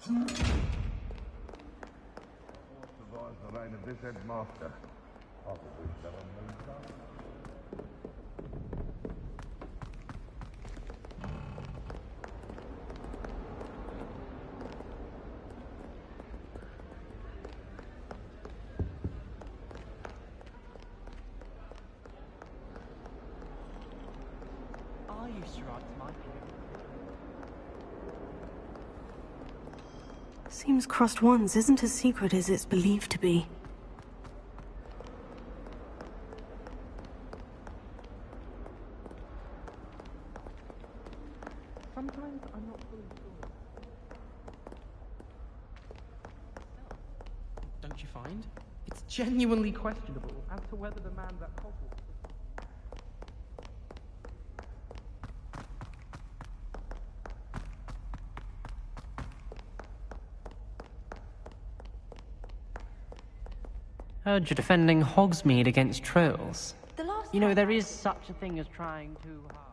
Survives the reign of this headmaster. Possibly 7 months time. Are you struck, my dear? Seems crossed wands isn't as secret as it's believed to be. Sometimes I'm not fully sure. Don't you find? It's genuinely questionable as to whether the man's at Hogwarts. Heard you're defending Hogsmeade against trolls. The last You know, there is such a thing as trying too hard.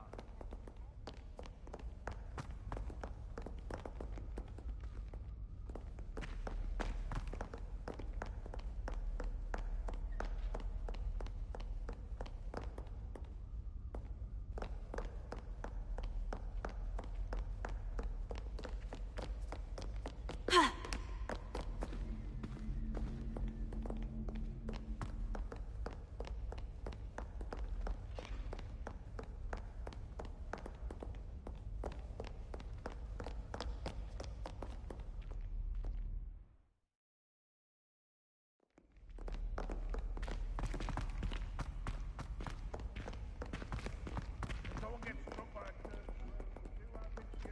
Someone gets struck by a curse word, do I think you?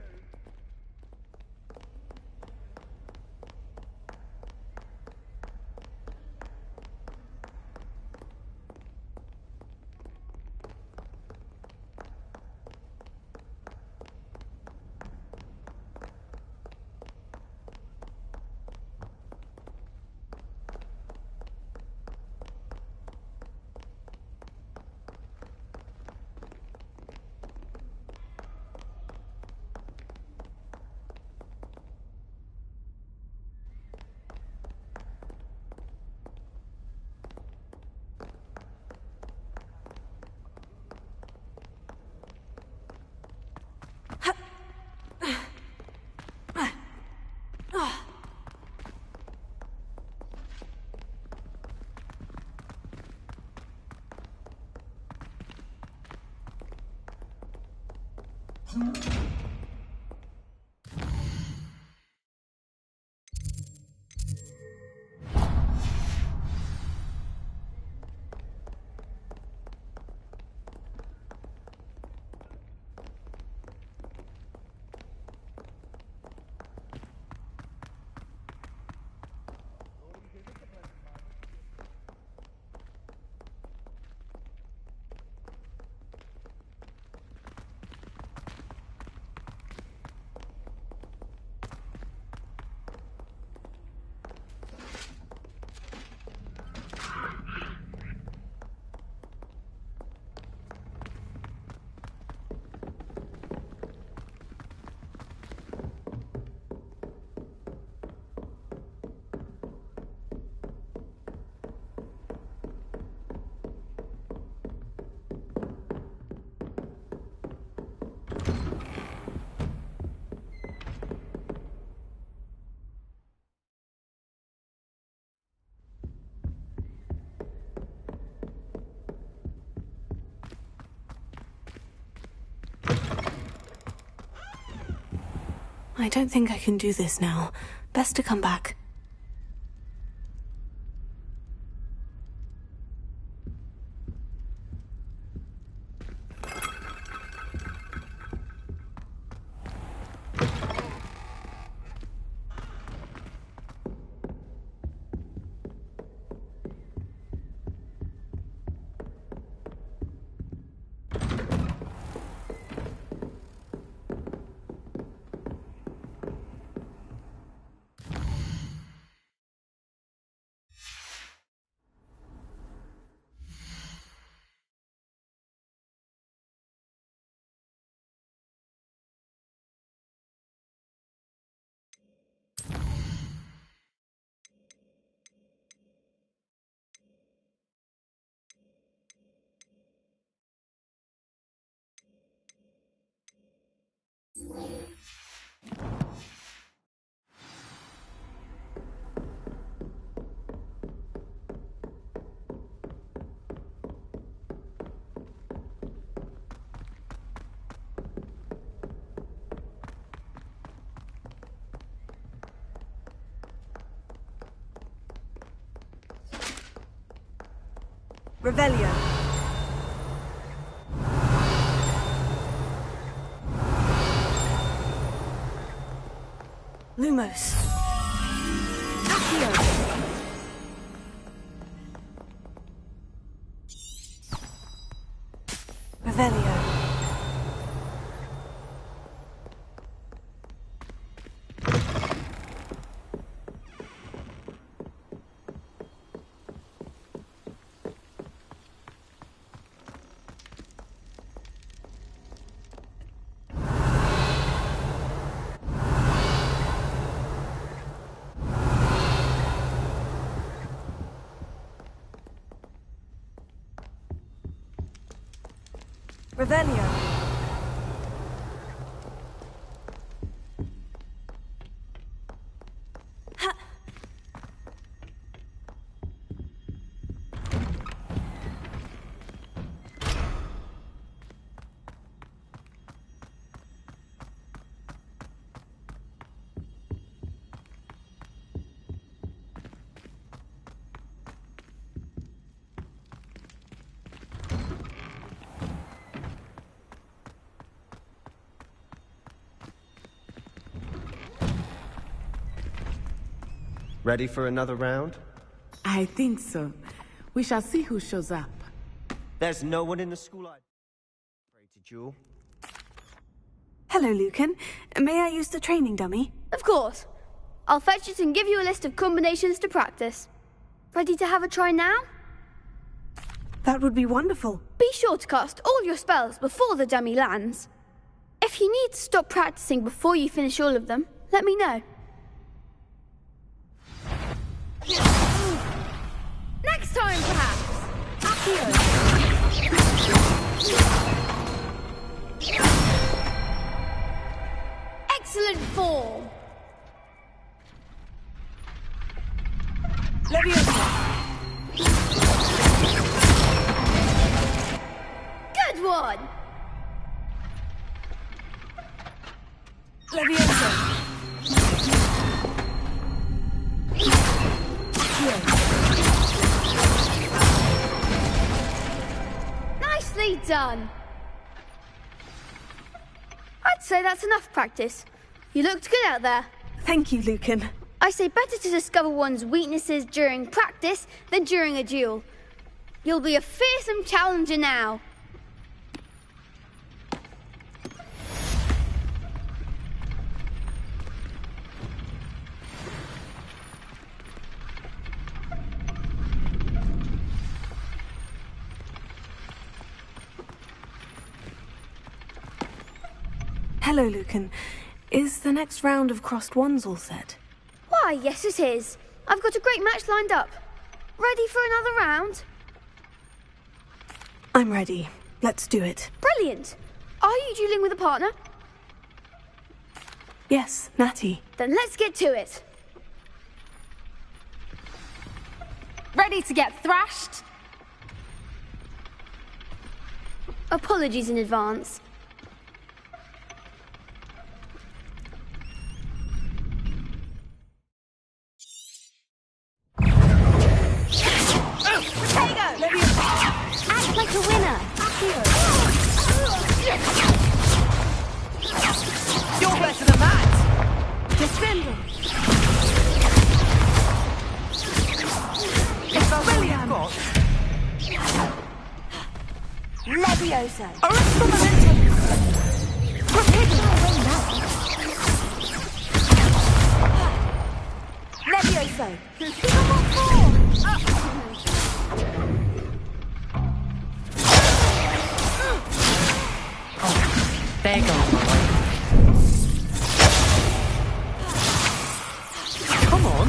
I don't think I can do this now. Best to come back. Revelio. Lumos. Accio. Revelio. Revelio. Ready for another round? I think so. We shall see who shows up. There's no one in the school I'd pray to duel. Hello, Lucan. May I use the training dummy? Of course. I'll fetch it and give you a list of combinations to practice. Ready to have a try now? That would be wonderful. Be sure to cast all your spells before the dummy lands. If you need to stop practicing before you finish all of them, let me know. Next time, perhaps. Accio. Excellent form. Leviosa. Good one. Leviosa. Nicely done. I'd say that's enough practice. You looked good out there. Thank you, Lucan. I say better to discover one's weaknesses during practice than during a duel. You'll be a fearsome challenger now. Hello, Lucan. Is the next round of crossed wands all set? Why, yes it is. I've got a great match lined up. Ready for another round? I'm ready. Let's do it. Brilliant. Are you dueling with a partner? Yes, Natty. Then let's get to it. Ready to get thrashed? Apologies in advance. Act like a winner. You're better than that! Defender. If that's all you've got, Leviosa. arrest momentum! Leviosa. There goes my way. Come on!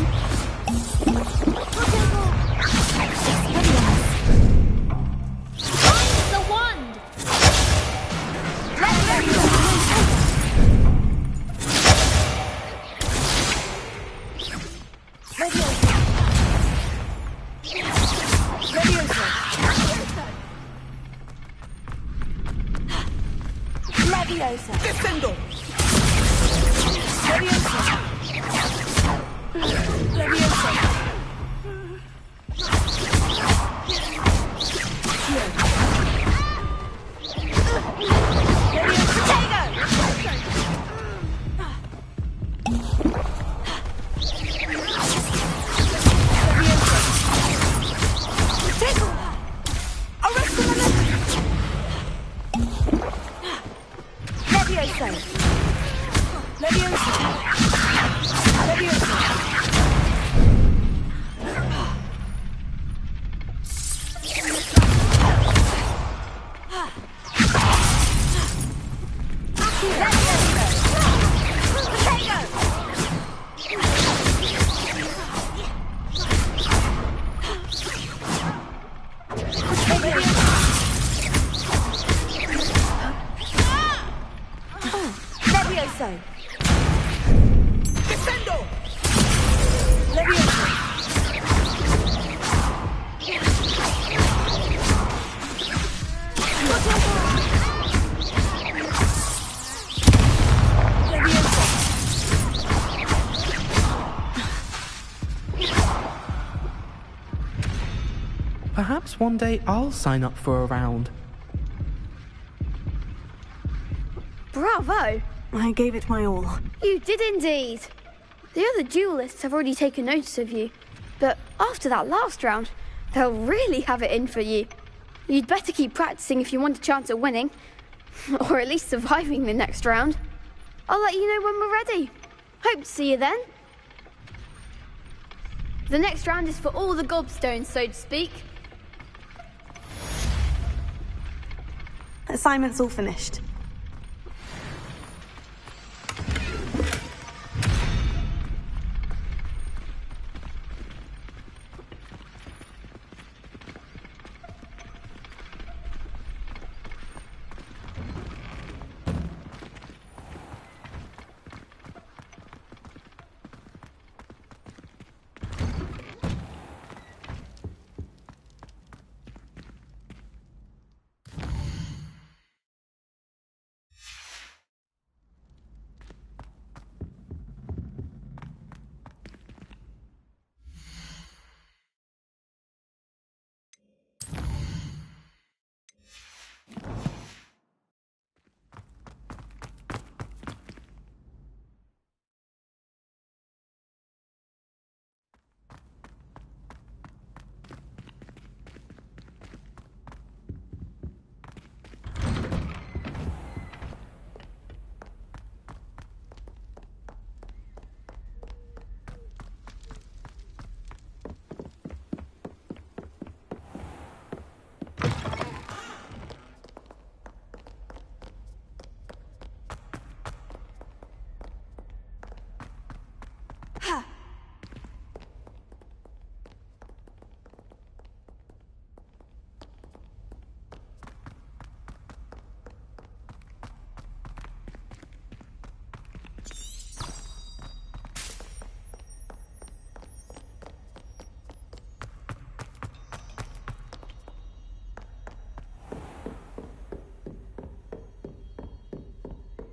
Find the wand! Leviosa. Defendo! Leviosa. Leviosa. Levioso! Levioso! Levioso! Levioso! Descendo! Levioso! Perhaps one day I'll sign up for a round. Bravo! I gave it my all. You did indeed. The other duelists have already taken notice of you, but after that last round, they'll really have it in for you. You'd better keep practicing if you want a chance at winning, or at least surviving the next round. I'll let you know when we're ready. Hope to see you then. The next round is for all the gobstones, so to speak. Assignment's all finished.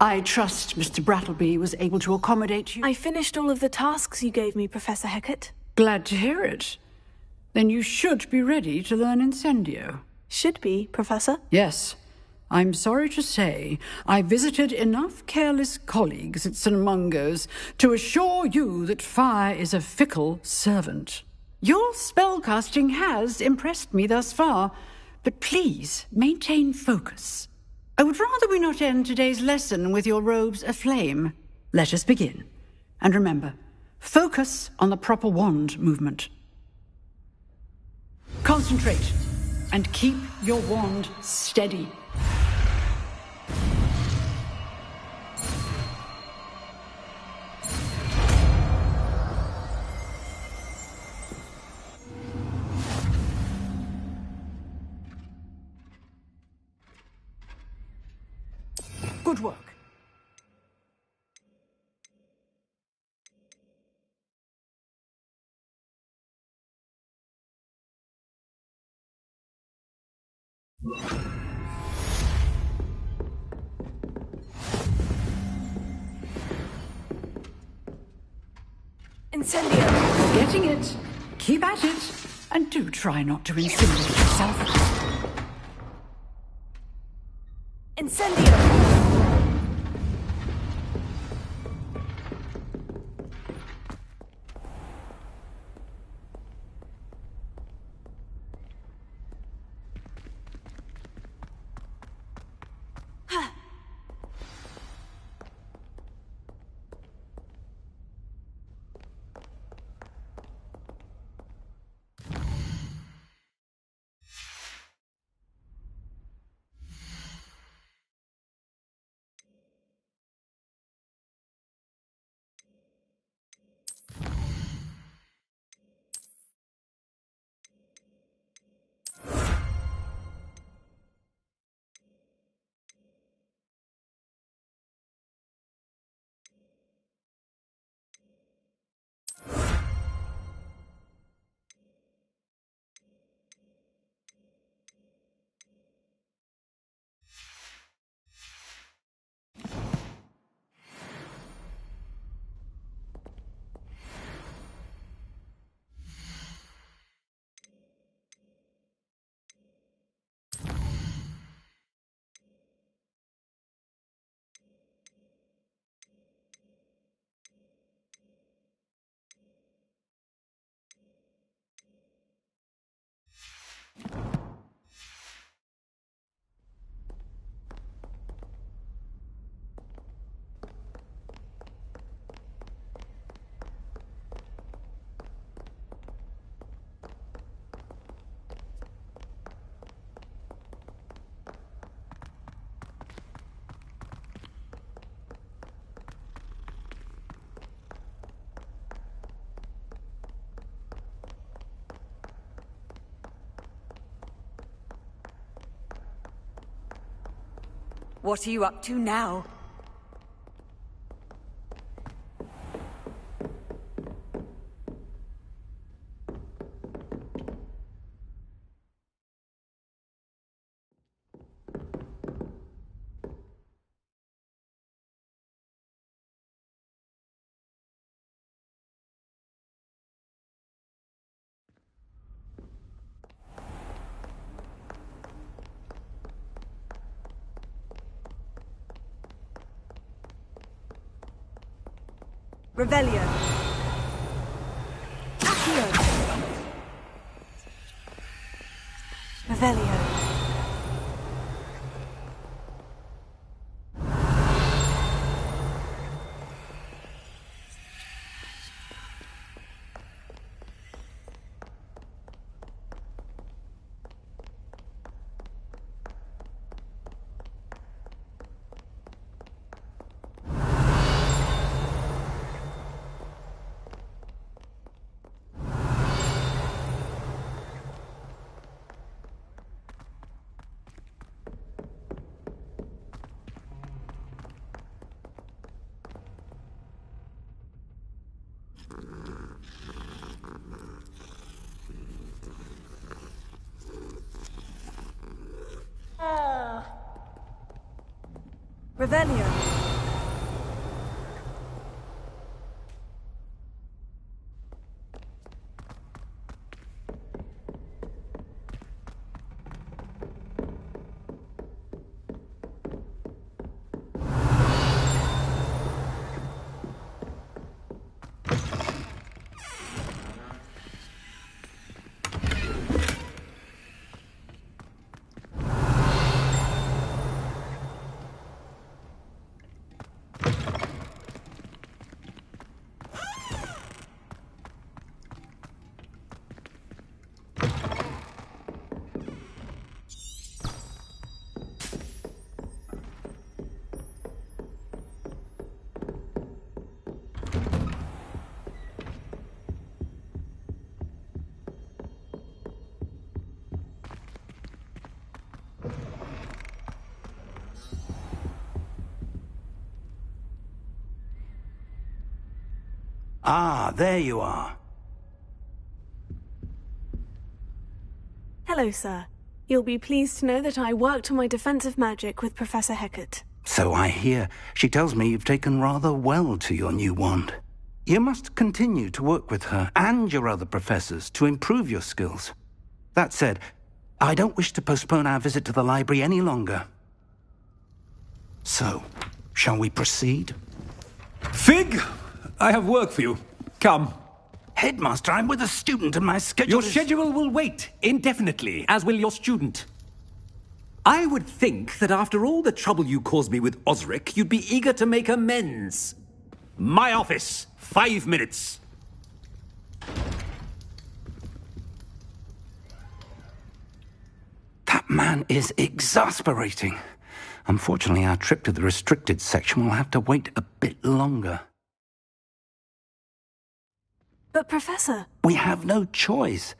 I trust Mr. Brattleby was able to accommodate you. I finished all of the tasks you gave me, Professor Hecat. Glad to hear it. Then you should be ready to learn Incendio. Should be, Professor. Yes. I'm sorry to say, I visited enough careless colleagues at St. Mungo's to assure you that fire is a fickle servant. Your spellcasting has impressed me thus far, but please maintain focus. I would rather we not end today's lesson with your robes aflame. Let us begin. And remember, focus on the proper wand movement. Concentrate, and keep your wand steady. Good work. Incendio! You're getting it. Keep at it. And do try not to intimidate yourself. Incendio! What are you up to now? Revelio. Accio. Revelio. Revelio. Ah, there you are. Hello, sir. You'll be pleased to know that I worked on my defensive magic with Professor Hecat. So I hear. She tells me you've taken rather well to your new wand. You must continue to work with her and your other professors to improve your skills. That said, I don't wish to postpone our visit to the library any longer. So, shall we proceed? Fig! I have work for you. Come. Headmaster, I'm with a student and my schedule Your schedule will wait indefinitely, as will your student. I would think that after all the trouble you caused me with Osric, you'd be eager to make amends. My office. 5 minutes. That man is exasperating. Unfortunately, our trip to the restricted section will have to wait a bit longer. But, Professor... We have no choice.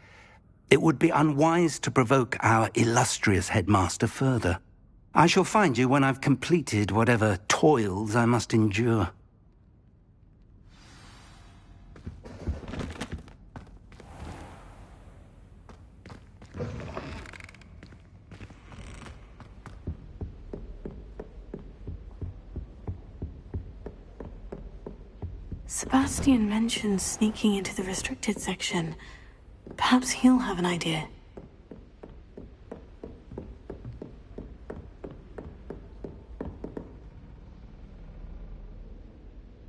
It would be unwise to provoke our illustrious headmaster further. I shall find you when I've completed whatever toils I must endure. Sebastian mentioned sneaking into the restricted section. Perhaps he'll have an idea.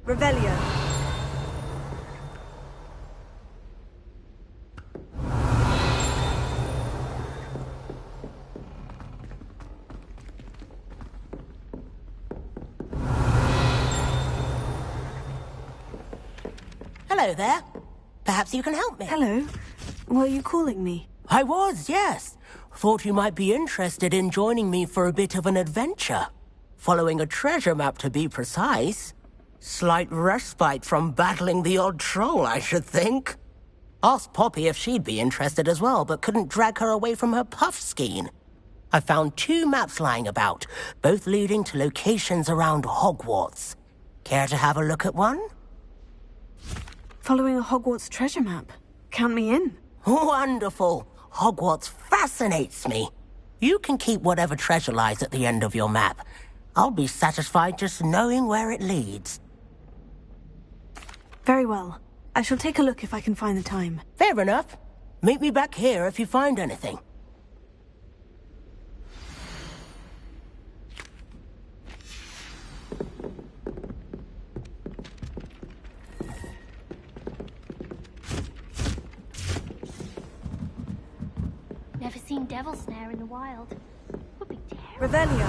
Revelio. Hello there. Perhaps you can help me. Hello. Were you calling me? I was, yes. Thought you might be interested in joining me for a bit of an adventure. Following a treasure map, to be precise. Slight respite from battling the odd troll, I should think. Asked Poppy if she'd be interested as well, but couldn't drag her away from her puff skein. I found 2 maps lying about, both leading to locations around Hogwarts. Care to have a look at one? Following a Hogwarts treasure map. Count me in. Wonderful. Hogwarts fascinates me. You can keep whatever treasure lies at the end of your map. I'll be satisfied just knowing where it leads. Very well. I shall take a look if I can find the time. Fair enough. Meet me back here if you find anything. Never seen devil snare in the wild. Would be terrible. Revelio.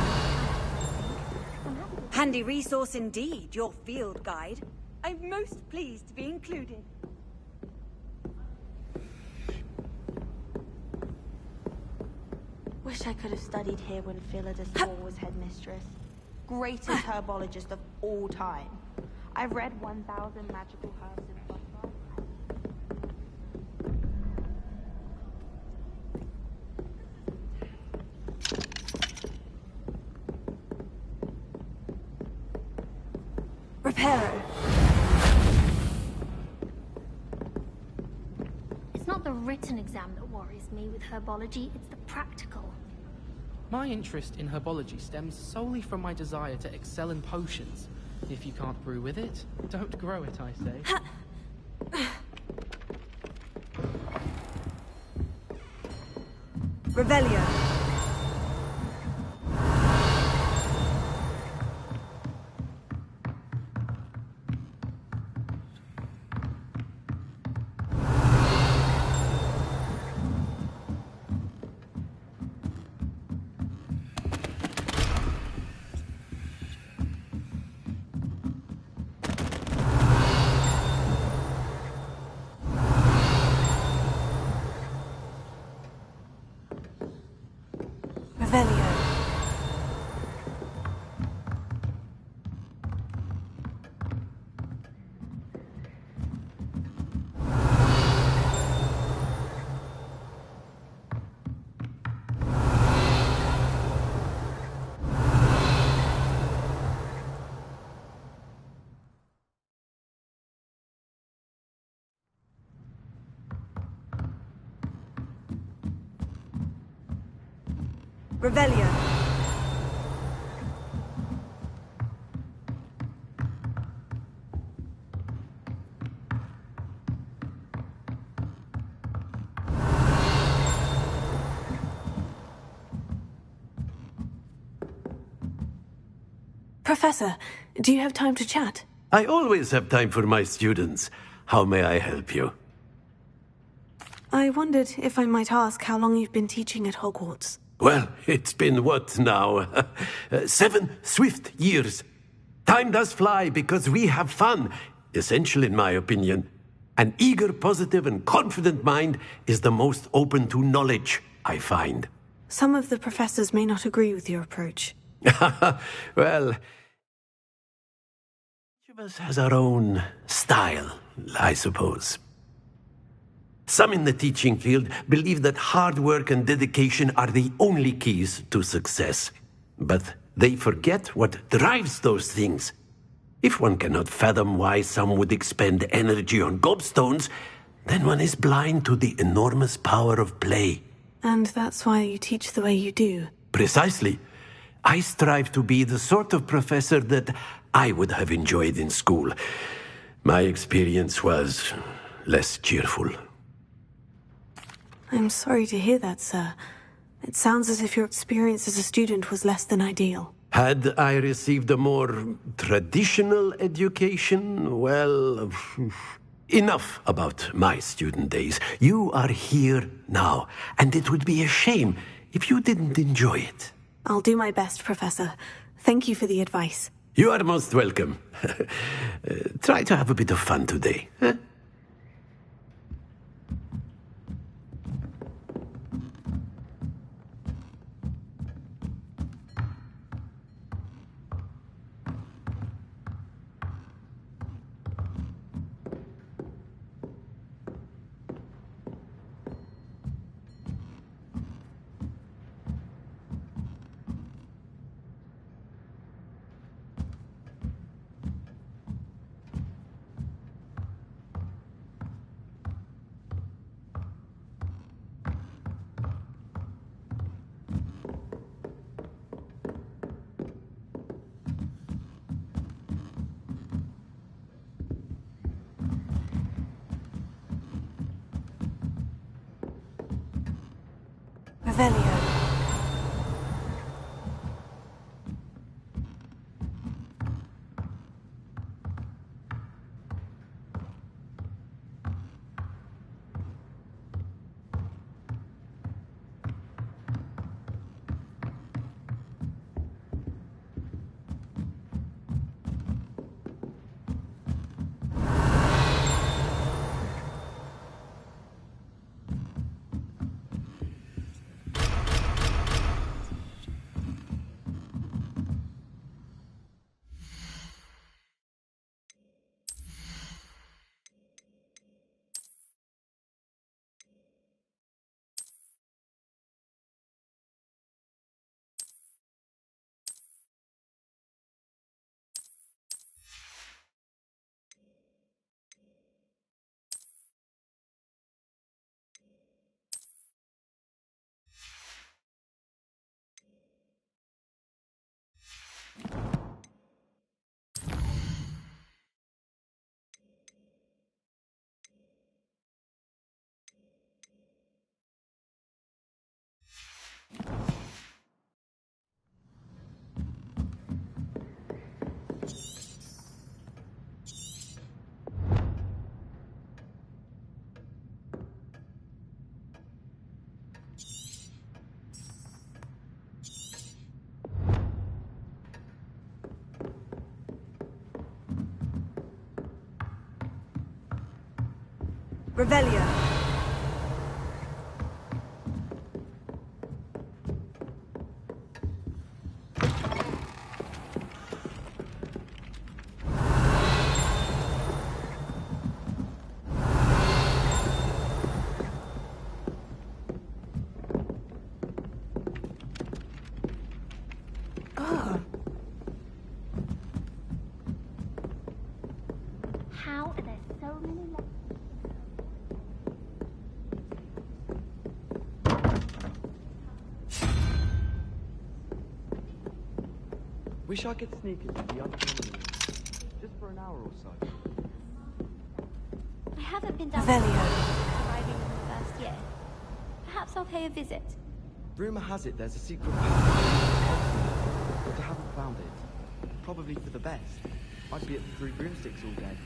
Handy resource indeed, your field guide. I'm most pleased to be included. Wish I could have studied here when Philida Small was headmistress. Greatest herbologist of all time. I've read 1,000 magical herbs in Buffalo. Reparo. It's not the written exam that worries me with herbology, it's the practical. My interest in herbology stems solely from my desire to excel in potions. If you can't brew with it, don't grow it, I say. Revelio. Revelio. Professor, do you have time to chat? I always have time for my students. How may I help you? I wondered if I might ask how long you've been teaching at Hogwarts. Well, it's been what now? 7 swift years. Time does fly because we have fun. Essential in my opinion. An eager, positive, and confident mind is the most open to knowledge, I find. Some of the professors may not agree with your approach. Well, each of us has our own style, I suppose. Some in the teaching field believe that hard work and dedication are the only keys to success. But they forget what drives those things. If one cannot fathom why some would expend energy on gobstones, then one is blind to the enormous power of play. And that's why you teach the way you do. Precisely. I strive to be the sort of professor that I would have enjoyed in school. My experience was less cheerful. I'm sorry to hear that, sir. It sounds as if your experience as a student was less than ideal. Had I received a more traditional education, well, enough about my student days. You are here now, and it would be a shame if you didn't enjoy it. I'll do my best, Professor. Thank you for the advice. You are most welcome. Try to have a bit of fun today. Huh? Revelio. Revelio. How are there so many left? Wish I could sneak into the other room, just for an hour or so. I haven't been down Revelio. arriving in the first year. Perhaps I'll pay a visit. Rumor has it there's a secret passage, but I haven't found it. Probably for the best. I'd be at the Three Broomsticks all day.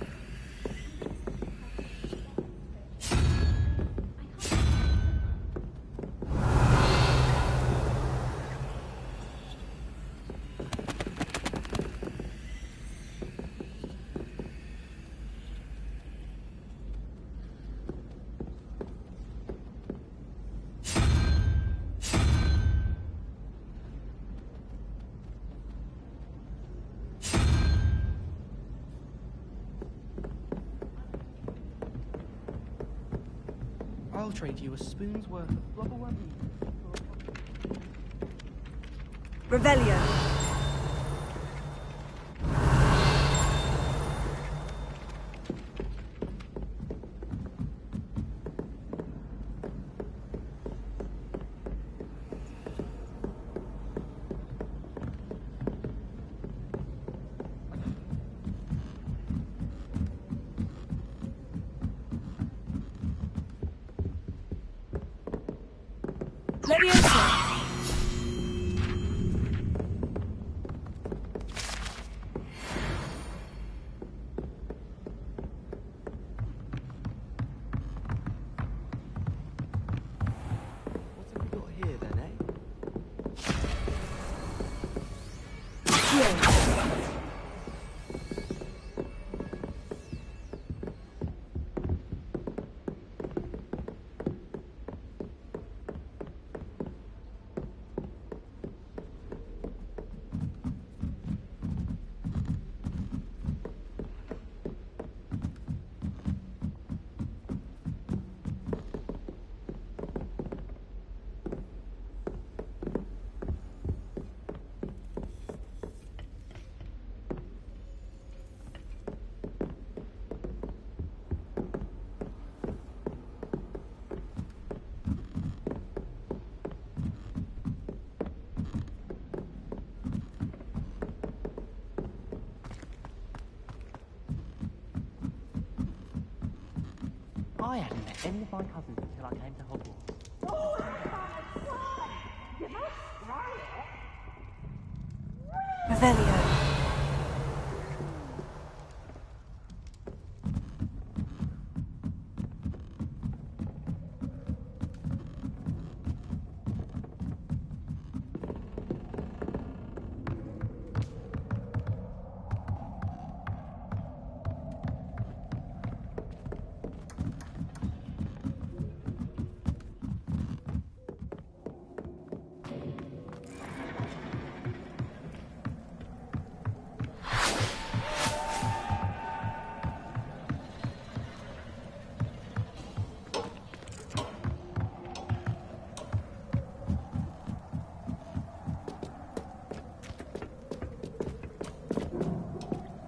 I'll trade you a spoon's worth of flubberworm meat. Revelio. Leviosa. What have we got here then, eh? I hadn't met any of my cousins until I came to Hogwarts. Revelio.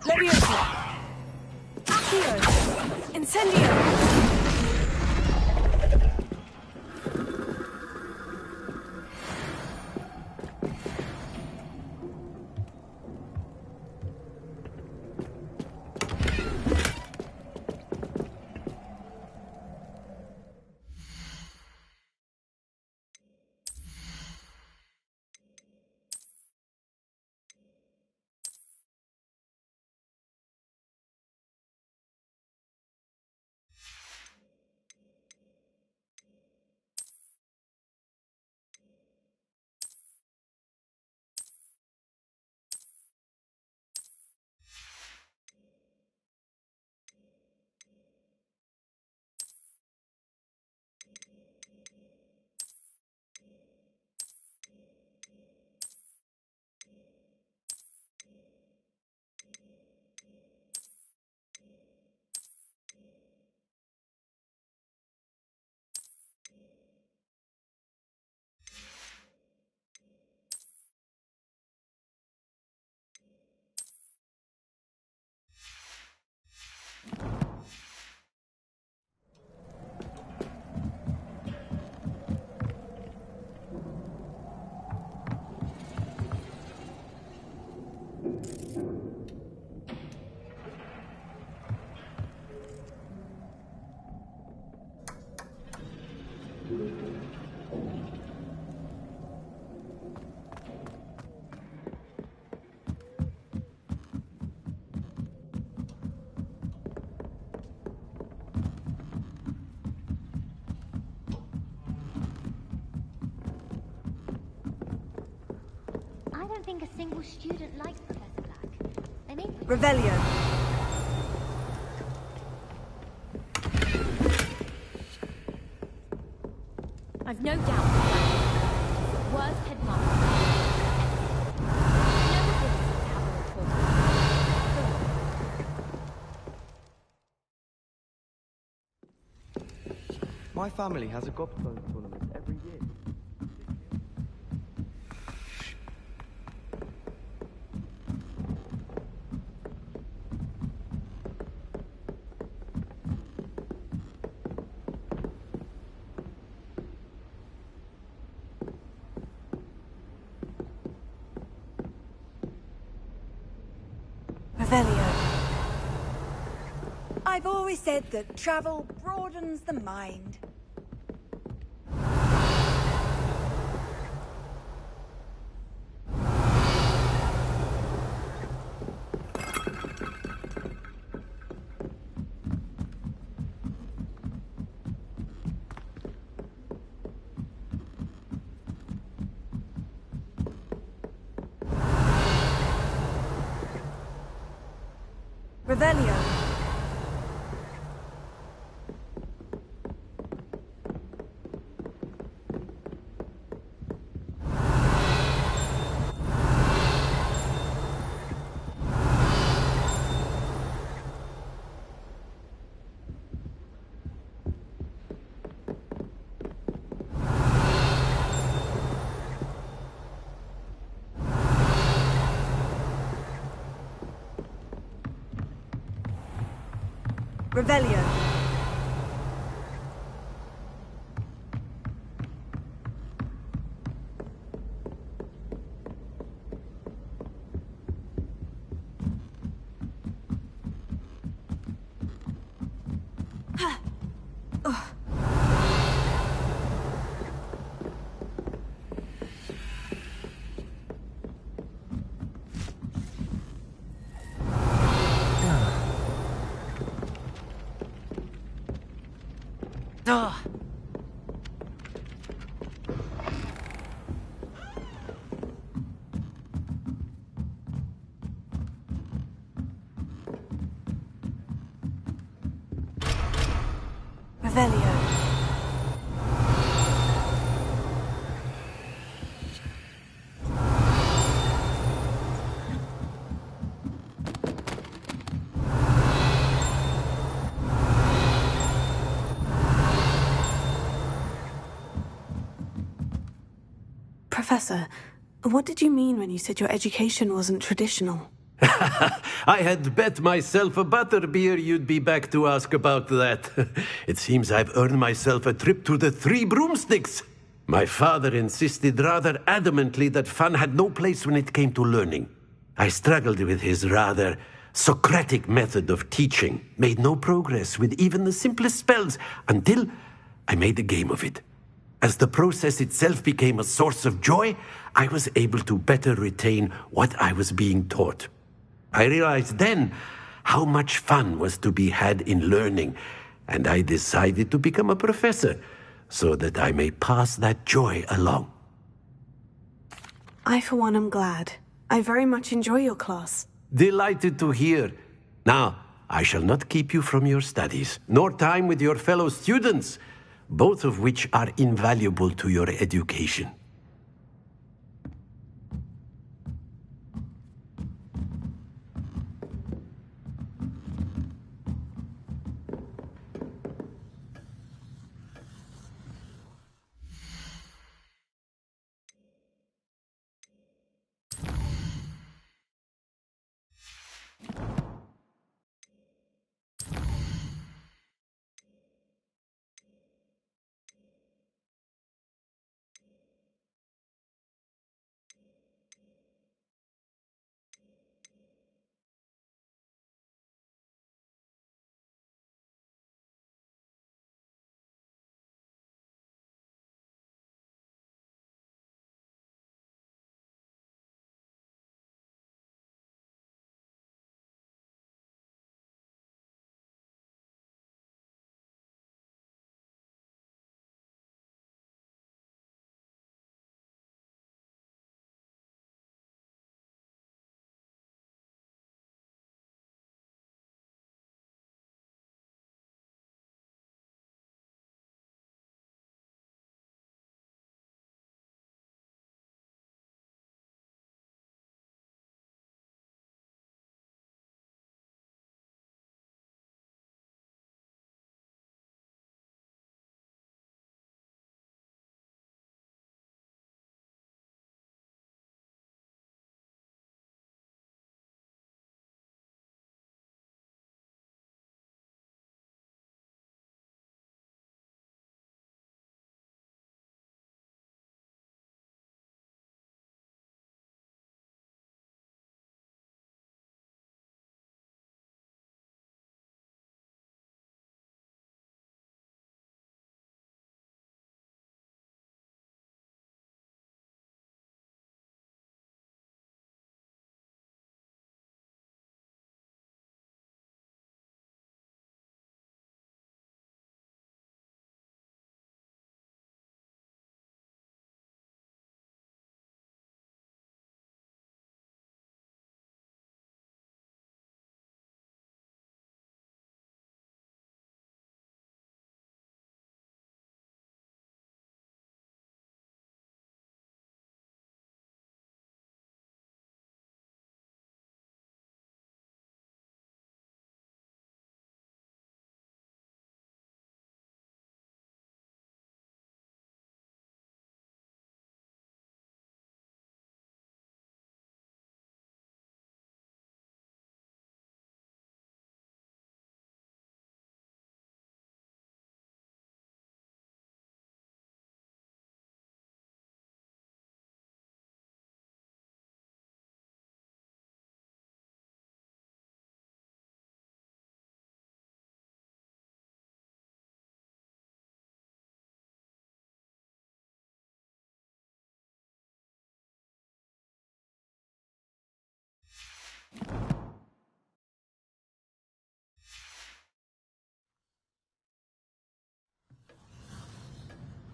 Levioso. Accio. Incendio. I don't think a single student likes Professor Black. They make Revelio. I've no doubt that worst headmaster. My family has a gobstone tournament every year. Revelio. I've always said that travel broadens the mind. Revelio. Revelio. Revelio. Professor, what did you mean when you said your education wasn't traditional? I had bet myself a butterbeer you'd be back to ask about that. It seems I've earned myself a trip to the Three Broomsticks. My father insisted rather adamantly that fun had no place when it came to learning. I struggled with his rather Socratic method of teaching, made no progress with even the simplest spells until I made a game of it. As the process itself became a source of joy, I was able to better retain what I was being taught. I realized then how much fun was to be had in learning, and I decided to become a professor so that I may pass that joy along. I, for one, am glad. I very much enjoy your class. Delighted to hear. Now, I shall not keep you from your studies, nor time with your fellow students, both of which are invaluable to your education.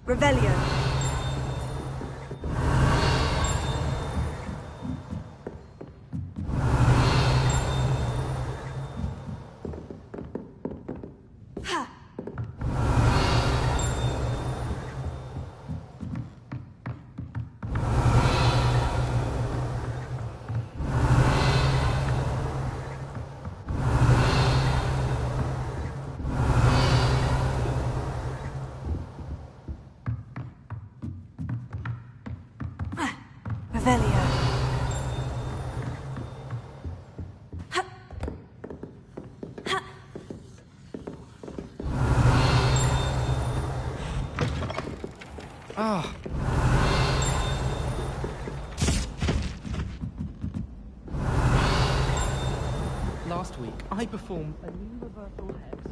Revelio. Ah. Last week, I performed a new reversal hex.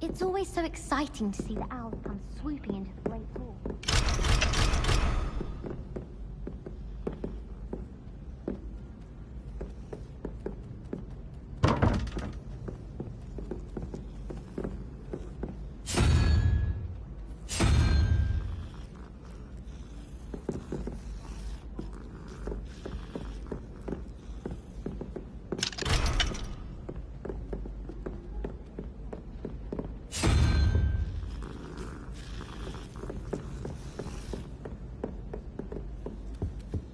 It's always so exciting to see the owls come swooping into the great hall.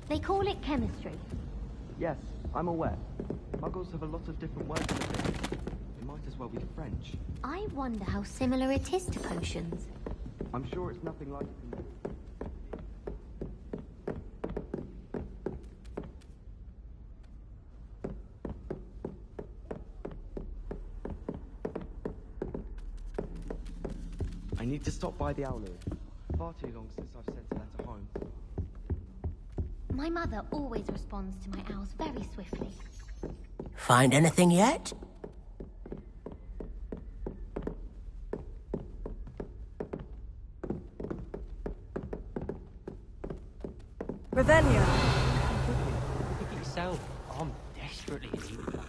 They call it chemistry. Yes, I'm aware. Muggles have a lot of different words for things. It might as well be French. I wonder how similar it is to potions. I'm sure it's nothing like it. I need to stop by the Owlet. Far too long since I've sent a letter home. My mother always responds to my owls very swiftly. Find anything yet? Revelio. Pick it yourself. I'm desperately in need of that.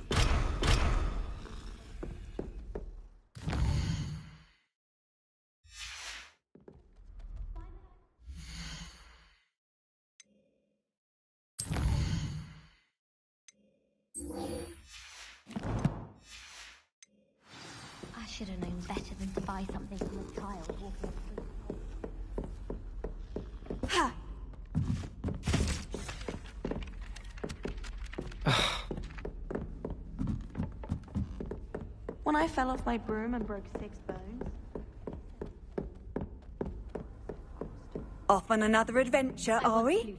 I should have known better than to buy something from a child walking through. Ha! When I fell off my broom and broke 6 bones. Off on another adventure, are we?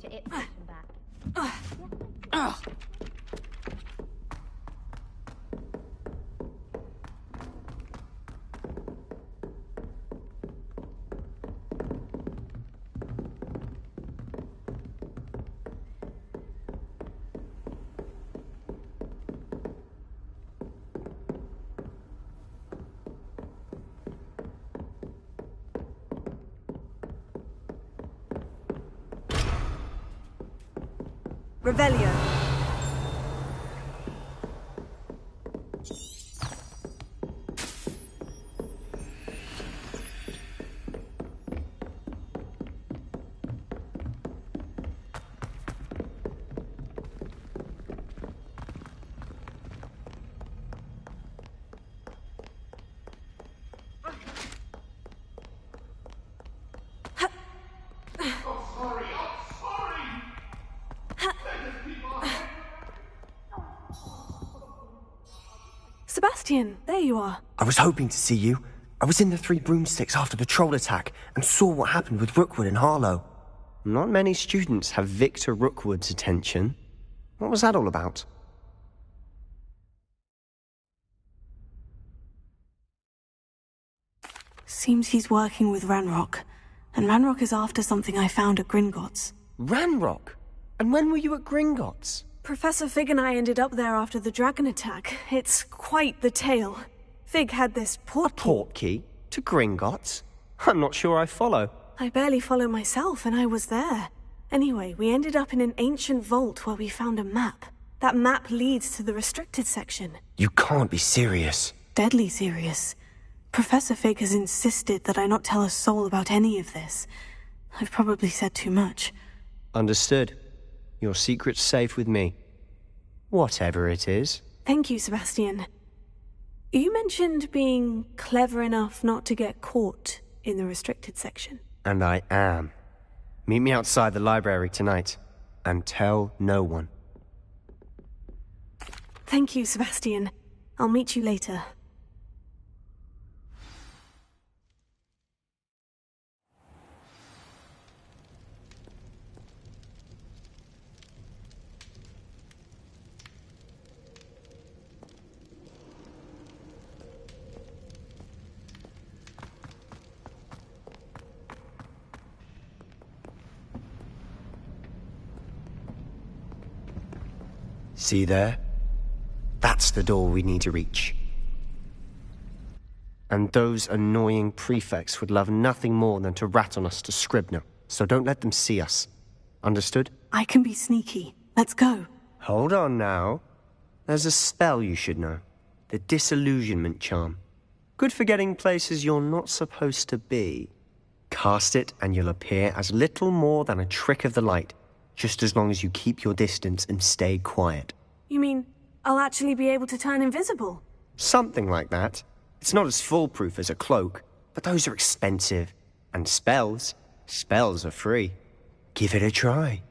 Revelio. Sebastian, there you are. I was hoping to see you. I was in the Three Broomsticks after the troll attack and saw what happened with Rookwood and Harlow. Not many students have Victor Rookwood's attention. What was that all about? Seems he's working with Ranrock. And Ranrock is after something I found at Gringotts. Ranrock? And when were you at Gringotts? Professor Fig and I ended up there after the dragon attack. It's quite the tale. Fig had this portkey. A portkey? To Gringotts? I'm not sure I follow. I barely follow myself, and I was there. Anyway, we ended up in an ancient vault where we found a map. That map leads to the restricted section. You can't be serious. Deadly serious. Professor Fig has insisted that I not tell a soul about any of this. I've probably said too much. Understood. Your secret's safe with me. Whatever it is. Thank you, Sebastian. You mentioned being clever enough not to get caught in the restricted section. And I am. Meet me outside the library tonight, and tell no one. Thank you, Sebastian. I'll meet you later. See there? That's the door we need to reach. And those annoying prefects would love nothing more than to rat on us to Scribner, so don't let them see us. Understood? I can be sneaky. Let's go. Hold on now. There's a spell you should know. The Disillusionment Charm. Good for getting places you're not supposed to be. Cast it and you'll appear as little more than a trick of the light, just as long as you keep your distance and stay quiet. You mean I'll actually be able to turn invisible? Something like that. It's not as foolproof as a cloak, but those are expensive. And spells are free. Give it a try.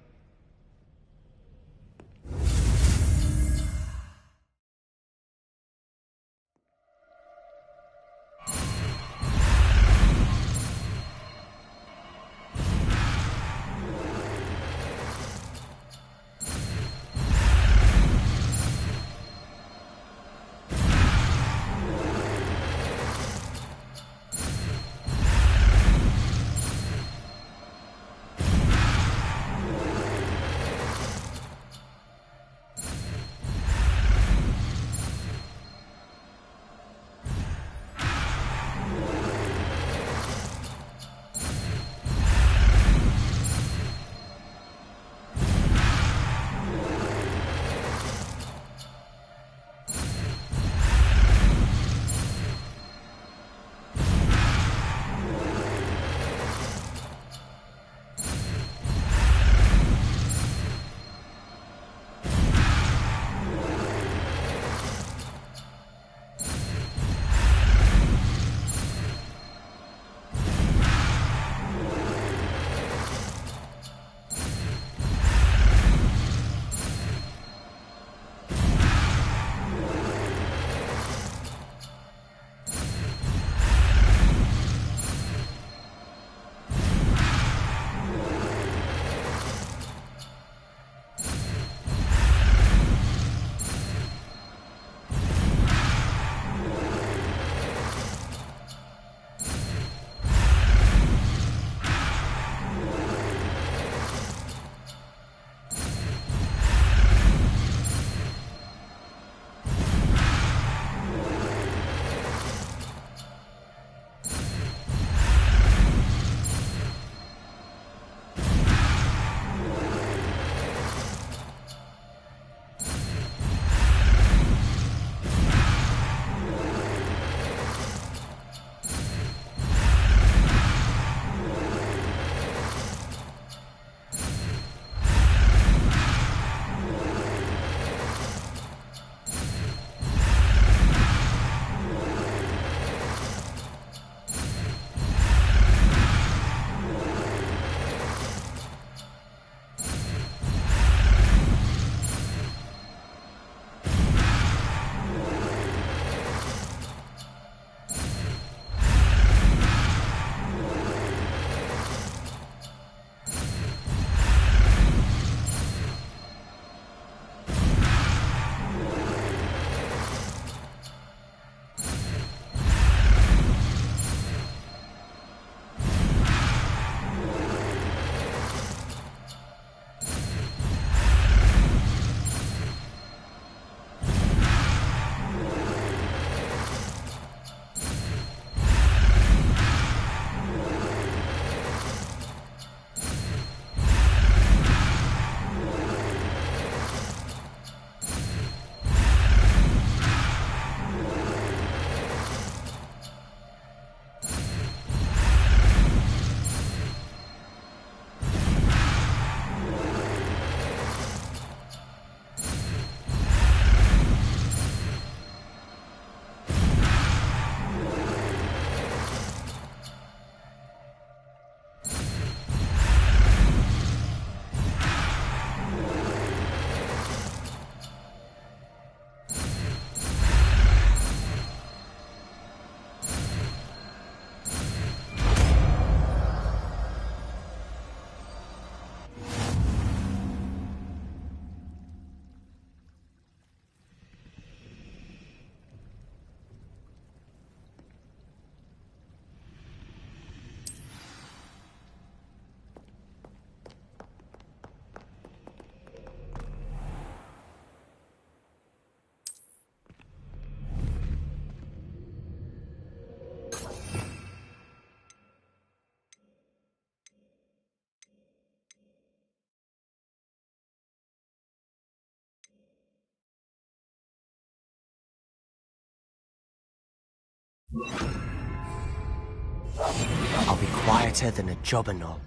I'll be quieter than a jobberknoll.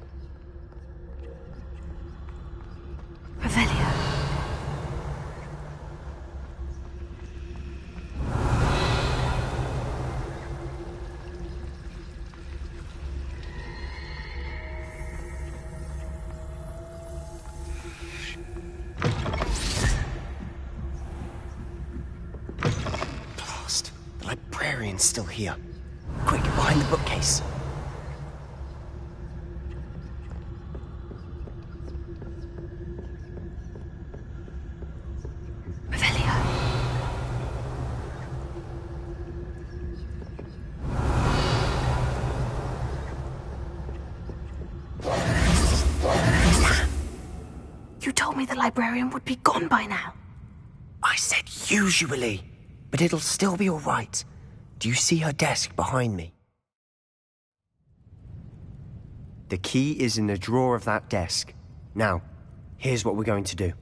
Revelio. Blast. The librarian's still here. Quick, behind the bookcase. You told me the librarian would be gone by now. I said usually, but it'll still be all right. Do you see her desk behind me? The key is in the drawer of that desk. Now, here's what we're going to do.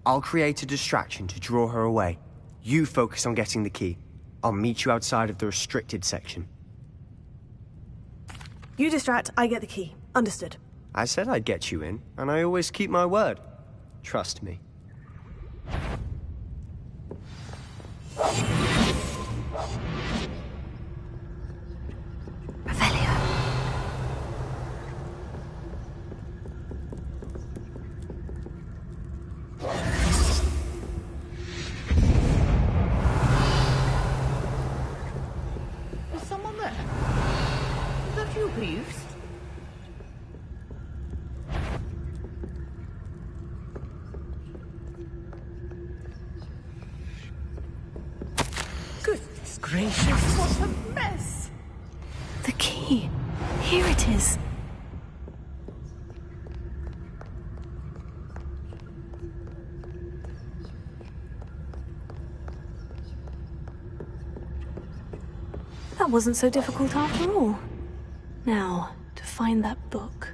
I'll create a distraction to draw her away. You focus on getting the key. I'll meet you outside of the restricted section. You distract, I get the key. Understood. I said I'd get you in, and I always keep my word. Trust me. Revelio. Is someone there? Is that you, Peeves? Goodness gracious, what a mess! The key. Here it is. That wasn't so difficult after all. Now, to find that book.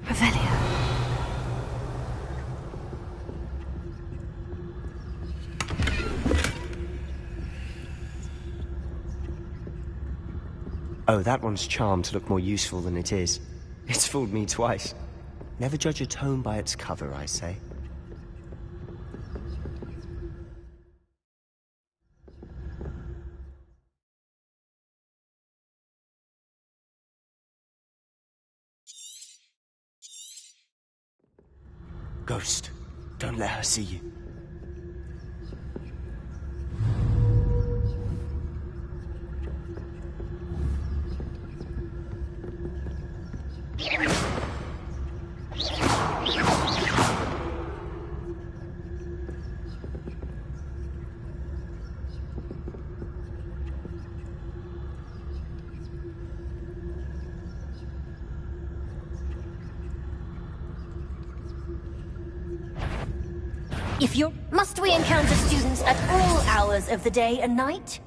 Revelio. Oh, that one's charmed to look more useful than it is. It's fooled me twice. Never judge a tome by its cover, I say. Ghost, don't let her see you. Must we encounter students at all hours of the day and night?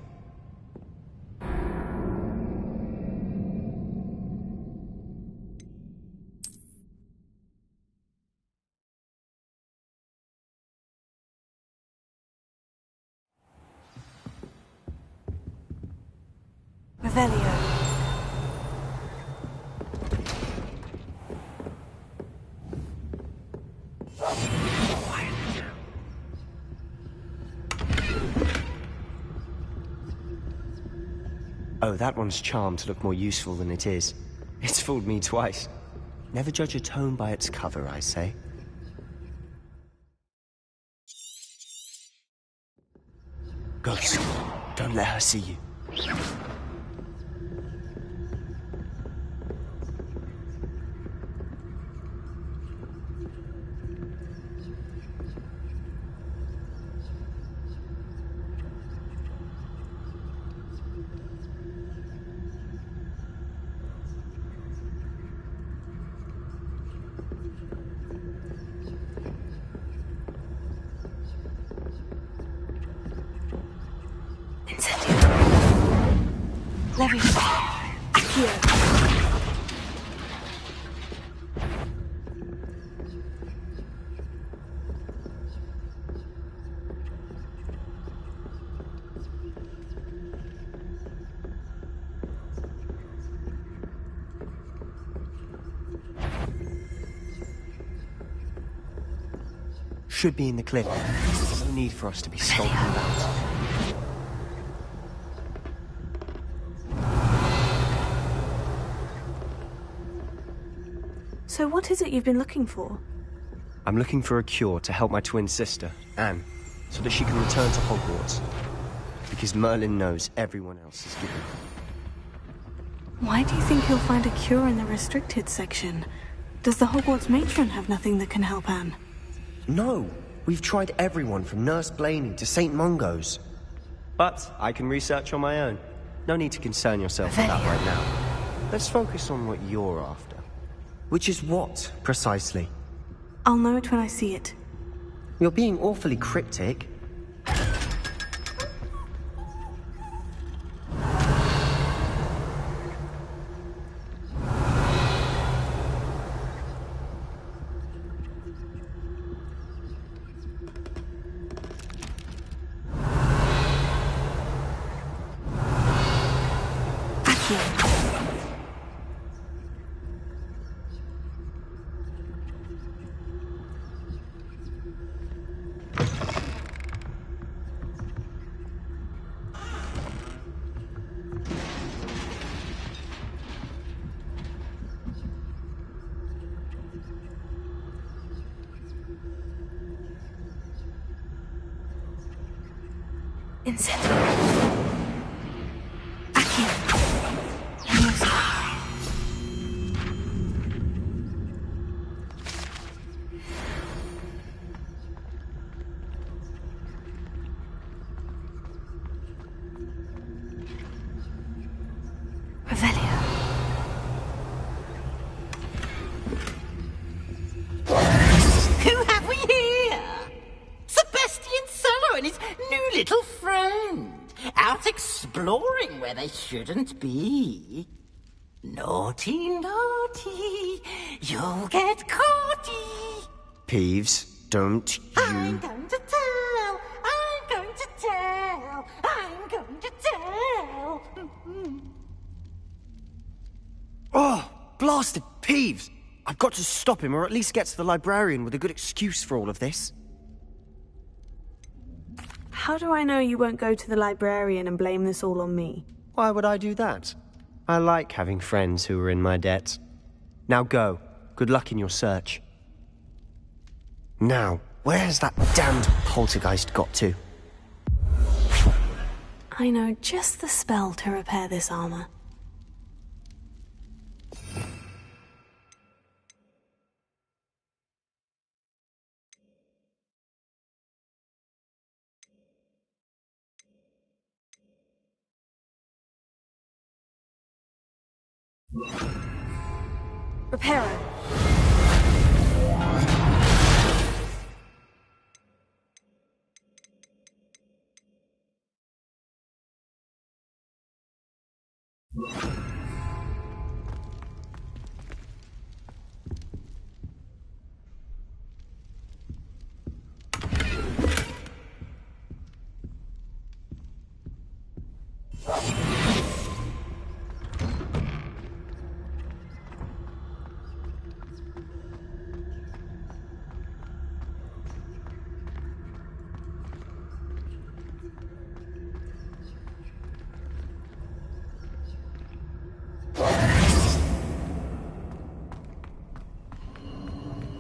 Revelio. Oh, that one's charmed to look more useful than it is. It's fooled me twice. Never judge a tome by its cover, I say. Ghost, don't let her see you. should be in the cliff. There's no need for us to be skulking about. So what is it you've been looking for? I'm looking for a cure to help my twin sister, Anne, so that she can return to Hogwarts. Because Merlin knows everyone else is given. Why do you think you'll find a cure in the restricted section? Does the Hogwarts matron have nothing that can help Anne? No! We've tried everyone from Nurse Blaney to St. Mungo's. But I can research on my own. No need to concern yourself with that right now. Let's focus on what you're after. Which is what, precisely? I'll know it when I see it. You're being awfully cryptic. Who have we here? Sebastian Solo and his new little friend. Out exploring where they shouldn't be. Naughty, naughty. You'll get caughty. Peeves, don't you... I'm going to tell. I'm going to tell. I'm going to tell. Oh, blasted Peeves! I've got to stop him, or at least get to the librarian with a good excuse for all of this. How do I know you won't go to the librarian and blame this all on me? Why would I do that? I like having friends who are in my debt. Now go. Good luck in your search. Now, where has that damned poltergeist got to? I know just the spell to repair this armor. Reparo.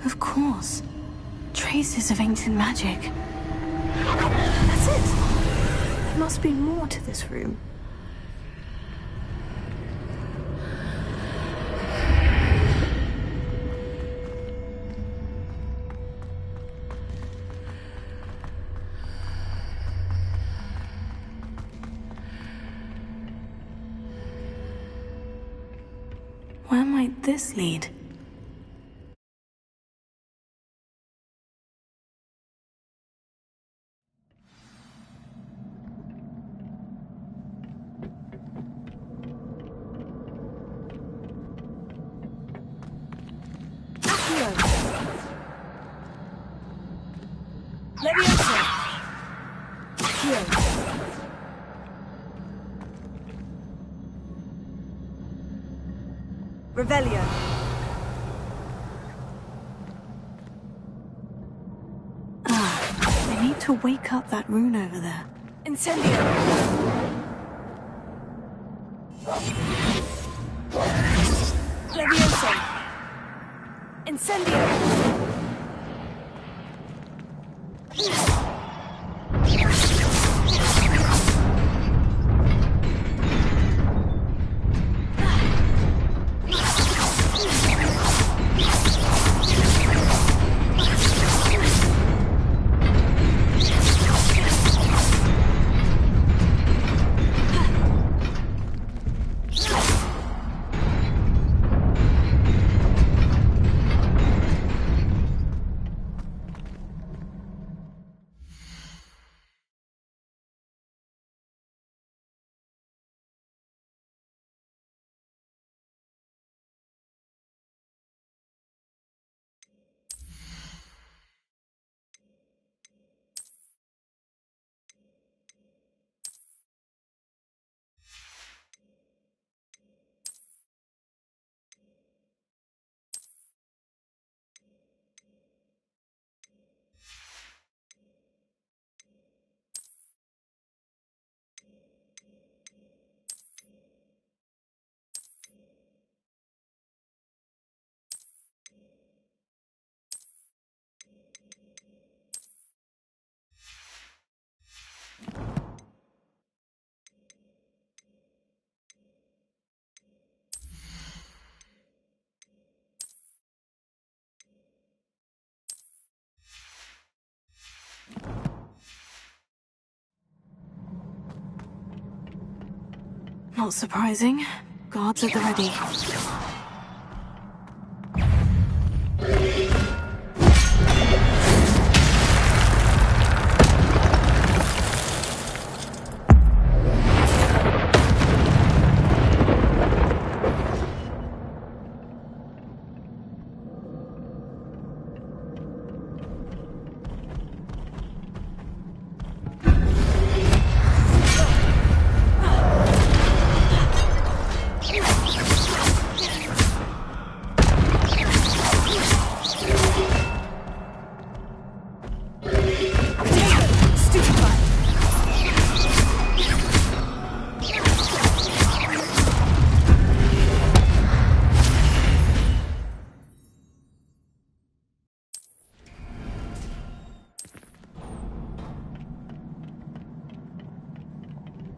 Of course. Traces of ancient magic. That's it. There must be more to this room. Where might this lead? Revelio. to wake up that rune over there. Incendio! Levioso! Incendio! Not surprising. Guards at the ready.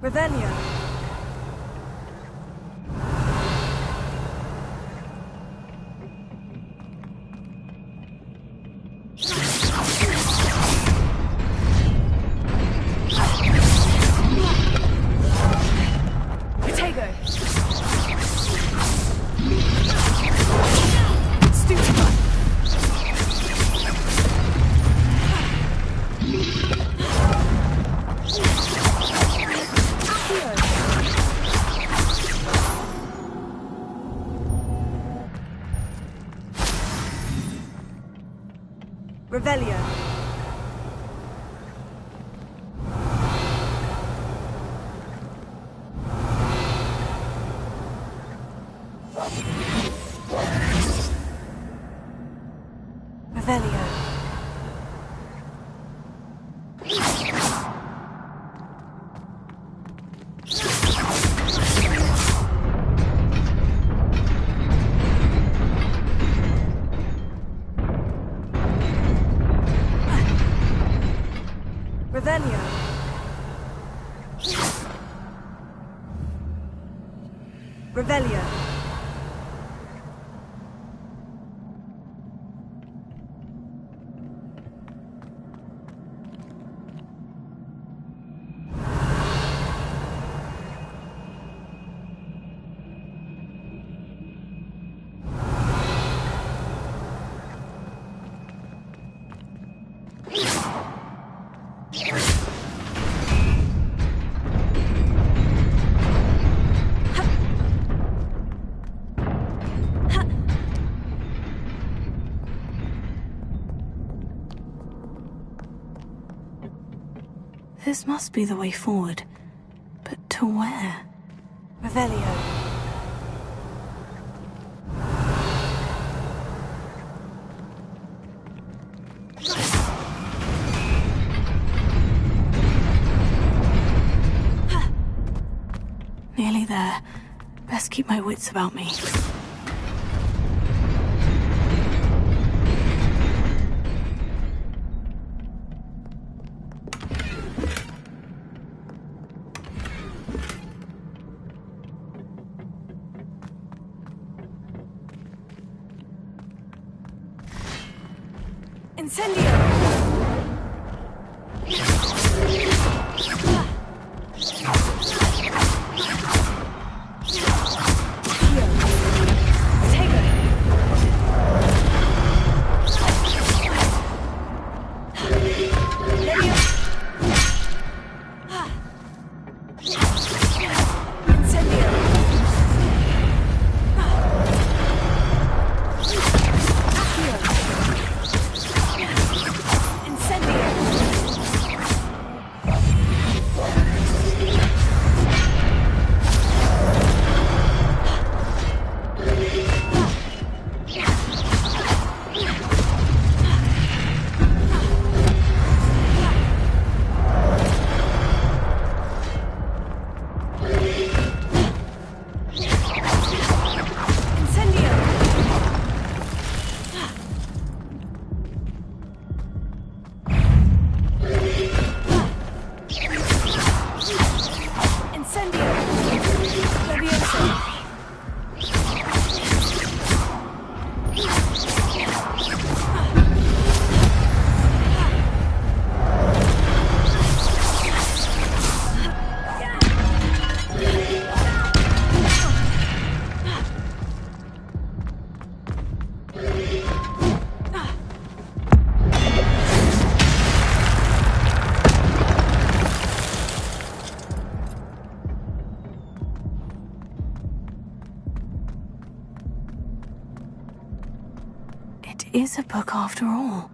Revelio. Protego. Stupefy. Revelio. Revelio. Revelio. Revelio. This must be the way forward. But to where? Revelio. stay there. Best keep my wits about me. Is a book after all.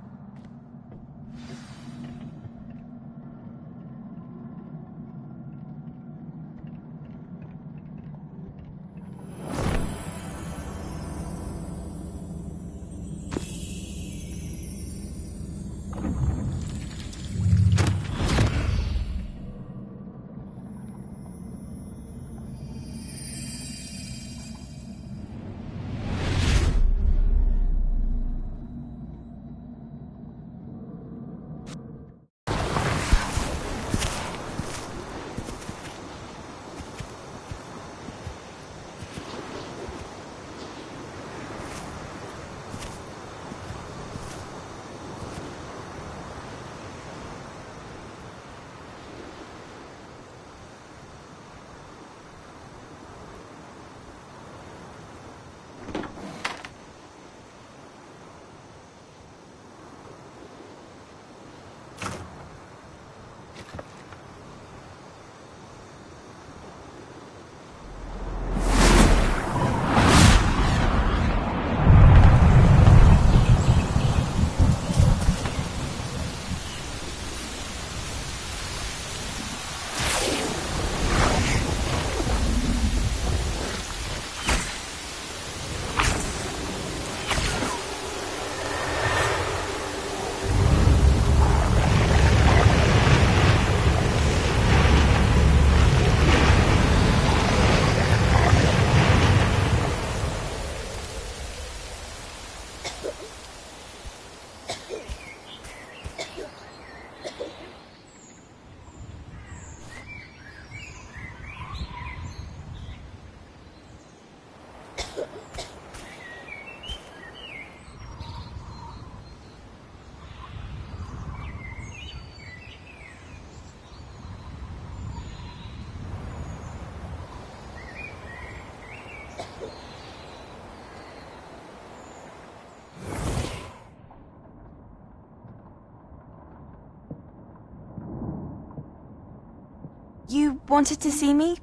You wanted to see me?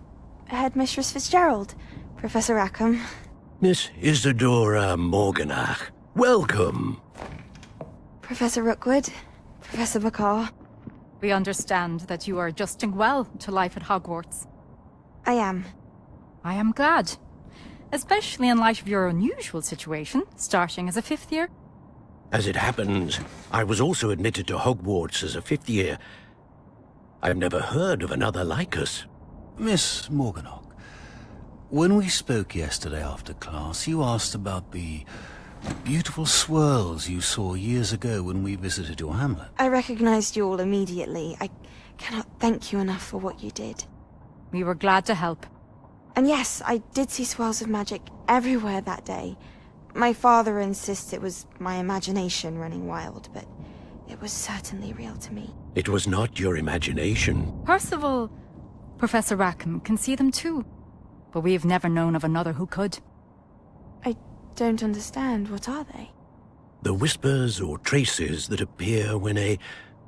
Headmistress Fitzgerald, Professor Rackham. Miss Isadora Morganach, welcome. Professor Rookwood, Professor McCaw. We understand that you are adjusting well to life at Hogwarts. I am. I am glad. Especially in light of your unusual situation, starting as a 5th year. As it happens, I was also admitted to Hogwarts as a 5th year. I've never heard of another like us. Miss Morganach, When we spoke yesterday after class, you asked about the beautiful swirls you saw years ago when we visited your hamlet. I recognized you all immediately. I cannot thank you enough for what you did. We were glad to help. And yes, I did see swirls of magic everywhere that day. My father insists it was my imagination running wild, but it was certainly real to me. It was not your imagination. Percival, Professor Rackham can see them too. But we've never known of another who could. I don't understand. What are they? The whispers or traces that appear when a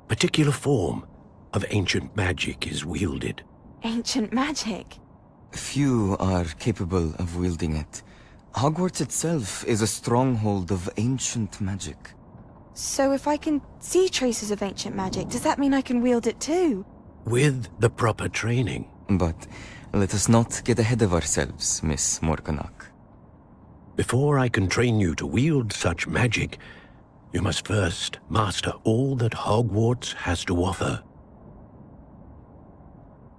particular form of ancient magic is wielded. Ancient magic? Few are capable of wielding it. Hogwarts itself is a stronghold of ancient magic. So if I can see traces of ancient magic, does that mean I can wield it too? With the proper training. But let us not get ahead of ourselves, Miss Morganach. Before I can train you to wield such magic, you must first master all that Hogwarts has to offer.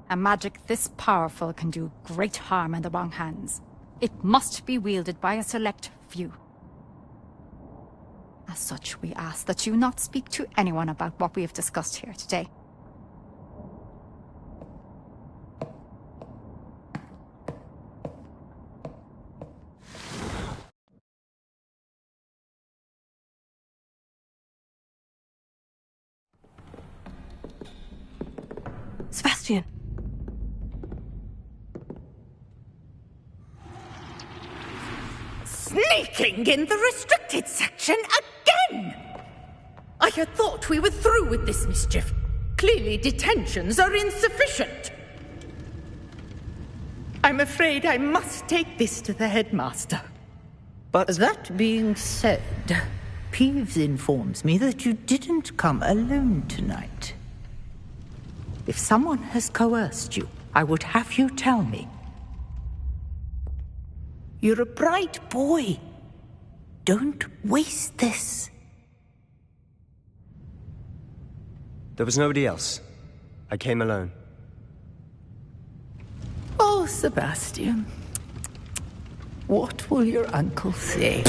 A magic this powerful can do great harm in the wrong hands. It must be wielded by a select few. As such, we ask that you not speak to anyone about what we have discussed here today. Sebastian. Sneaking in the restricted section again! I had thought we were through with this mischief. Clearly detentions are insufficient. I'm afraid I must take this to the headmaster. But that being said, Peeves informs me that you didn't come alone tonight. If someone has coerced you, I would have you tell me. You're a bright boy. Don't waste this. There was nobody else. I came alone. Oh, Sebastian. What will your uncle say?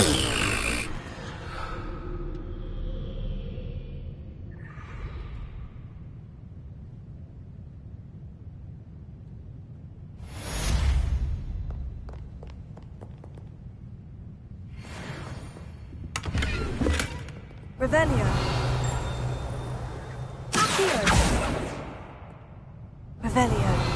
Revelio. Revelio.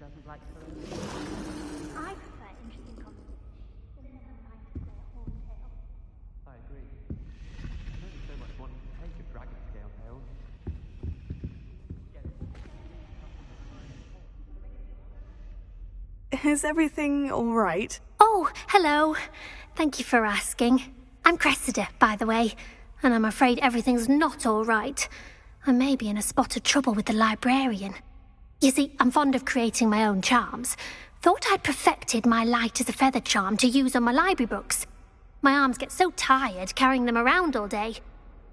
doesn't like her. I prefer interesting conversations than when I like to play a horn tale. I agree. There's only so much one can take of dragon scale tales. Is everything all right? Oh, hello. Thank you for asking. I'm Cressida, by the way, and I'm afraid everything's not all right. I may be in a spot of trouble with the librarian. You see, I'm fond of creating my own charms. Thought I'd perfected my light as a feather charm to use on my library books. My arms get so tired carrying them around all day.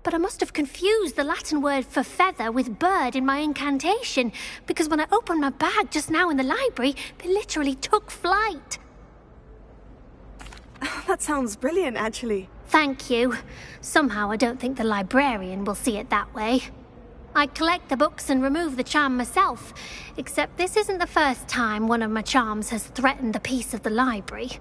But I must have confused the Latin word for feather with bird in my incantation, because when I opened my bag just now in the library, they literally took flight. That sounds brilliant, actually. Thank you. Somehow I don't think the librarian will see it that way. I collect the books and remove the charm myself, except this isn't the first time one of my charms has threatened the peace of the library.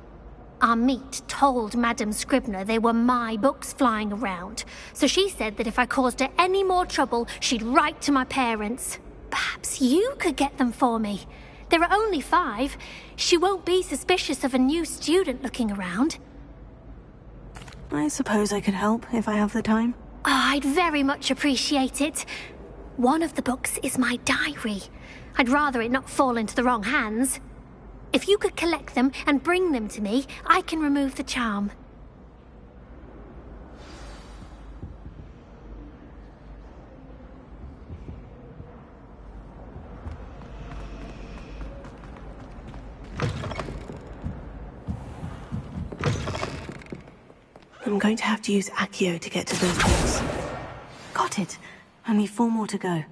Our meet told Madame Scribner they were my books flying around, so she said that if I caused her any more trouble, she'd write to my parents. Perhaps you could get them for me. There are only 5. She won't be suspicious of a new student looking around. I suppose I could help if I have the time. Oh, I'd very much appreciate it. One of the books is my diary. I'd rather it not fall into the wrong hands. If you could collect them and bring them to me, I can remove the charm. I'm going to have to use Accio to get to those books. Got it. Only 4 more to go.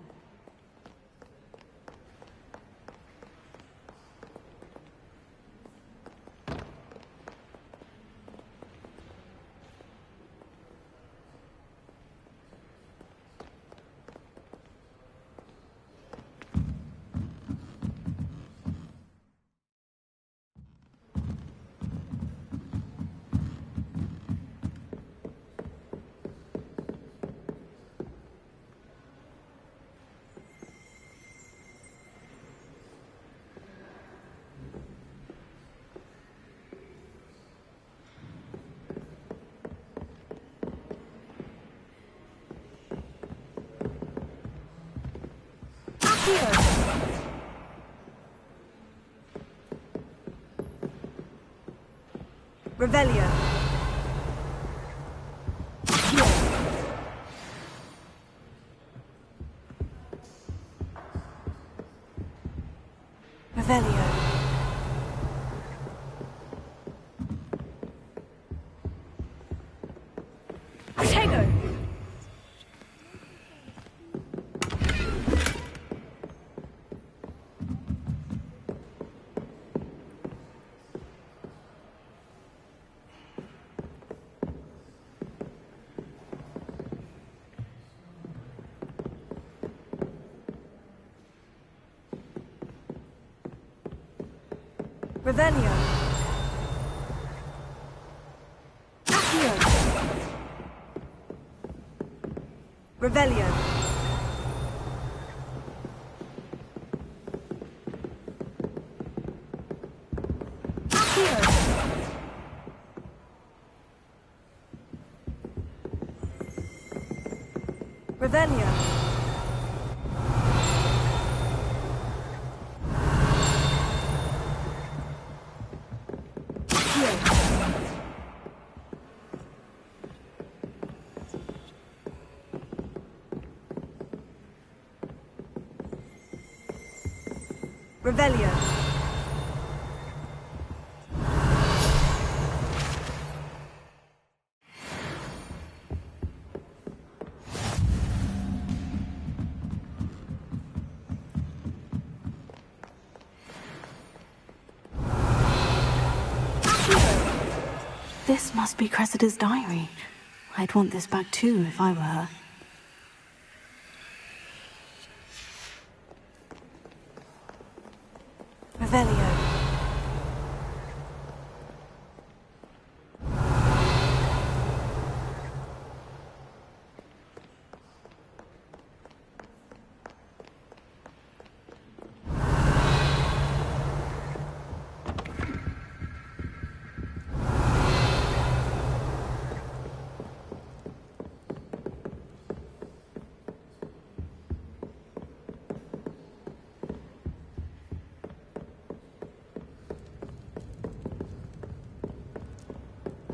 Revelio. Revelio. Tego. Revelio. Accio. Revelio. Accio. Revelio. Revelio. This must be Cressida's diary. I'd want this back too if I were her. Revelio.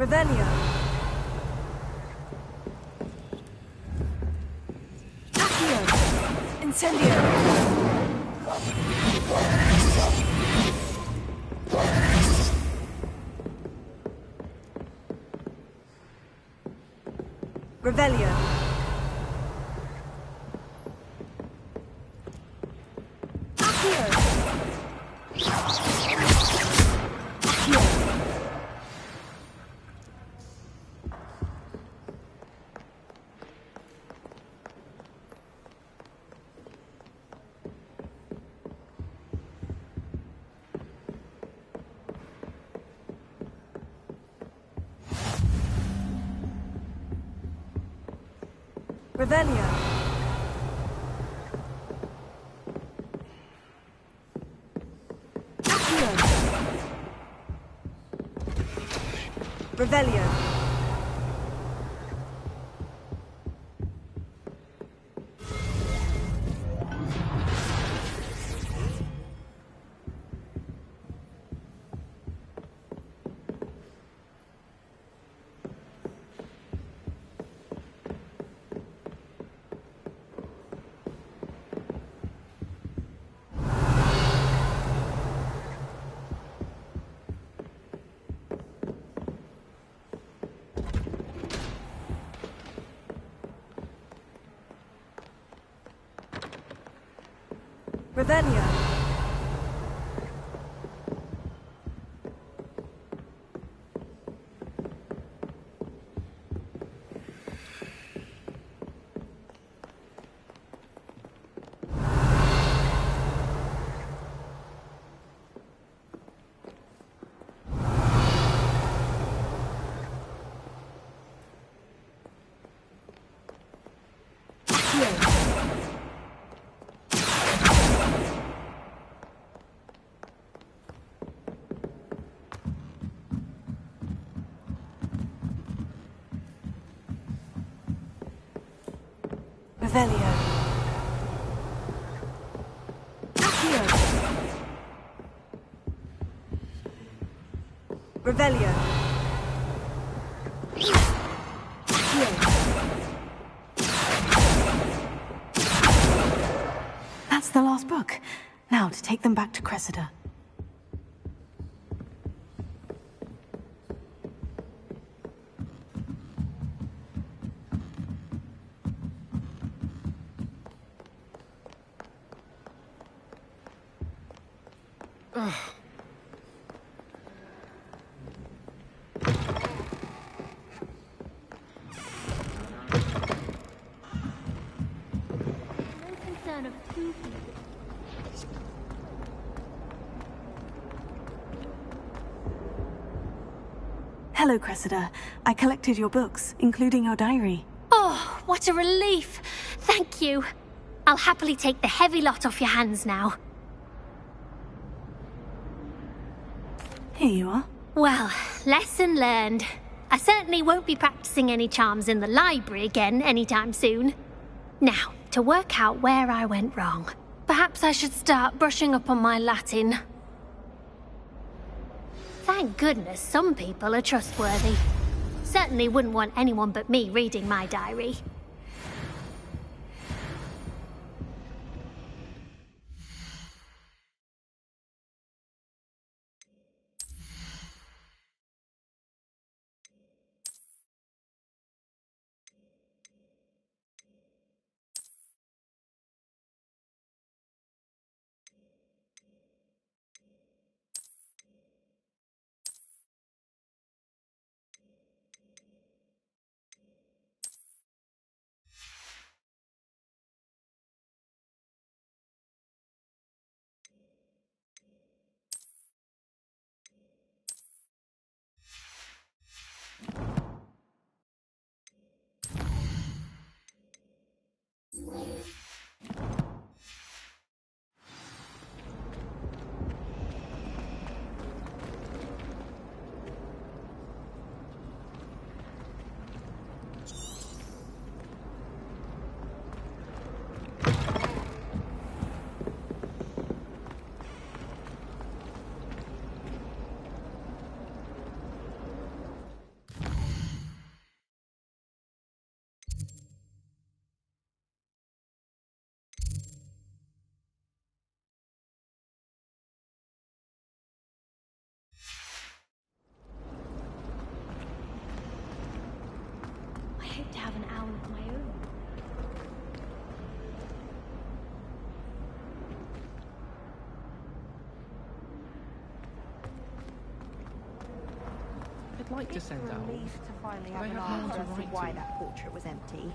Revelio. Accio. Incendio. Revelio. Accio. Accio. Revelio. Accio. Revelio. Revelio. Revelio. Accio. Revelio. Accio. That's the last book. Now to take them back to Cressida. Hello, Cressida. I collected your books, including your diary. Oh, what a relief. Thank you. I'll happily take the heavy lot off your hands now. Here you are. Well, lesson learned. I certainly won't be practicing any charms in the library again anytime soon. Now, to work out where I went wrong. Perhaps I should start brushing up on my Latin. Thank goodness some people are trustworthy. Certainly wouldn't want anyone but me reading my diary. I'd like to send out. Relief to finally But I have an have no one answer to as to write why to. that portrait was empty.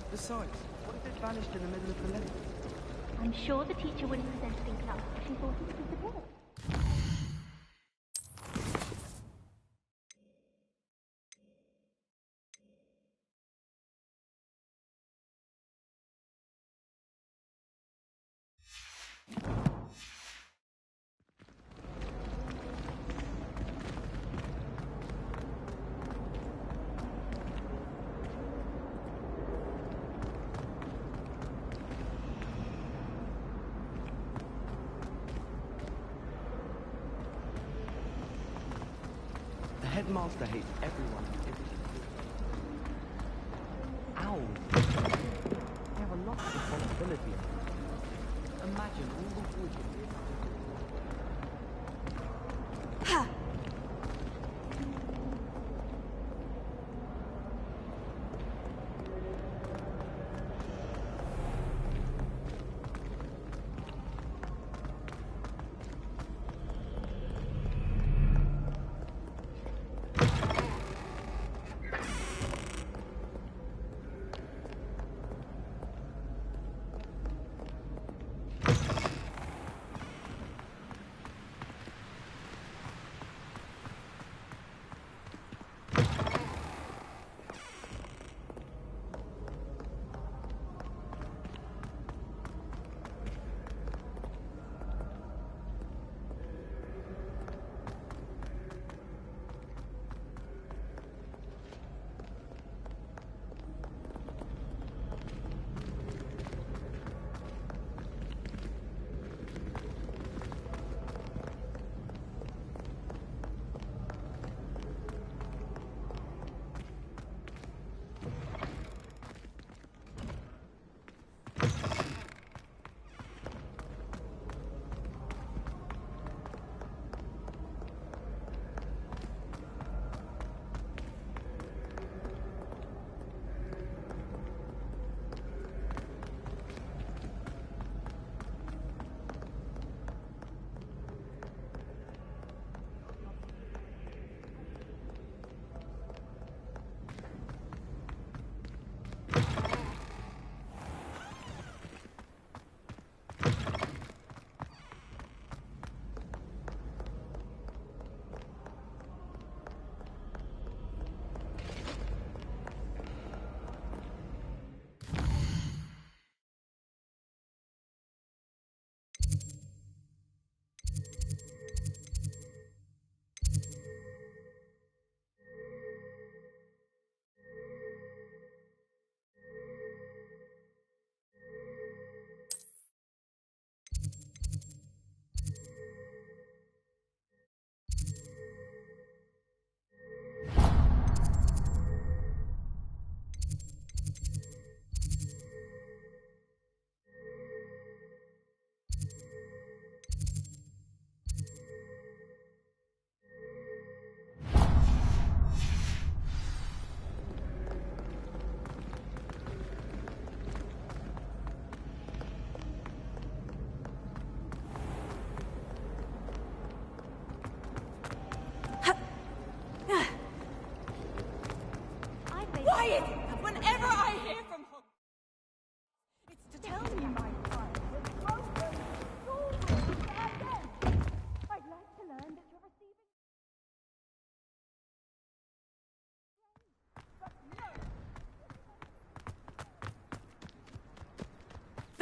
Besides, what if it vanished in the middle of the lesson? I'm sure the teacher wouldn't present it in class if she thought it was disappeared. The headmaster hates everyone and everything. Ow! They have a lot of responsibility. Imagine all the wood.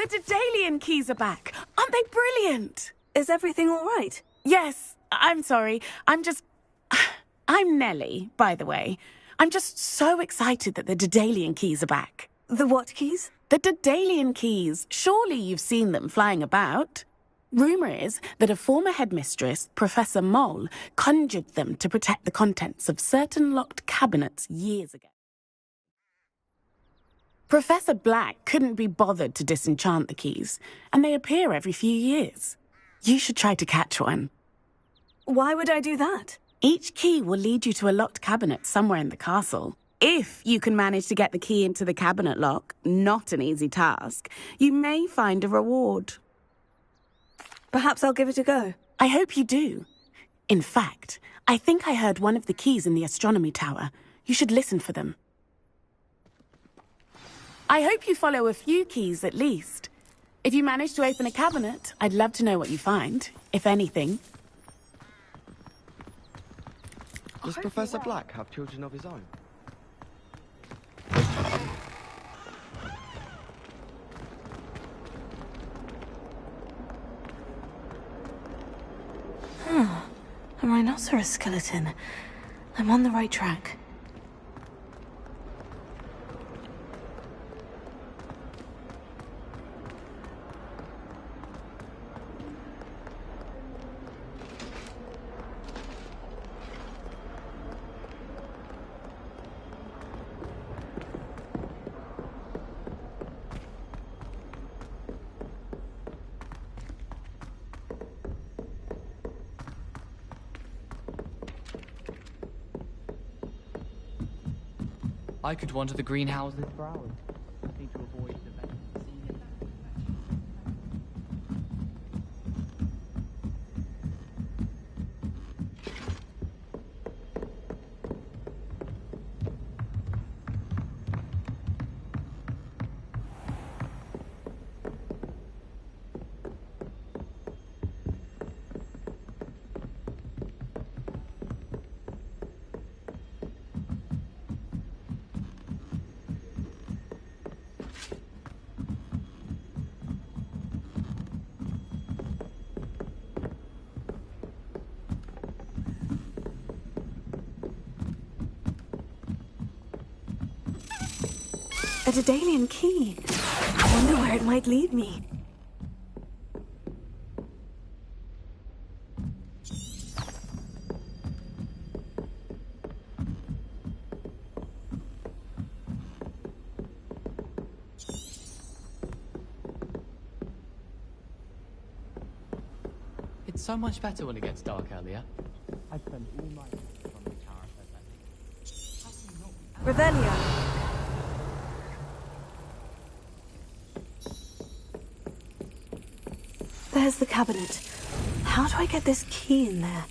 The Daedalian keys are back. Aren't they brilliant? Is everything all right? Yes. I'm sorry. I'm Nellie, by the way. I'm just so excited that the Daedalian keys are back. The what keys? The Daedalian keys. Surely you've seen them flying about. Rumour is that a former headmistress, Professor Mole, conjured them to protect the contents of certain locked cabinets years ago. Professor Black couldn't be bothered to disenchant the keys, and they appear every few years. You should try to catch one. Why would I do that? Each key will lead you to a locked cabinet somewhere in the castle. If you can manage to get the key into the cabinet lock, not an easy task, you may find a reward. Perhaps I'll give it a go. I hope you do. In fact, I think I heard one of the keys in the astronomy tower. You should listen for them. I hope you follow a few keys at least. If you manage to open a cabinet, I'd love to know what you find, if anything. Does Professor Black have children of his own? A rhinoceros skeleton. I'm on the right track. I could wander the greenhouses for hours. I need to avoid the vents. A Daedalian key. I wonder where it might lead me. It's so much better when it gets dark earlier. I spend all my nights on the tower for that. Revelio. There's the cabinet. How do I get this key in there?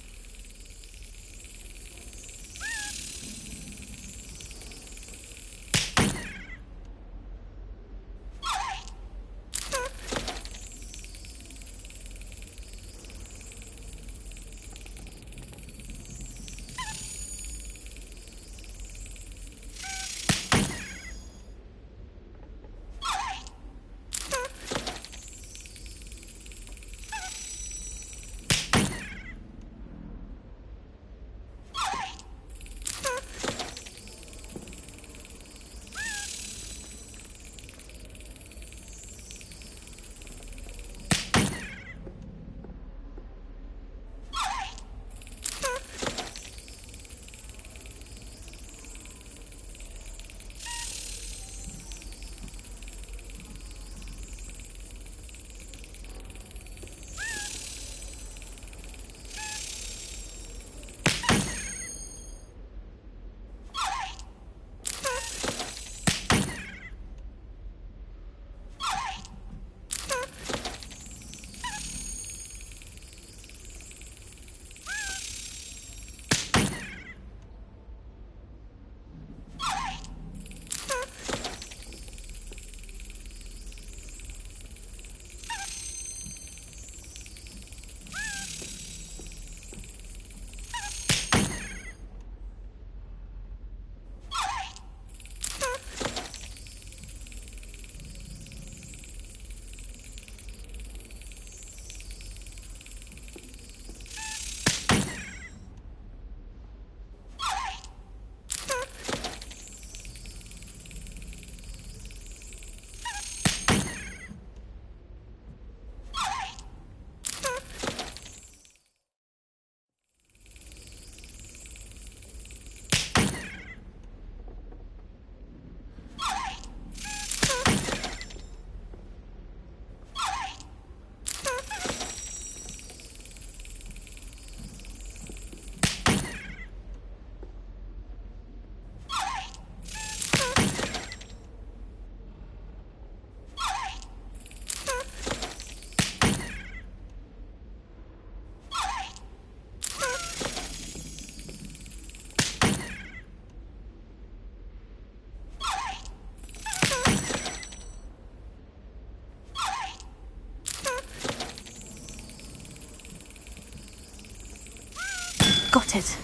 Got it.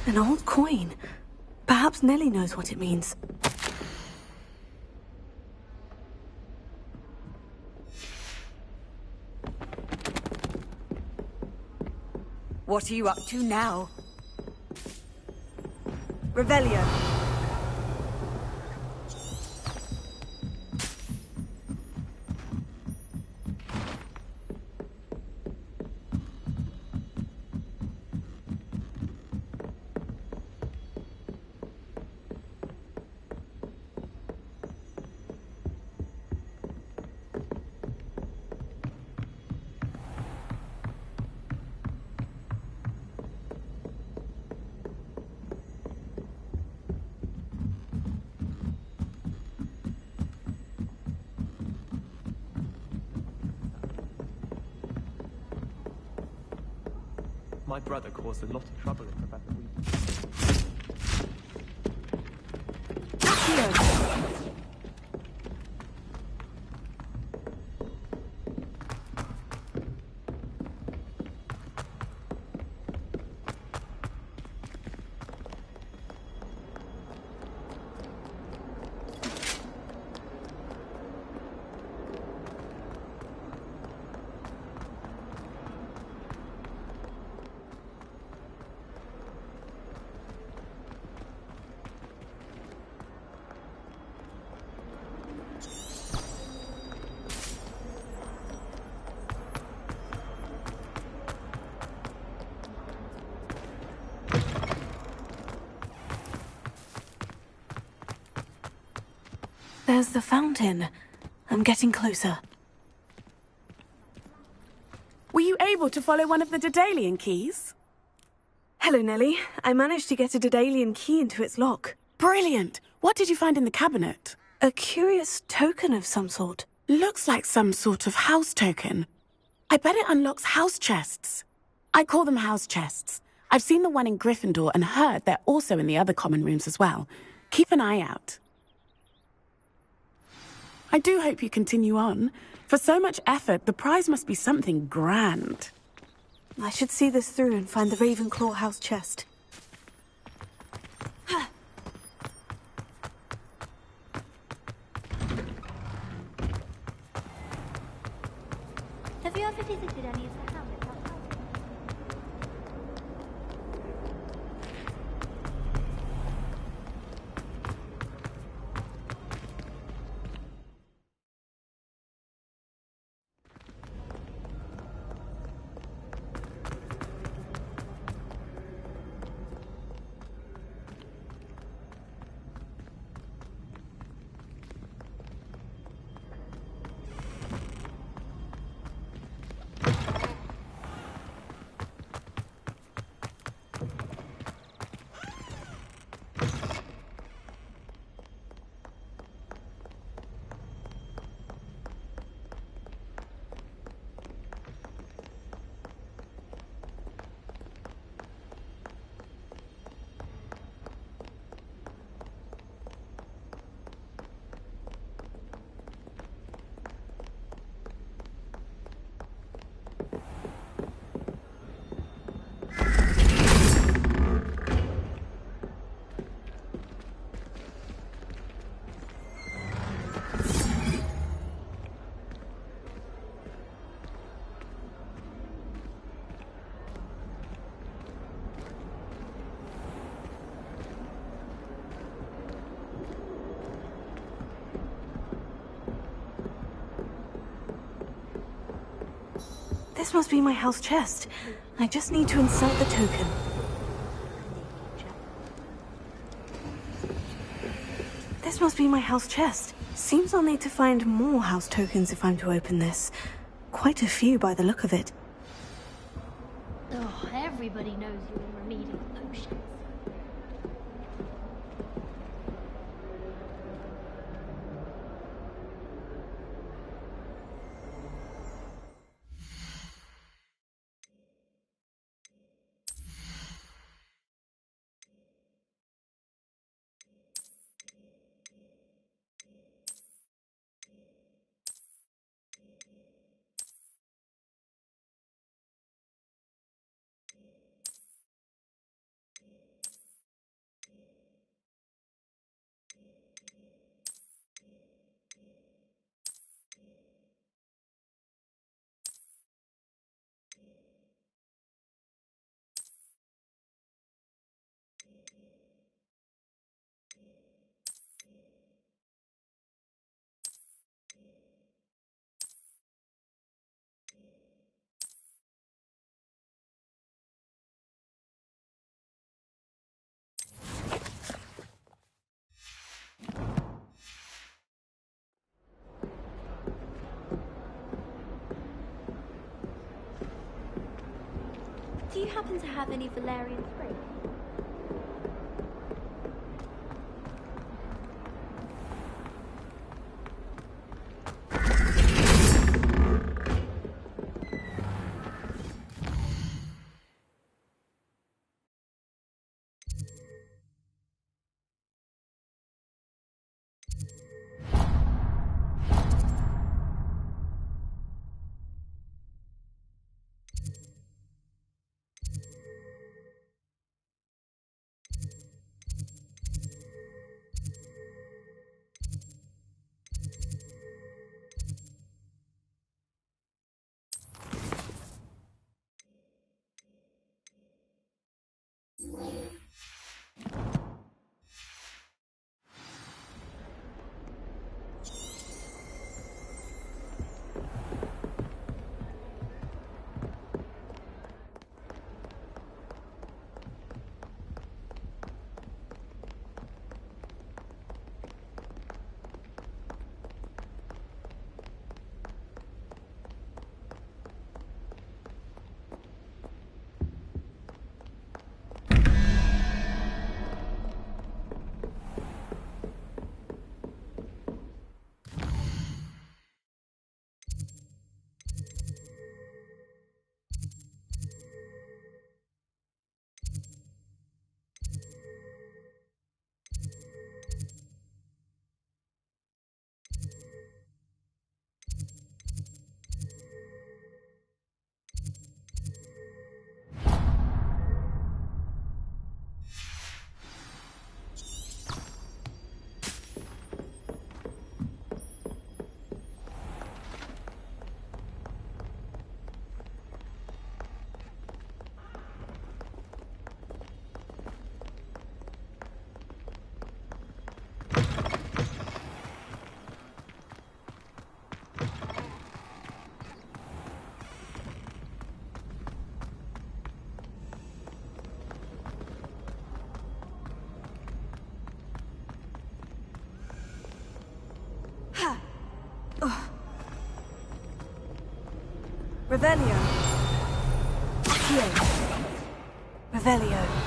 An old coin. Perhaps Nellie knows what it means. What are you up to now? Revelio. My brother caused a lot of trouble in Professor Wheaton. There's the fountain. I'm getting closer. Were you able to follow one of the Daedalian keys? Hello, Nellie. I managed to get a Daedalian key into its lock. Brilliant! What did you find in the cabinet? A curious token of some sort. Looks like some sort of house token. I bet it unlocks house chests. I call them house chests. I've seen the one in Gryffindor and heard they're also in the other common rooms as well. Keep an eye out. I do hope you continue on. For so much effort, the prize must be something grand. I should see this through and find the Ravenclaw house chest. Have you ever visited any of the hamlets outside? This must be my house chest. I just need to insert the token. This must be my house chest. Seems I'll need to find more house tokens if I'm to open this. Quite a few by the look of it. Oh, everybody knows you in remedial potions. Do you happen to have any Valerian fruit? Revelio. Accio. Revelio.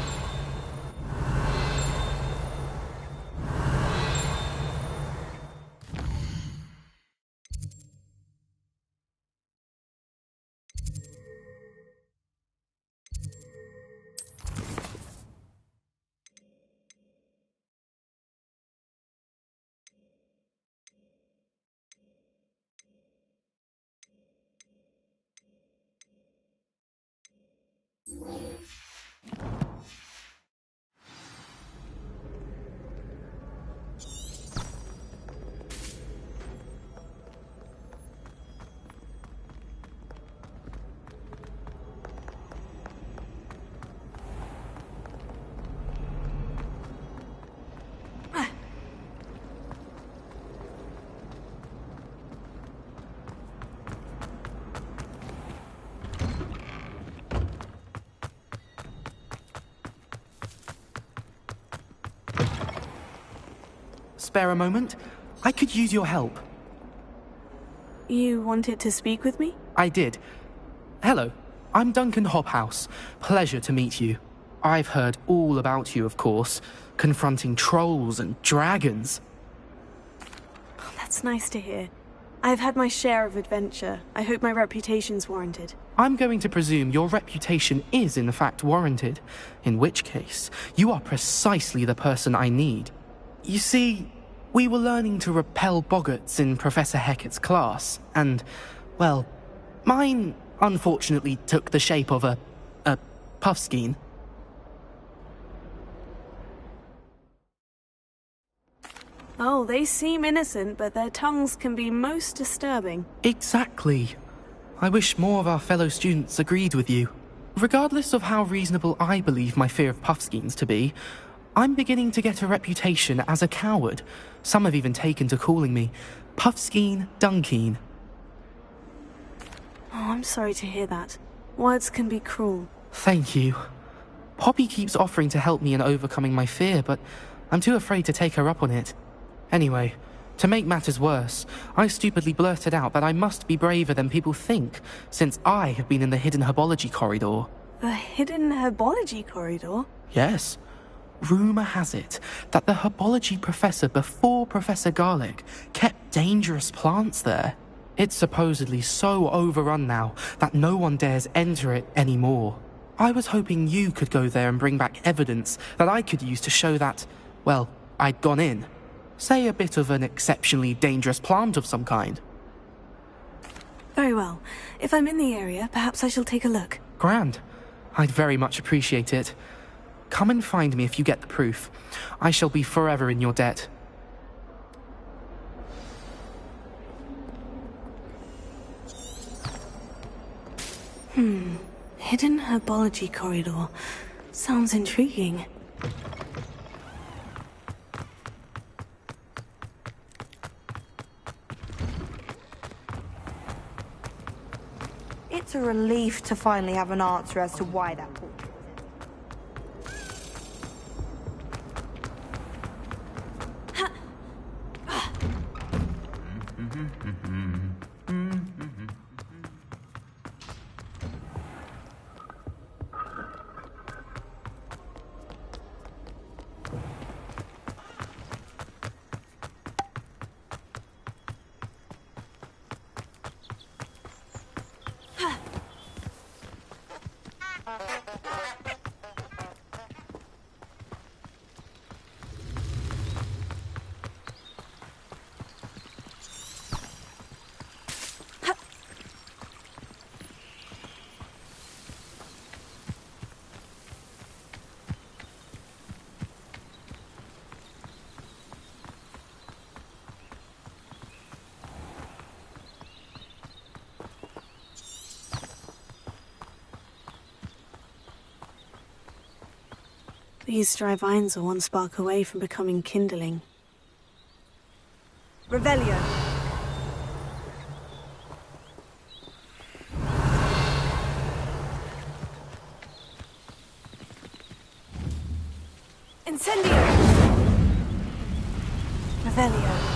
Spare a moment? I could use your help. You wanted to speak with me? I did. Hello, I'm Duncan Hobhouse. Pleasure to meet you. I've heard all about you, of course, confronting trolls and dragons. Oh, that's nice to hear. I've had my share of adventure. I hope my reputation's warranted. I'm going to presume your reputation is in fact warranted, in which case, you are precisely the person I need. You see, we were learning to repel boggarts in Professor Hecat's class, and, well, mine unfortunately took the shape of a puffskein. Oh, they seem innocent, but their tongues can be most disturbing. Exactly. I wish more of our fellow students agreed with you. Regardless of how reasonable I believe my fear of puffskeins to be, I'm beginning to get a reputation as a coward. Some have even taken to calling me Puffskein Dunkeen. Oh, I'm sorry to hear that. Words can be cruel. Thank you. Poppy keeps offering to help me in overcoming my fear, but I'm too afraid to take her up on it. Anyway, to make matters worse, I stupidly blurted out that I must be braver than people think, since I have been in the hidden herbology corridor. The hidden herbology corridor? Yes. Rumour has it that the herbology professor before Professor Garlic kept dangerous plants there. It's supposedly so overrun now that no one dares enter it anymore. I was hoping you could go there and bring back evidence that I could use to show that, well, I'd gone in. Say a bit of an exceptionally dangerous plant of some kind. Very well. If I'm in the area, perhaps I shall take a look. Grand. I'd very much appreciate it. Come and find me if you get the proof. I shall be forever in your debt. Hidden herbology corridor. Sounds intriguing. It's a relief to finally have an answer as to why that portrait These dry vines are one spark away from becoming kindling. Revelio. Incendio! Revelio.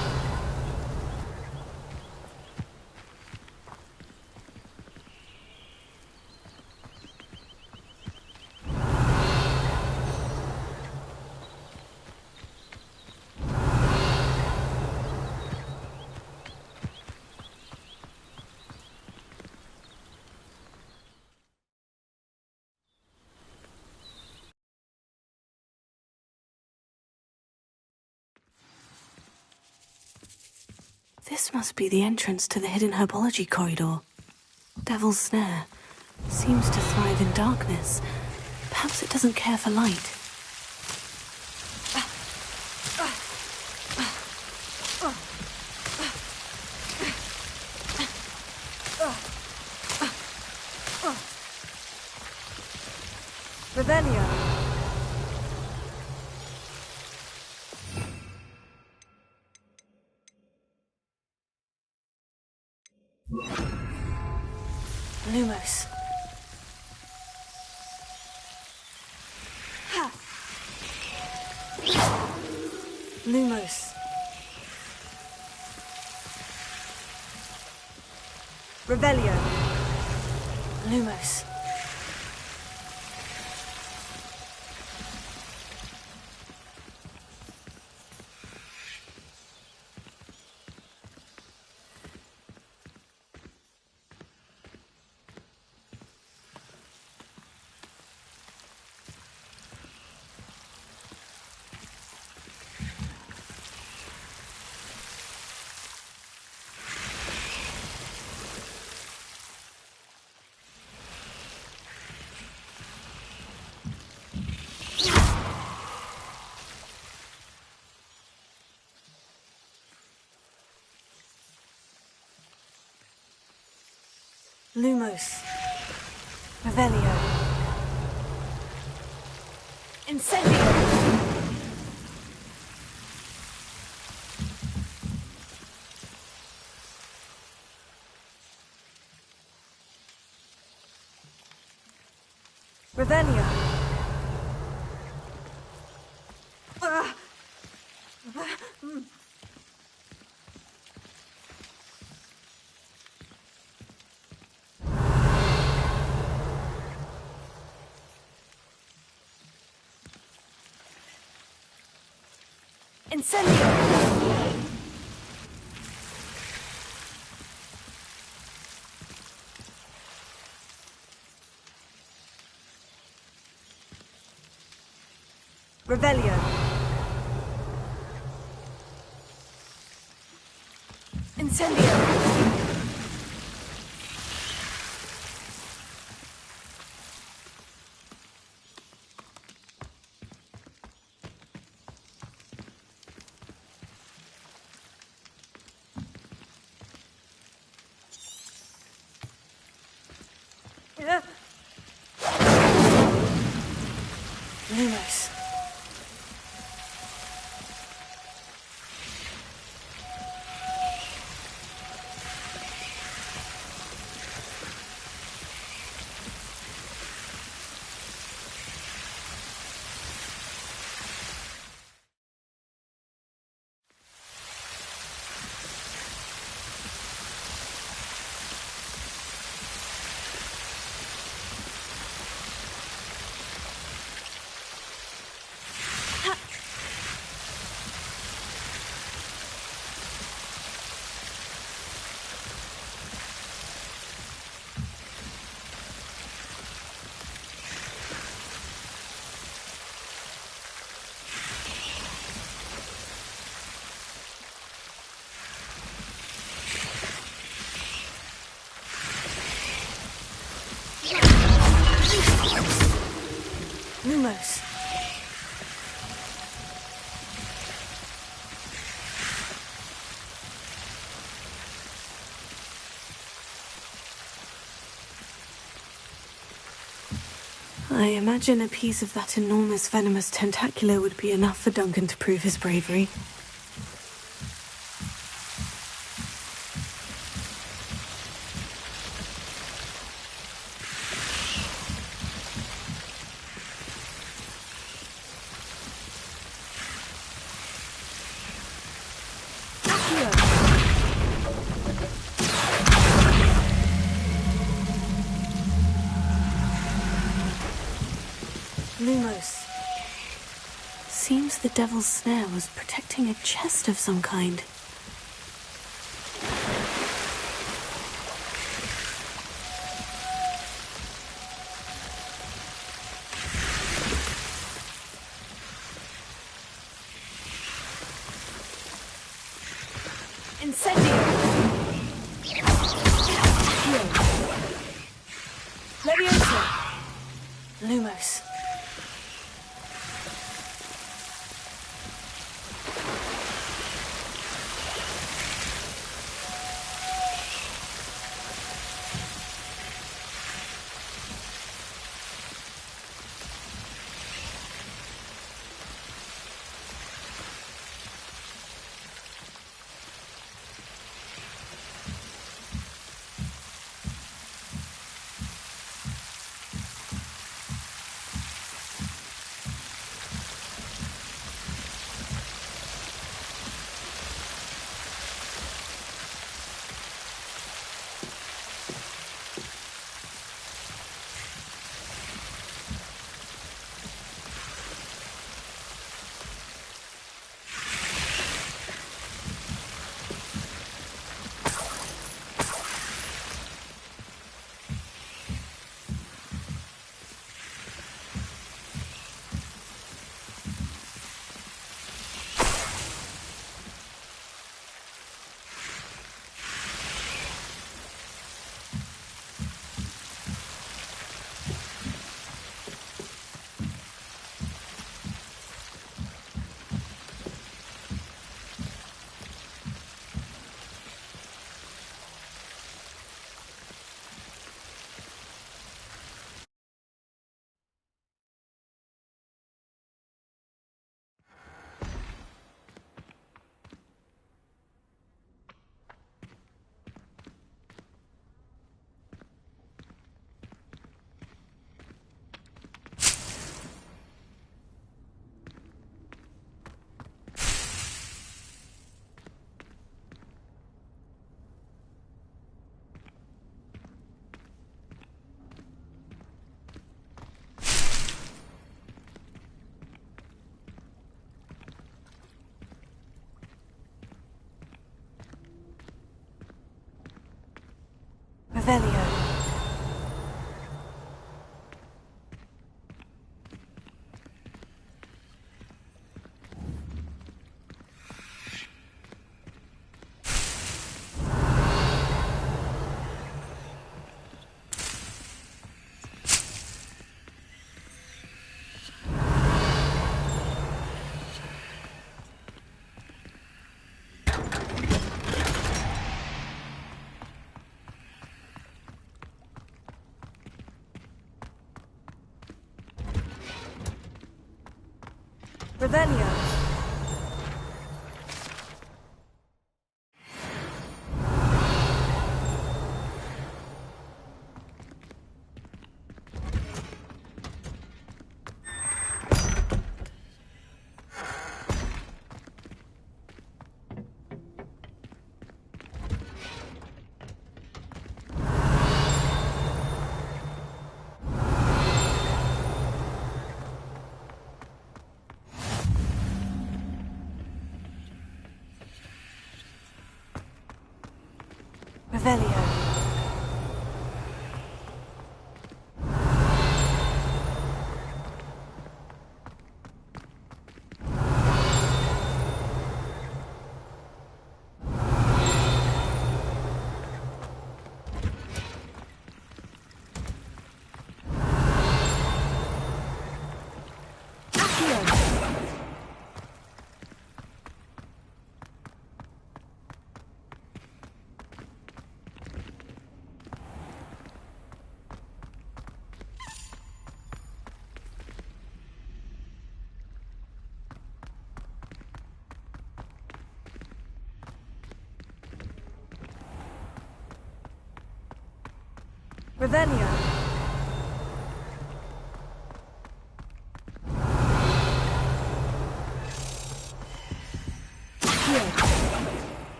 This must be the entrance to the hidden herbology corridor. Devil's Snare seems to thrive in darkness. Perhaps it doesn't care for light. Revelio. Lumos. Lumos. Revelio. Lumos. Lumos. Revelio. Incendio. Revelio. Incendio! Revelio. Incendio! Lumos. Lumos. I imagine a piece of that enormous venomous tentacular would be enough for Duncan to prove his bravery. Lumos. Seems the devil's snare was protecting a chest of some kind. Incendio! Leviosa! Lumos. Revelio. Revelio. Revelio. Revelio.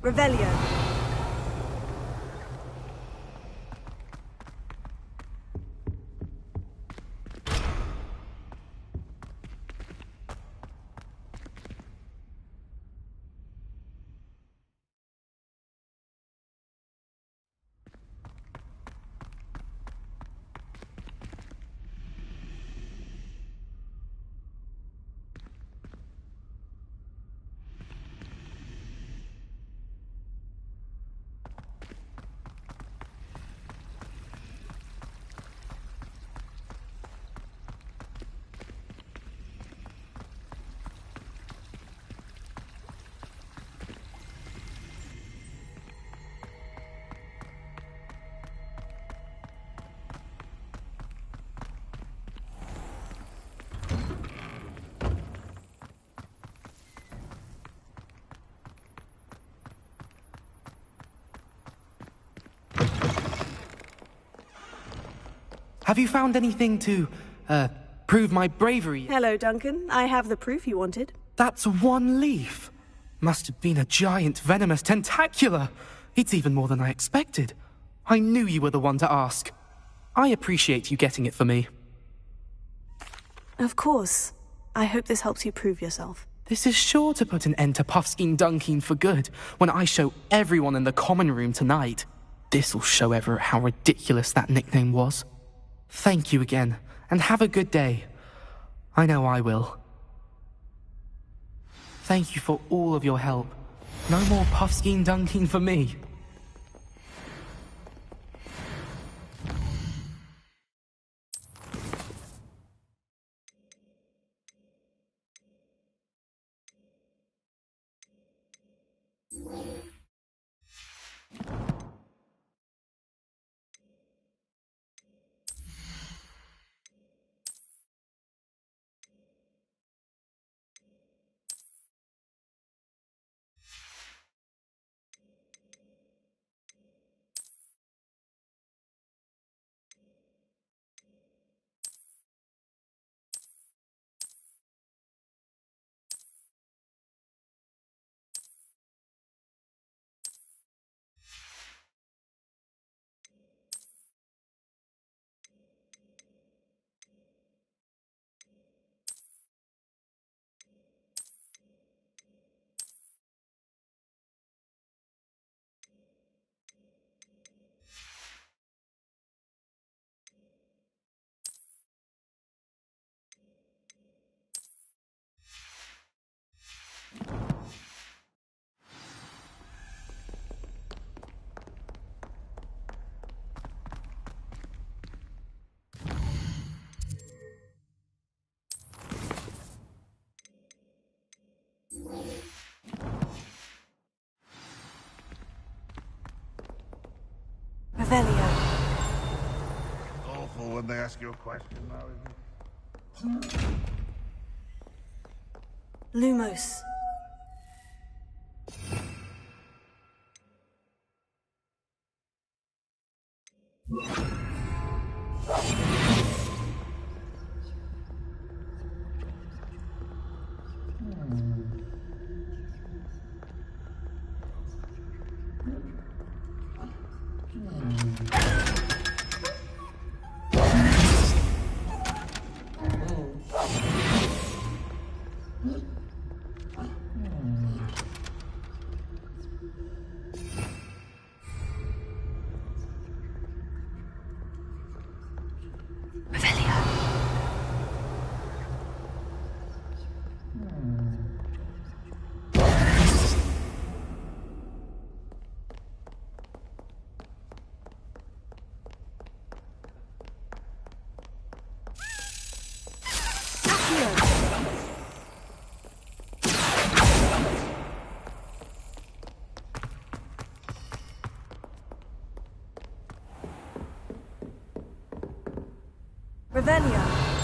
Revelio. Have you found anything to, prove my bravery? Hello, Duncan. I have the proof you wanted. That's one leaf. Must have been a giant venomous tentacula. It's even more than I expected. I knew you were the one to ask. I appreciate you getting it for me. Of course. I hope this helps you prove yourself. This is sure to put an end to Puffskein Dunkin for good when I show everyone in the common room tonight. This'll show Everett how ridiculous that nickname was. Thank you again, and have a good day. I know I will. Thank you for all of your help. No more Puffskein Dunkin for me. Revelio. Awful when they ask you a question now, isn't it? Lumos. Revelio.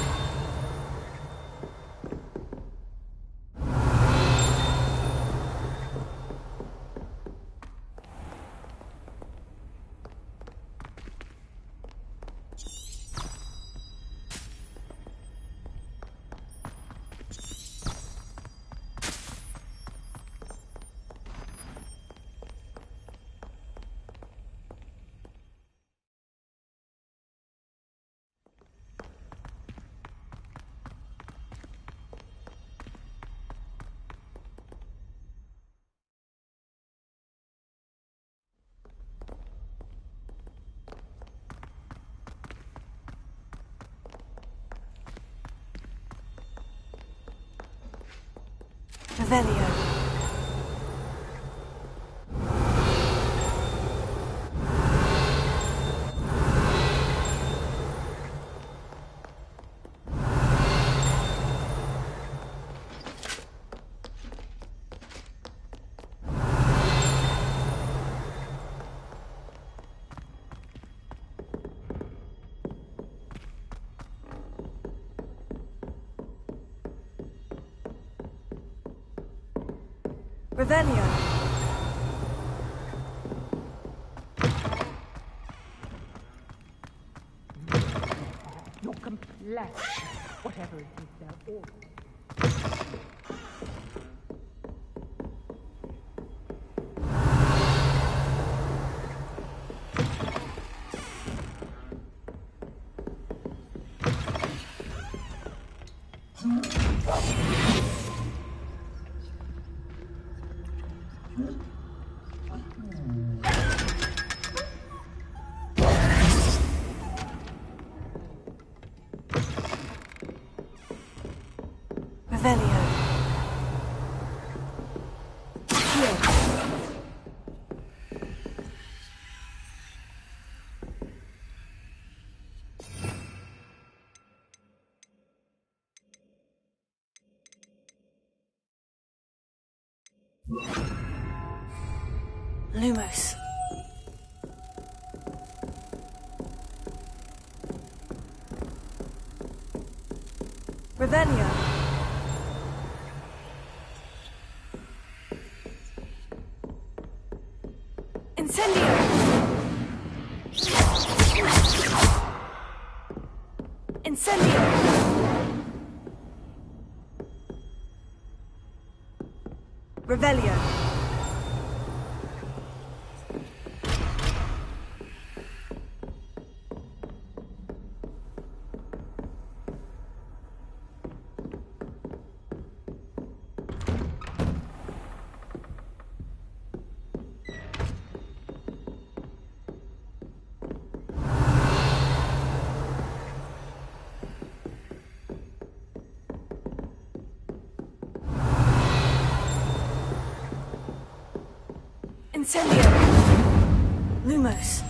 Revelio. Revelio. Your complexion, whatever it is they're all. Revelio. Lumos. Revelio. Incendio. Incendio. Revelio. Incendio. Lumos.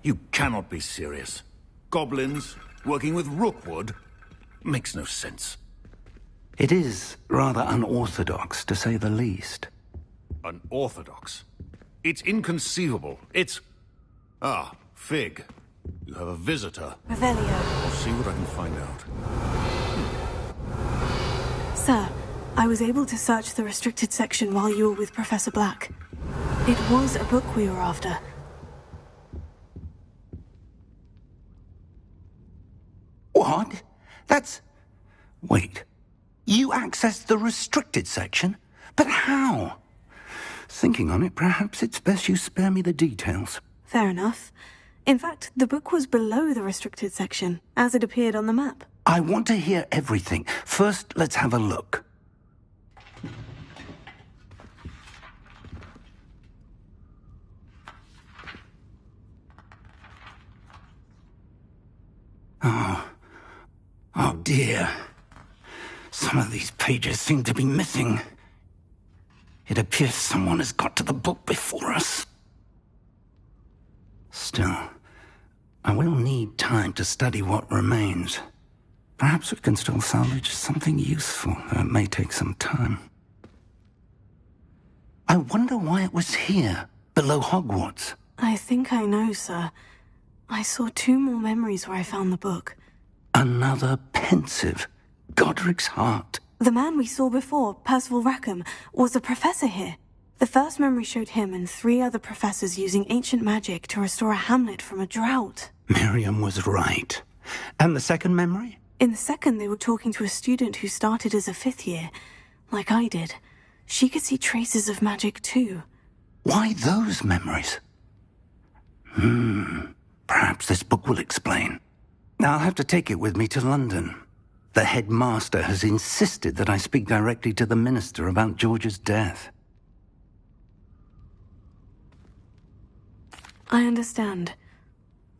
You cannot be serious. Goblins working with Rookwood? Makes no sense. It is rather unorthodox, to say the least. Unorthodox? It's inconceivable. It's... Ah, Fig. You have a visitor. Revelio. I'll see what I can find out. Sir, I was able to search the restricted section while you were with Professor Black. It was a book we were after. What? That's... Wait. You accessed the restricted section? But how? Thinking on it, perhaps it's best you spare me the details. Fair enough. In fact, the book was below the restricted section, as it appeared on the map. I want to hear everything. First, let's have a look. Oh dear. Some of these pages seem to be missing. It appears someone has got to the book before us. Still, I will need time to study what remains. Perhaps we can still salvage something useful, though it may take some time. I wonder why it was here, below Hogwarts. I think I know, sir. I saw 2 more memories where I found the book. Another pensive. Godric's heart. The man we saw before, Percival Rackham, was a professor here. The first memory showed him and 3 other professors using ancient magic to restore a hamlet from a drought. Miriam was right. And the second memory? In the second, they were talking to a student who started as a 5th year, like I did. She could see traces of magic too. Why those memories? Perhaps this book will explain. I'll have to take it with me to London. The headmaster has insisted that I speak directly to the minister about George's death. I understand.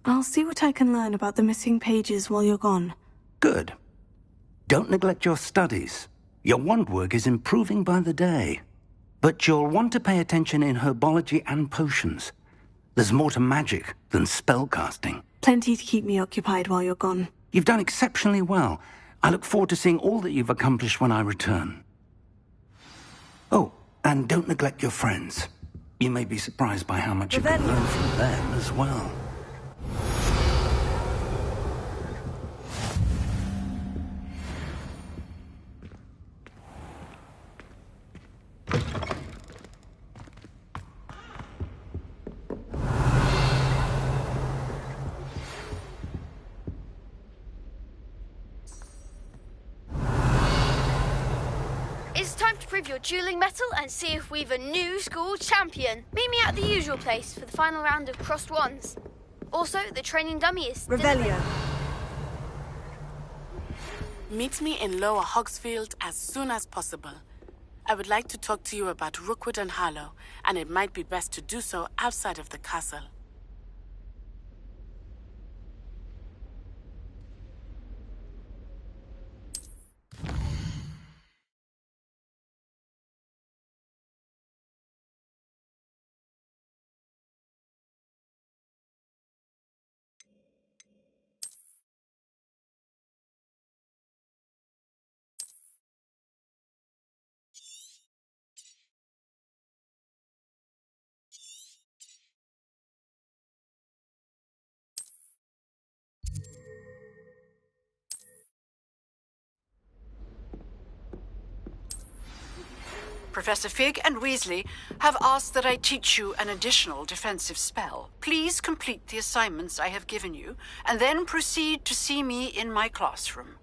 I'll see what I can learn about the missing pages while you're gone. Good. Don't neglect your studies. Your wand work is improving by the day. But you'll want to pay attention in herbology and potions. There's more to magic than spellcasting. Plenty to keep me occupied while you're gone. You've done exceptionally well. I look forward to seeing all that you've accomplished when I return. Oh, and don't neglect your friends. You may be surprised by how much you can learn from them as well. Your dueling metal and see if we've a new school champion. Meet me at the usual place for the final round of crossed wands. Also, the training dummy is Revelio. Meet me in Lower Hogsfield as soon as possible. I would like to talk to you about Rookwood and Harlow, and it might be best to do so outside of the castle. Professor Fig and Weasley have asked that I teach you an additional defensive spell. Please complete the assignments I have given you, and then proceed to see me in my classroom.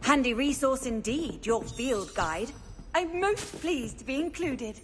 Handy resource indeed, your field guide. I'm most pleased to be included.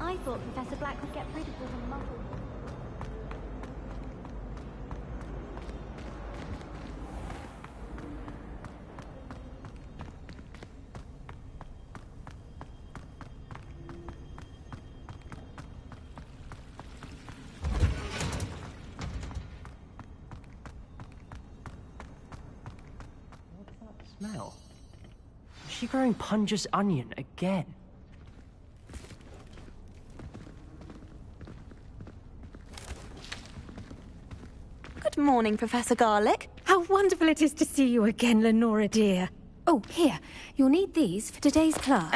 I thought Professor Black would get rid of all the muzzles. Smell? Is she growing Punja's onion again? Good morning, Professor Garlick. How wonderful it is to see you again, Lenora dear. Oh, here. You'll need these for today's class.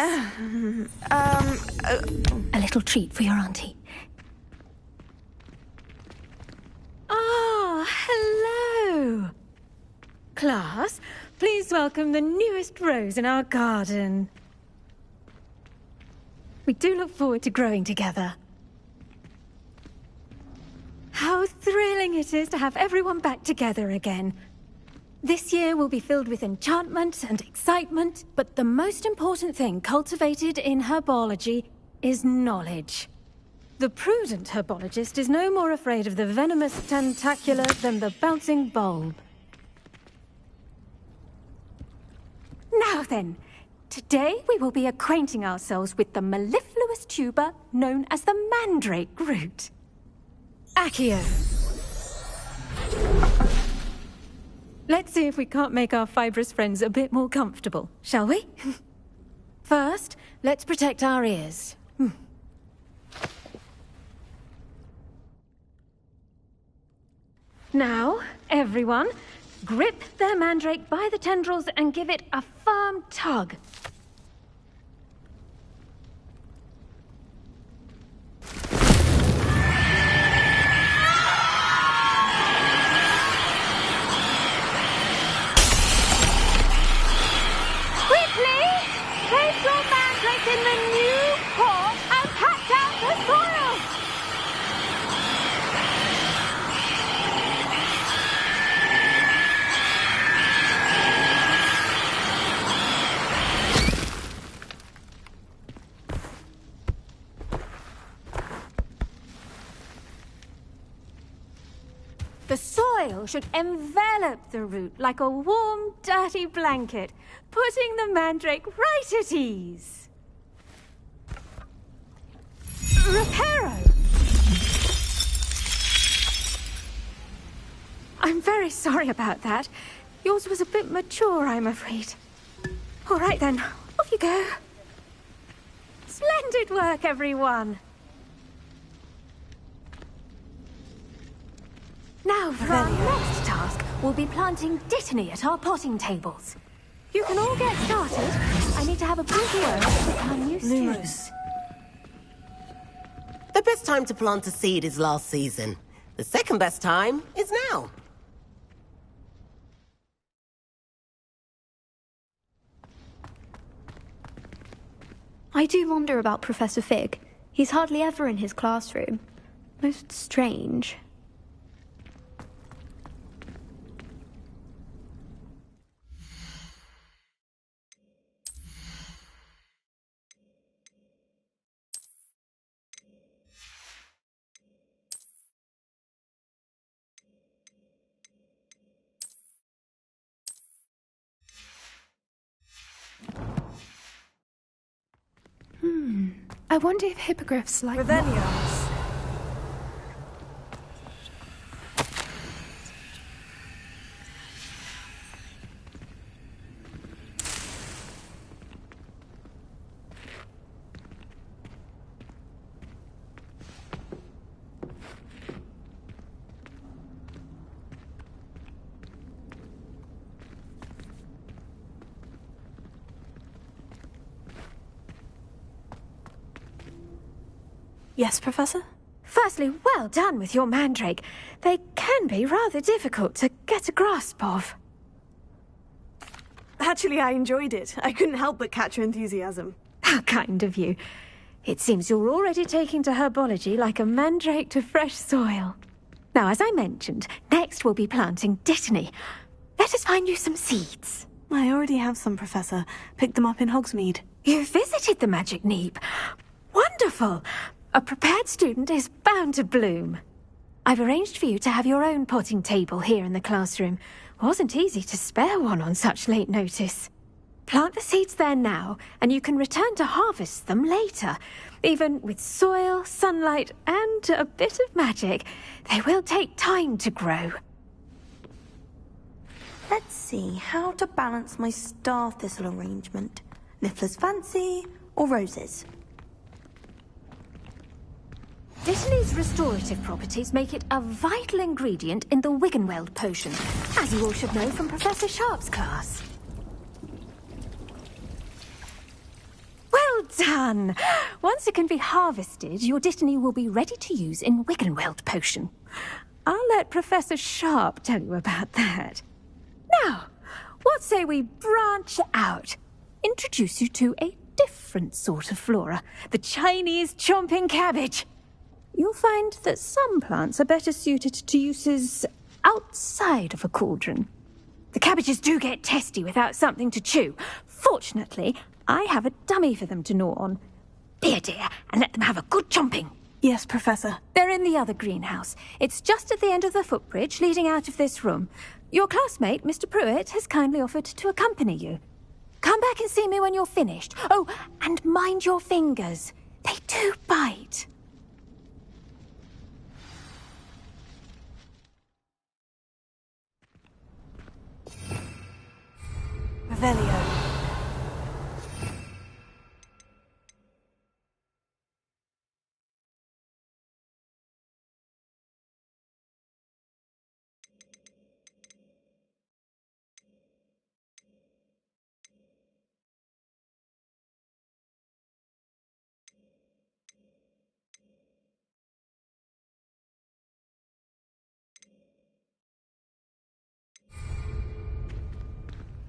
A little treat for your auntie. Ah, hello. Class, please welcome the newest rose in our garden. We do look forward to growing together. How thrilling it is to have everyone back together again. This year will be filled with enchantment and excitement, but the most important thing cultivated in herbology is knowledge. The prudent herbologist is no more afraid of the venomous tentacula than the bouncing bulb. Now then, today we will be acquainting ourselves with the mellifluous tuber known as the mandrake root. Accio. Let's see if we can't make our fibrous friends a bit more comfortable, shall we? First, let's protect our ears. Now, everyone, grip their mandrake by the tendrils and give it a firm tug. Quickly! Place your mandrake in the new pot and pat down the soil! The soil should envelop the root like a warm, dirty blanket, putting the mandrake right at ease. Reparo! I'm very sorry about that. Yours was a bit mature, I'm afraid. All right then, off you go. Splendid work, everyone! Now for our next task, we'll be planting Dittany at our potting tables. You can all get started. I need to have a brief word with our new students. The best time to plant a seed is last season. The second best time is now. I do wonder about Professor Fig. He's hardly ever in his classroom. Most strange. I wonder if hippogriffs like... Revelios. Yes, Professor? Firstly, well done with your mandrake. They can be rather difficult to get a grasp of. Actually, I enjoyed it. I couldn't help but catch your enthusiasm. How kind of you. It seems you're already taking to herbology like a mandrake to fresh soil. Now, as I mentioned, next we'll be planting Dittany. Let us find you some seeds. I already have some, Professor. Picked them up in Hogsmeade. You visited the Magic Neep. Wonderful! A prepared student is bound to bloom. I've arranged for you to have your own potting table here in the classroom. Wasn't easy to spare one on such late notice. Plant the seeds there now, and you can return to harvest them later. Even with soil, sunlight, and a bit of magic, they will take time to grow. Let's see how to balance my star thistle arrangement. Niffler's fancy or roses? Dittany's restorative properties make it a vital ingredient in the Wiggenweld potion, as you all should know from Professor Sharp's class. Well done! Once it can be harvested, your Dittany will be ready to use in Wiggenweld potion. I'll let Professor Sharp tell you about that. Now, what say we branch out? Introduce you to a different sort of flora, the Chinese chomping cabbage. You'll find that some plants are better suited to uses outside of a cauldron. The cabbages do get testy without something to chew. Fortunately, I have a dummy for them to gnaw on. Be a dear and let them have a good chomping. Yes, Professor. They're in the other greenhouse. It's just at the end of the footbridge leading out of this room. Your classmate, Mr. Pruitt, has kindly offered to accompany you. Come back and see me when you're finished. Oh, and mind your fingers. They do bite. Revelio.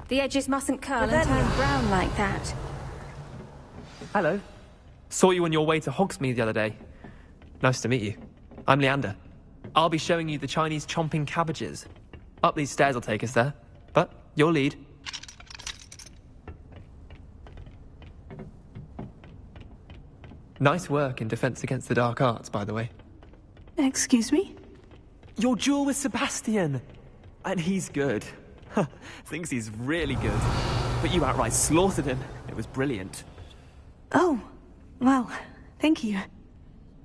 The edges mustn't curl and turn brown like that. Hello. Saw you on your way to Hogsmeade the other day. Nice to meet you. I'm Leander. I'll be showing you the Chinese chomping cabbages. Up these stairs will take us there. But your lead. Nice work in Defense Against the Dark Arts, by the way. Excuse me? Your duel with Sebastian! And he's good. Thinks he's really good. But you outright slaughtered him. It was brilliant. Oh, well, thank you.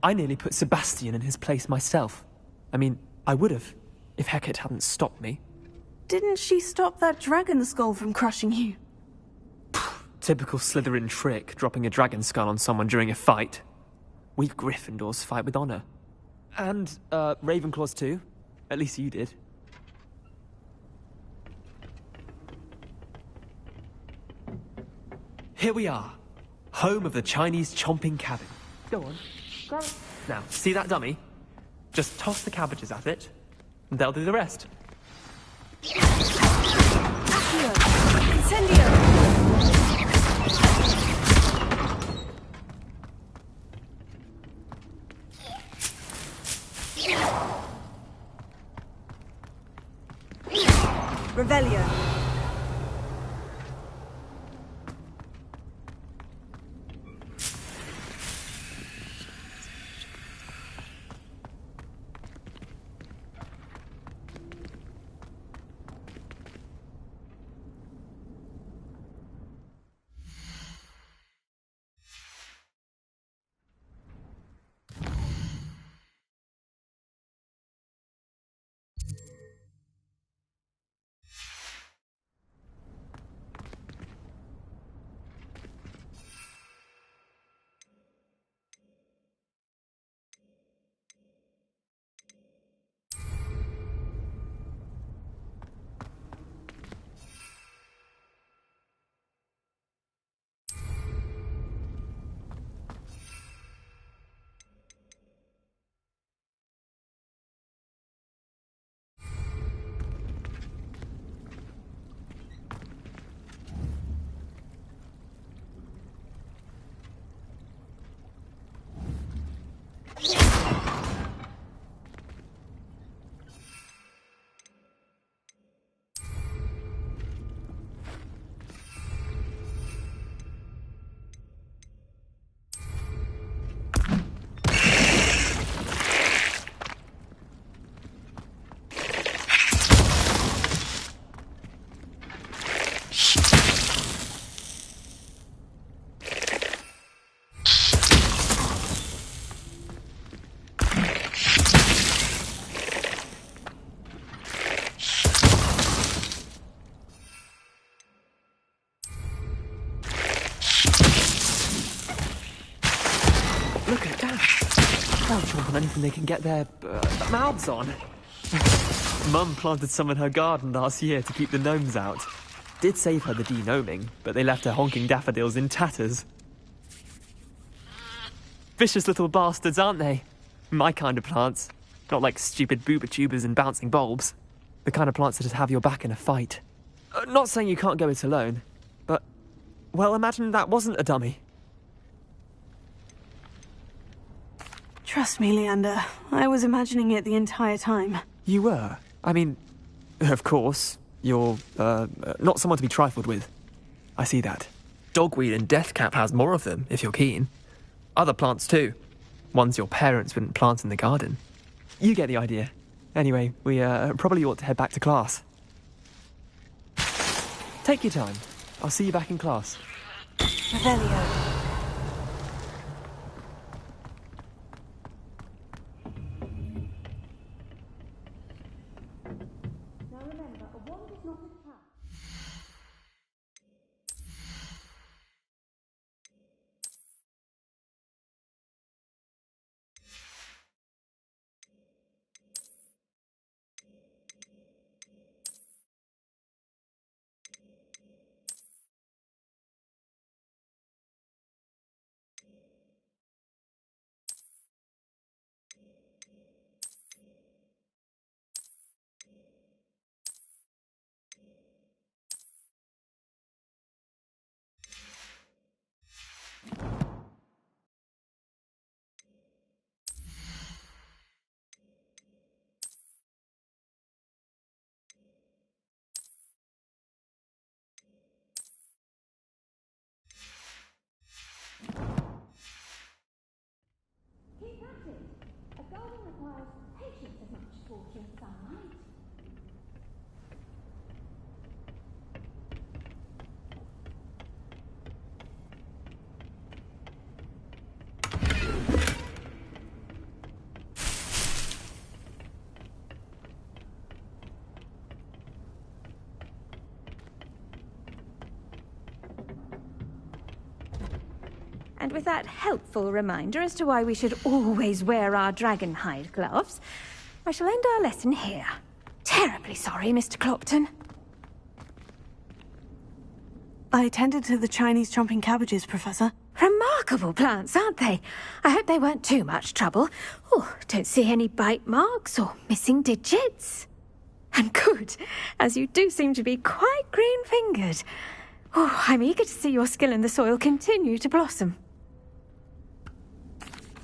I nearly put Sebastian in his place myself. I mean, I would have, if Hecate hadn't stopped me. Didn't she stop that dragon skull from crushing you? Typical Slytherin trick, dropping a dragon skull on someone during a fight. We Gryffindors fight with honor. And, Ravenclaws too. At least you did. Here we are, home of the Chinese chomping cabbage. Go on, grab it. Now, see that dummy? Just toss the cabbages at it, and they'll do the rest. Accio! Incendio! Revelio. Look at that. They'll chomp on anything they can get their mouths on. Mum planted some in her garden last year to keep the gnomes out. Did save her the de-gnoming, but they left her honking daffodils in tatters. Vicious little bastards, aren't they? My kind of plants. Not like stupid booba tubers and bouncing bulbs. The kind of plants that just have your back in a fight. Not saying you can't go it alone, but Well, imagine that wasn't a dummy. Trust me, Leander. I was imagining it the entire time. You were? I mean, of course, you're, not someone to be trifled with. I see that. Dogweed and deathcap has more of them, if you're keen. Other plants too. Ones your parents wouldn't plant in the garden. You get the idea. Anyway, we probably ought to head back to class. Take your time. I'll see you back in class. Revelio. And with that helpful reminder as to why we should always wear our dragonhide gloves, I shall end our lesson here. Terribly sorry, Mr. Clopton. I tended to the Chinese chomping cabbages, Professor. Remarkable plants, aren't they? I hope they weren't too much trouble. Oh, don't see any bite marks or missing digits. And good, as you do seem to be quite green-fingered. Oh, I'm eager to see your skill in the soil continue to blossom.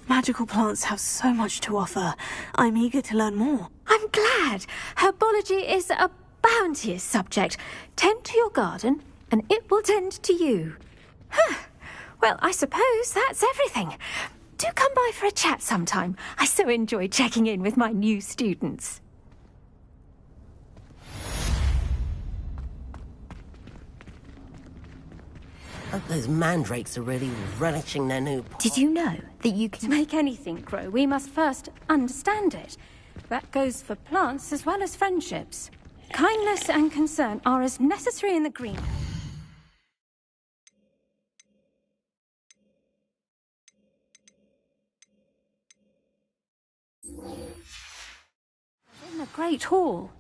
Magical plants have so much to offer. I'm eager to learn more. I'm glad. Herbology is a bounteous subject. Tend to your garden, and it will tend to you. Huh. Well, I suppose that's everything. Do come by for a chat sometime. I so enjoy checking in with my new students. Those mandrakes are really relishing their new pot. Did you know that you can... To make anything grow, we must first understand it. That goes for plants as well as friendships. Kindness and concern are as necessary in the green. In the Great Hall.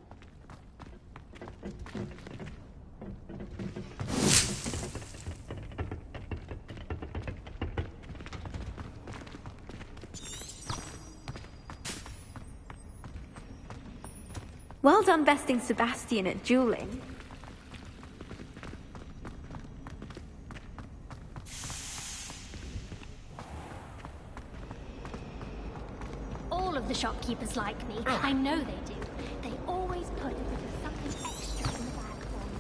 Well done besting Sebastian at dueling. All of the shopkeepers like me. I know they do. They always put a bit of something extra in the bag for me.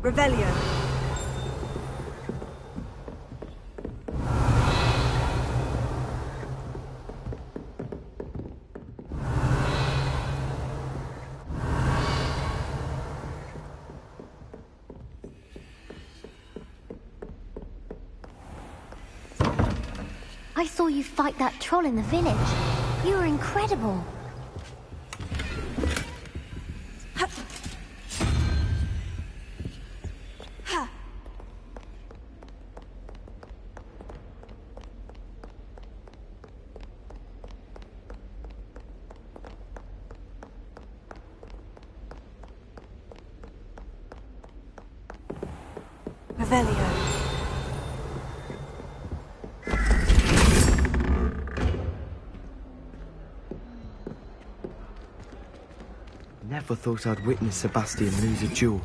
Revelio. I saw you fight that troll in the village. You were incredible. Revelio. Never thought I'd witness Sebastian lose a duel.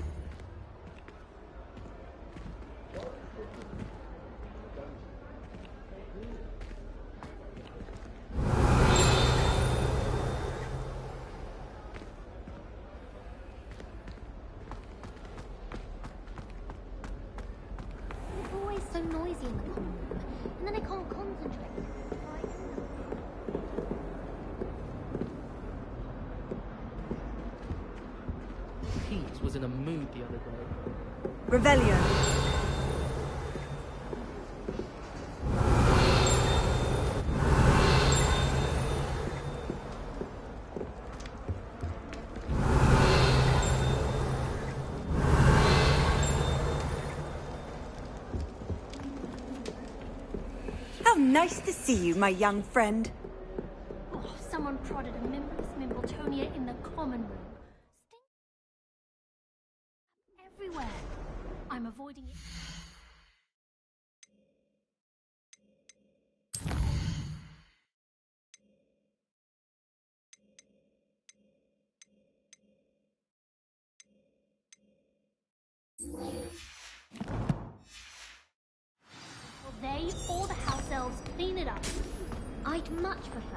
It's always so noisy in the common room, and then I can't concentrate. Pete was in a mood the other day. Revelio. How nice to see you, my young friend. Oh, someone prodded a Mimbus Mimbletonia in the common room. Everywhere. I'm avoiding it. Will they or the house elves clean it up? I'd much prefer.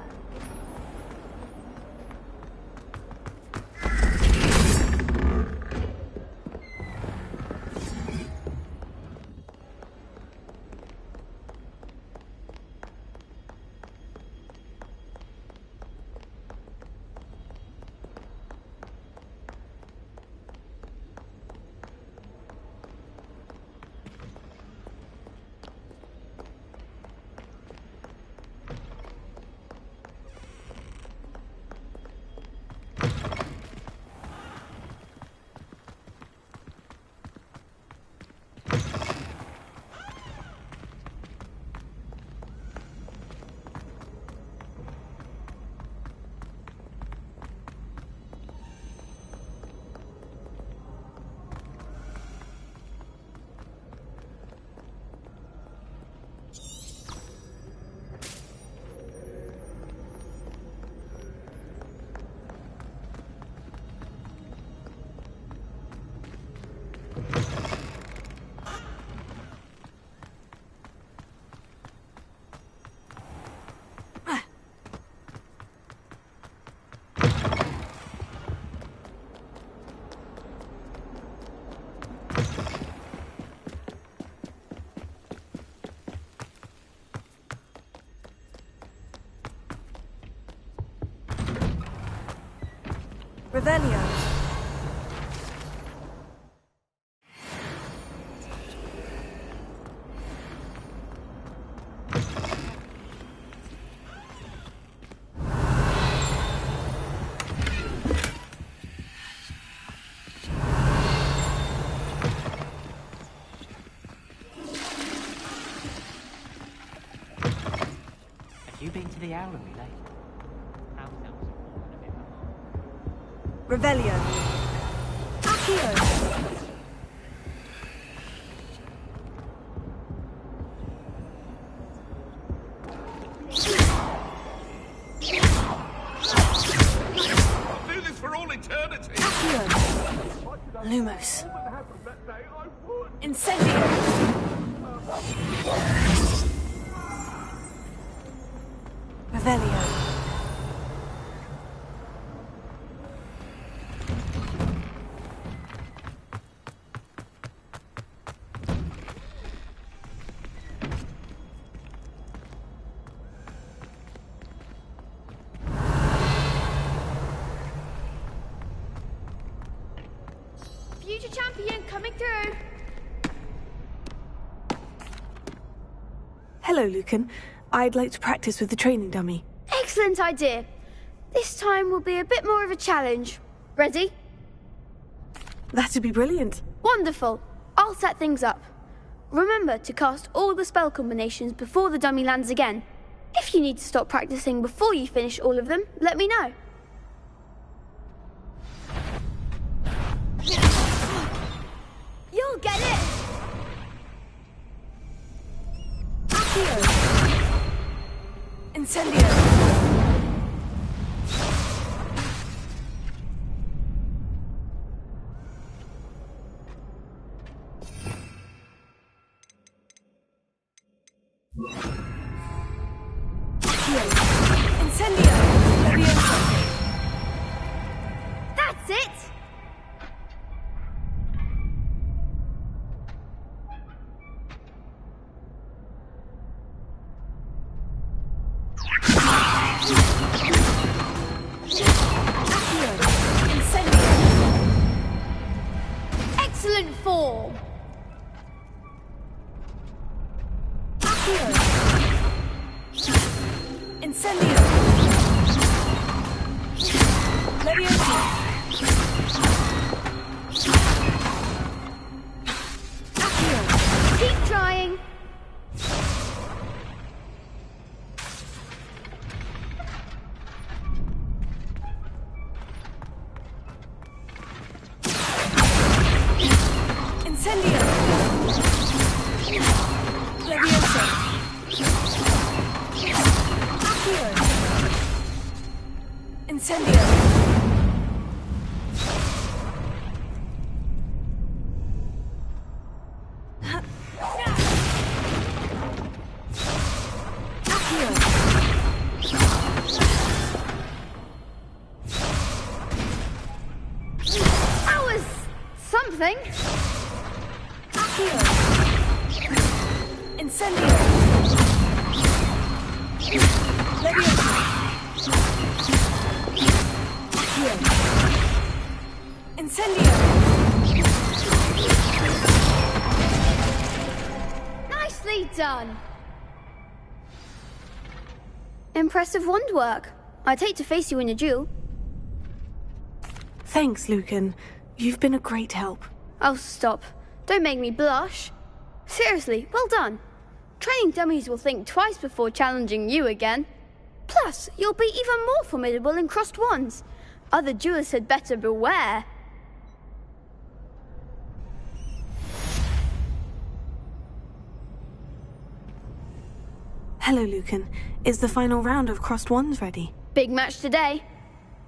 Revelio. Have you been to the Owlery lately? Revelio. Accio. I'll do this for all eternity. Lumos. Incendio. coming through. Hello, Lucan. I'd like to practice with the training dummy. Excellent idea. This time will be a bit more of a challenge. Ready? That'd be brilliant. Wonderful. I'll set things up. Remember to cast all the spell combinations before the dummy lands again. If you need to stop practicing before you finish all of them, let me know. You'll get it! Accio! Incendio! Incendio! Leviosa! That's it! Excellent form! Incendio! Leviosa! Keep trying! Incendio! Leviosa! Accio! Incendio! That was something. Accio! Incendio! Leviosa! Accio! Incendio! Nicely done. Impressive wand work. I'd hate to face you in a duel. Thanks, Lucan. You've been a great help. Oh, stop. Don't make me blush. Seriously, well done. Training dummies will think twice before challenging you again. Plus, you'll be even more formidable in crossed wands. Other duelists had better beware. Hello, Lucan. Is the final round of crossed wands ready? Big match today.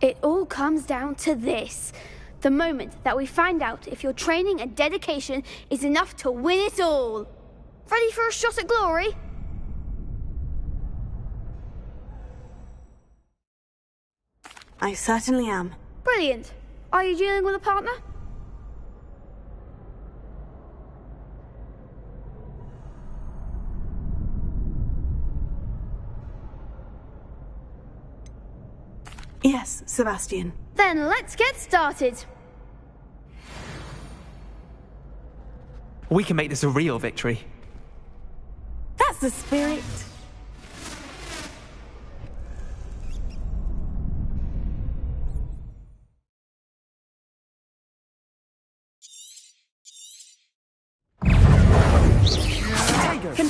It all comes down to this. The moment that we find out if your training and dedication is enough to win it all. Ready for a shot at glory? I certainly am. Brilliant. Are you dealing with a partner? Yes, Sebastian. Then let's get started. We can make this a real victory. That's the spirit. You're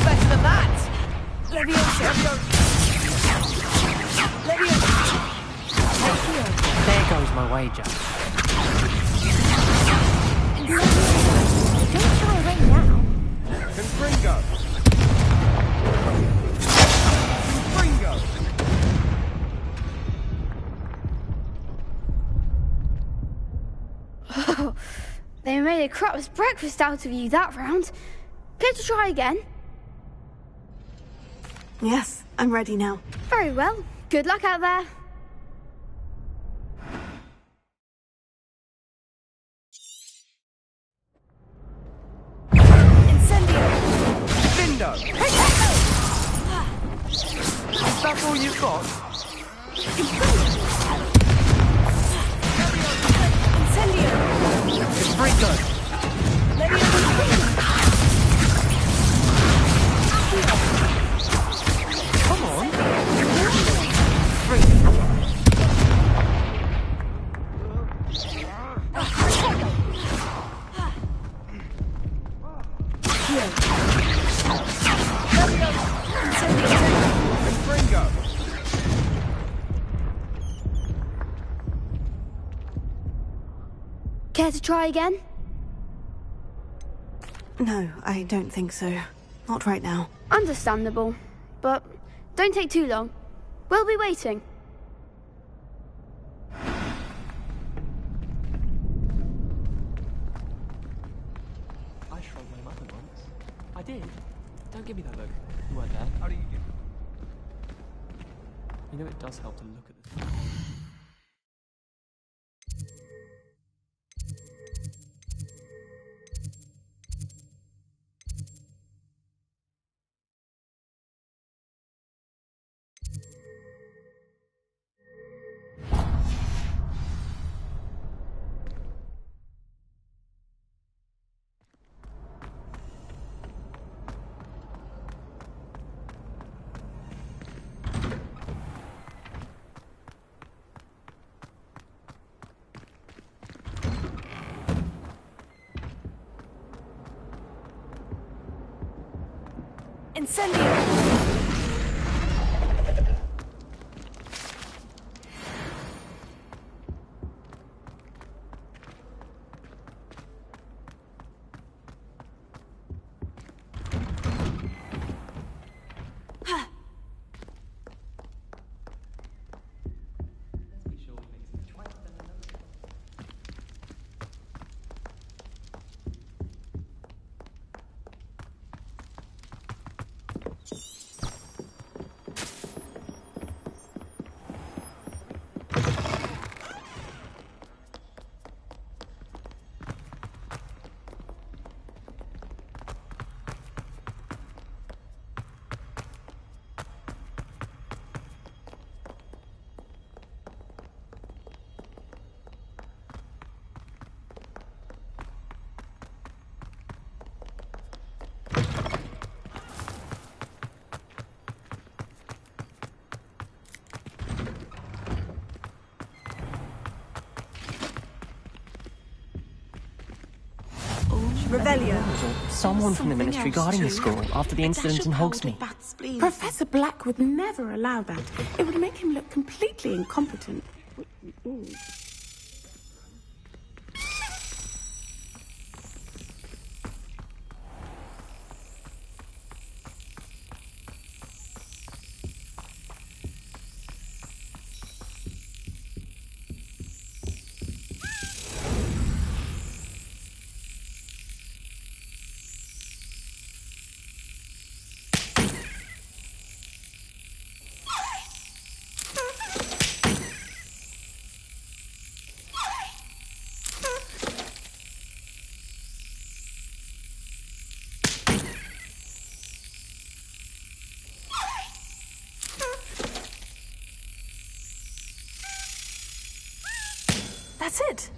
better than that! Leviosa! There goes my wager. Don't try right now. Confringo! Oh, they made a crap's breakfast out of you that round. Care to try again? Yes, I'm ready now. Very well. Good luck out there. Vindo! Is that all you've got? Incendio! It's Fringo! Come on! Care to try again? No, I don't think so. Not right now. Understandable. But don't take too long. We'll be waiting. I shrugged my mother once. I did. Don't give me that look. You weren't there. How do you do? You know it does help to look at this. Incendio! Revelio. Someone from the Ministry guarding the school after the incident in Hogsmeade. Professor Black would never allow that. It would make him look completely incompetent. That's it.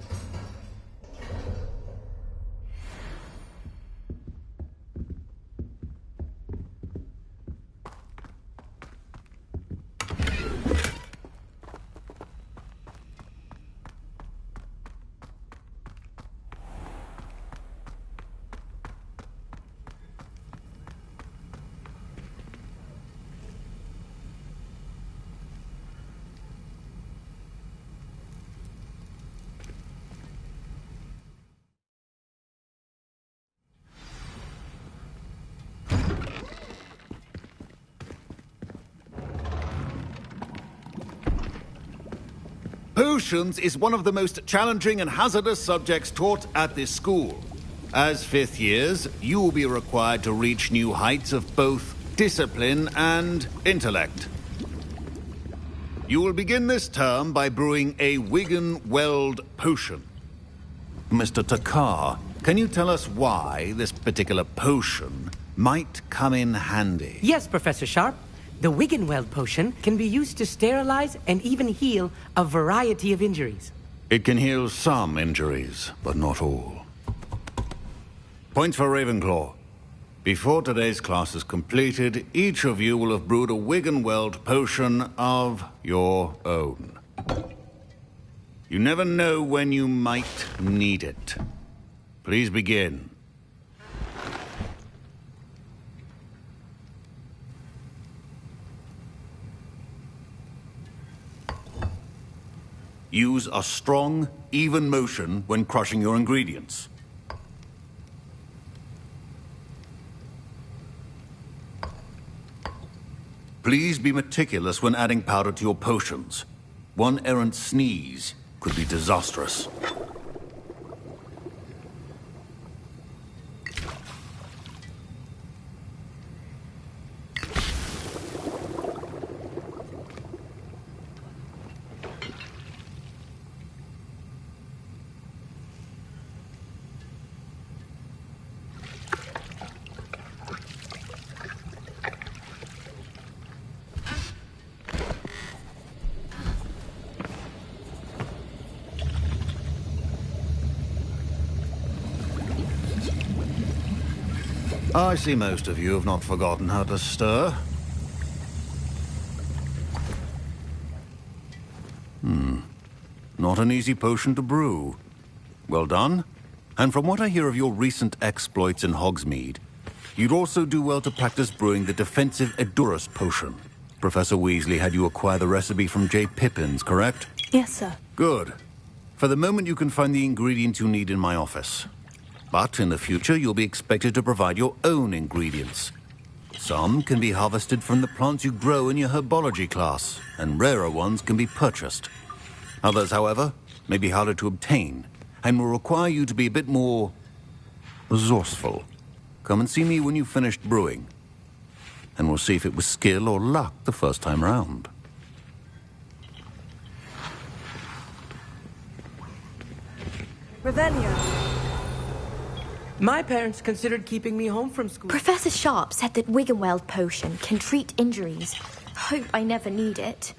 Potions is one of the most challenging and hazardous subjects taught at this school. As fifth years, you will be required to reach new heights of both discipline and intellect. You will begin this term by brewing a Wigan-Weld potion. Mr. Takar, can you tell us why this particular potion might come in handy? Yes, Professor Sharp. The Wigan-Weld potion can be used to sterilize and even heal a variety of injuries. It can heal some injuries, but not all. Points for Ravenclaw. Before today's class is completed, each of you will have brewed a Wiggenweld potion of your own. You never know when you might need it. Please begin. Use a strong, even motion when crushing your ingredients. Please be meticulous when adding powder to your potions. One errant sneeze could be disastrous. I see most of you have not forgotten how to stir. Not an easy potion to brew. Well done. And from what I hear of your recent exploits in Hogsmeade, you'd also do well to practice brewing the defensive Edurus potion. Professor Weasley had you acquire the recipe from J. Pippins, correct? Yes, sir. Good. For the moment, you can find the ingredients you need in my office. But in the future, you'll be expected to provide your own ingredients. Some can be harvested from the plants you grow in your herbology class, and rarer ones can be purchased. Others, however, may be harder to obtain, and will require you to be a bit more resourceful. Come and see me when you've finished brewing, and we'll see if it was skill or luck the first time round. Revelio. My parents considered keeping me home from school. Professor Sharp said that Wiggenweld potion can treat injuries. Hope I never need it.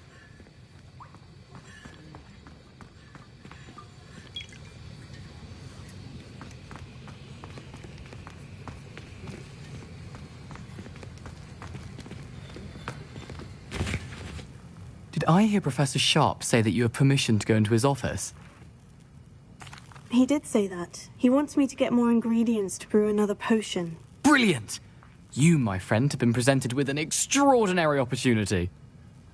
Did I hear Professor Sharp say that you have permission to go into his office? He did say that. He wants me to get more ingredients to brew another potion. Brilliant! You, my friend, have been presented with an extraordinary opportunity.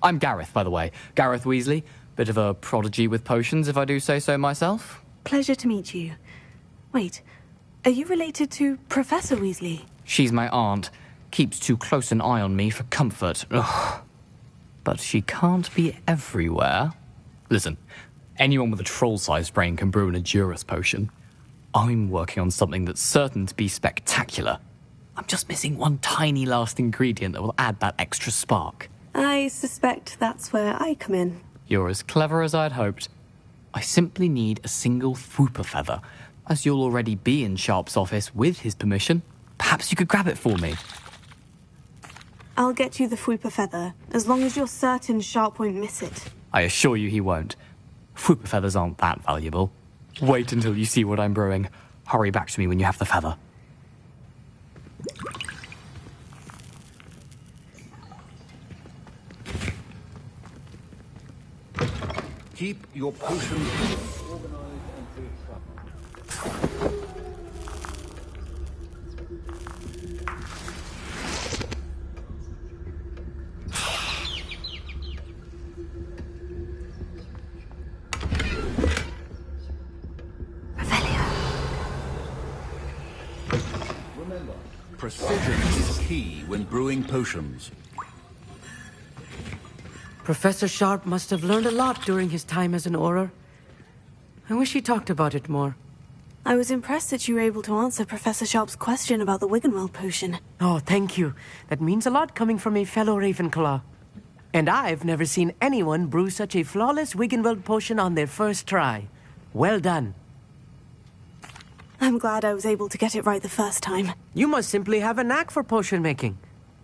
I'm Gareth, by the way. Gareth Weasley. Bit of a prodigy with potions, if I do say so myself. Pleasure to meet you. Wait, are you related to Professor Weasley? She's my aunt. Keeps too close an eye on me for comfort. Ugh. But she can't be everywhere. Listen, anyone with a troll-sized brain can brew an Edurus potion. I'm working on something that's certain to be spectacular. I'm just missing one tiny last ingredient that will add that extra spark. I suspect that's where I come in. You're as clever as I'd hoped. I simply need a single Fwooper feather. As you'll already be in Sharp's office with his permission, perhaps you could grab it for me. I'll get you the Fwooper feather, as long as you're certain Sharp won't miss it. I assure you he won't. Fwooper feathers aren't that valuable. Wait until you see what I'm brewing. Hurry back to me when you have the feather. Keep your potions organized and free of trouble. Remember, precision is key when brewing potions. Professor Sharp must have learned a lot during his time as an Auror. I wish he talked about it more. I was impressed that you were able to answer Professor Sharp's question about the Wiggenweld potion. Oh, thank you. That means a lot coming from a fellow Ravenclaw. And I've never seen anyone brew such a flawless Wiggenweld potion on their first try. Well done. I'm glad I was able to get it right the first time. You must simply have a knack for potion making.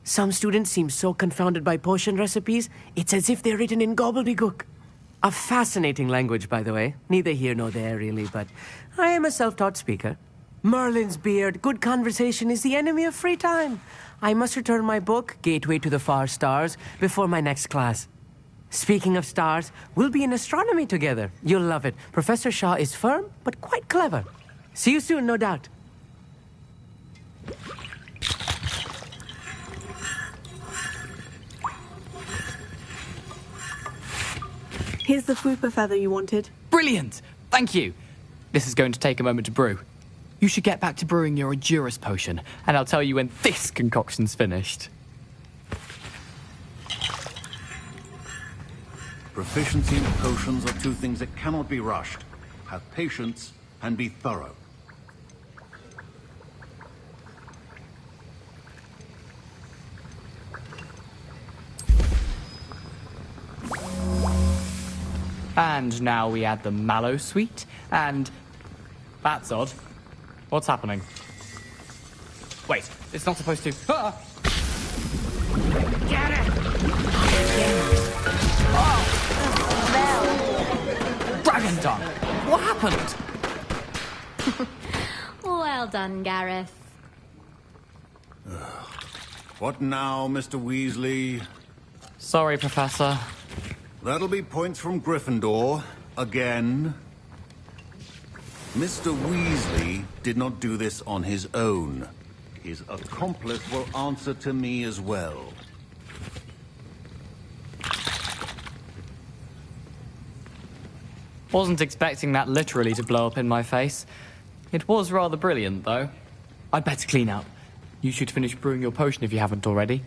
Some students seem so confounded by potion recipes, it's as if they're written in gobbledygook. A fascinating language, by the way. Neither here nor there, really, but I am a self-taught speaker. Merlin's beard, good conversation is the enemy of free time. I must return my book, Gateway to the Far Stars, before my next class. Speaking of stars, we'll be in astronomy together. You'll love it. Professor Shaw is firm, but quite clever. See you soon, no doubt. Here's the fupa feather you wanted. Brilliant! Thank you. This is going to take a moment to brew. You should get back to brewing your Endurus potion, and I'll tell you when this concoction's finished. Proficiency in potions are two things that cannot be rushed. Have patience and be thorough. And now we add the mallow sweet, and... That's odd. What's happening? Wait, it's not supposed to... Ah! Get it! Oh! Dragon tongue! What happened? Well done, Gareth. What now, Mr. Weasley? Sorry, Professor. That'll be points from Gryffindor. Again. Mr. Weasley did not do this on his own. His accomplice will answer to me as well. Wasn't expecting that literally to blow up in my face. It was rather brilliant, though. I'd better clean up. You should finish brewing your potion if you haven't already.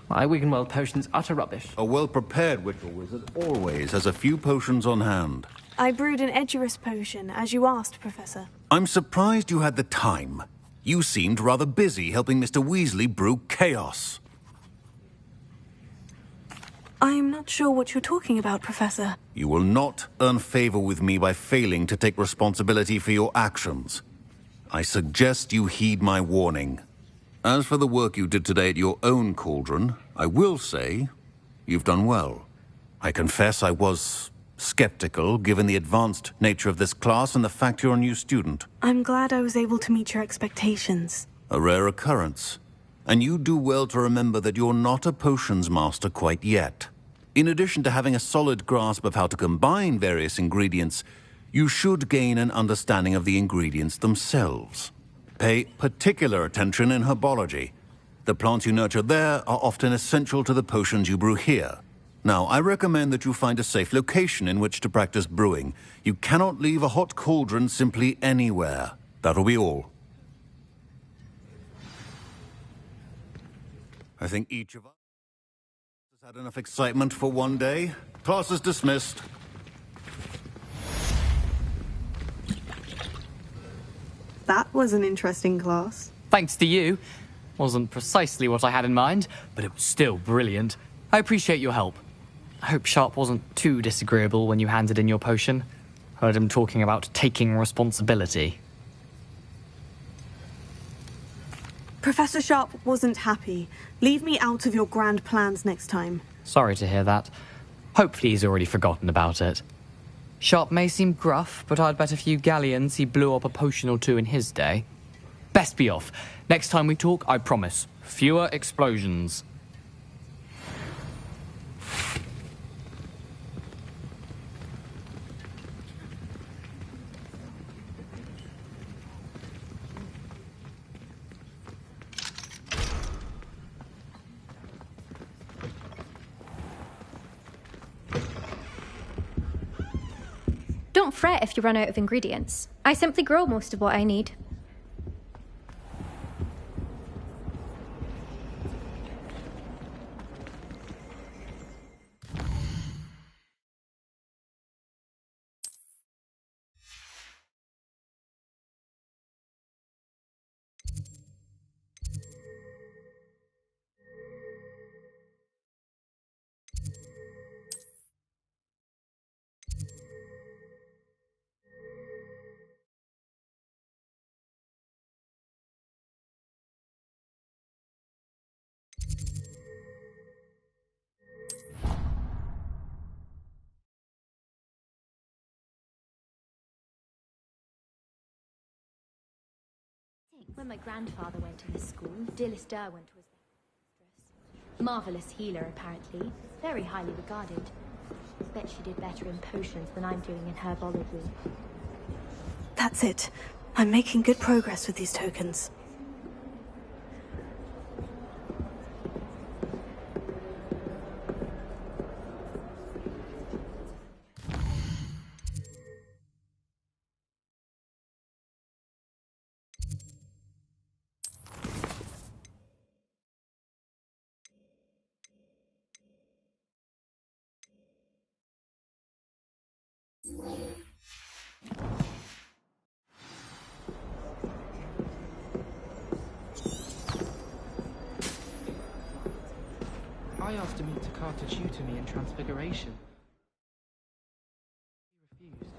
My Wiggenweld potion's utter rubbish. A well-prepared Wickel wizard always has a few potions on hand. I brewed an Edurus potion, as you asked, Professor. I'm surprised you had the time. You seemed rather busy helping Mr. Weasley brew chaos. I'm not sure what you're talking about, Professor. You will not earn favor with me by failing to take responsibility for your actions. I suggest you heed my warning. As for the work you did today at your own cauldron, I will say you've done well. I confess I was skeptical, given the advanced nature of this class and the fact you're a new student. I'm glad I was able to meet your expectations. A rare occurrence. And you do well to remember that you're not a potions master quite yet. In addition to having a solid grasp of how to combine various ingredients, you should gain an understanding of the ingredients themselves. Pay particular attention in herbology. The plants you nurture there are often essential to the potions you brew here. Now, I recommend that you find a safe location in which to practice brewing. You cannot leave a hot cauldron simply anywhere. That'll be all. I think each of us has had enough excitement for one day. Class is dismissed. That was an interesting class. Thanks to you. Wasn't precisely what I had in mind, but it was still brilliant. I appreciate your help. I hope Sharp wasn't too disagreeable when you handed in your potion. Heard him talking about taking responsibility. Professor Sharp wasn't happy. Leave me out of your grand plans next time. Sorry to hear that. Hopefully he's already forgotten about it. Sharp may seem gruff, but I'd bet a few galleons he blew up a potion or two in his day. Best be off. Next time we talk, I promise, fewer explosions. Don't fret if you run out of ingredients. I simply grow most of what I need. When my grandfather went to this school, Dilys Derwent was their mistress. Marvelous healer, apparently. Very highly regarded. Bet she did better in potions than I'm doing in herbology. That's it. I'm making good progress with these tokens. I asked to meet Takata Tutumi in Transfiguration. He refused.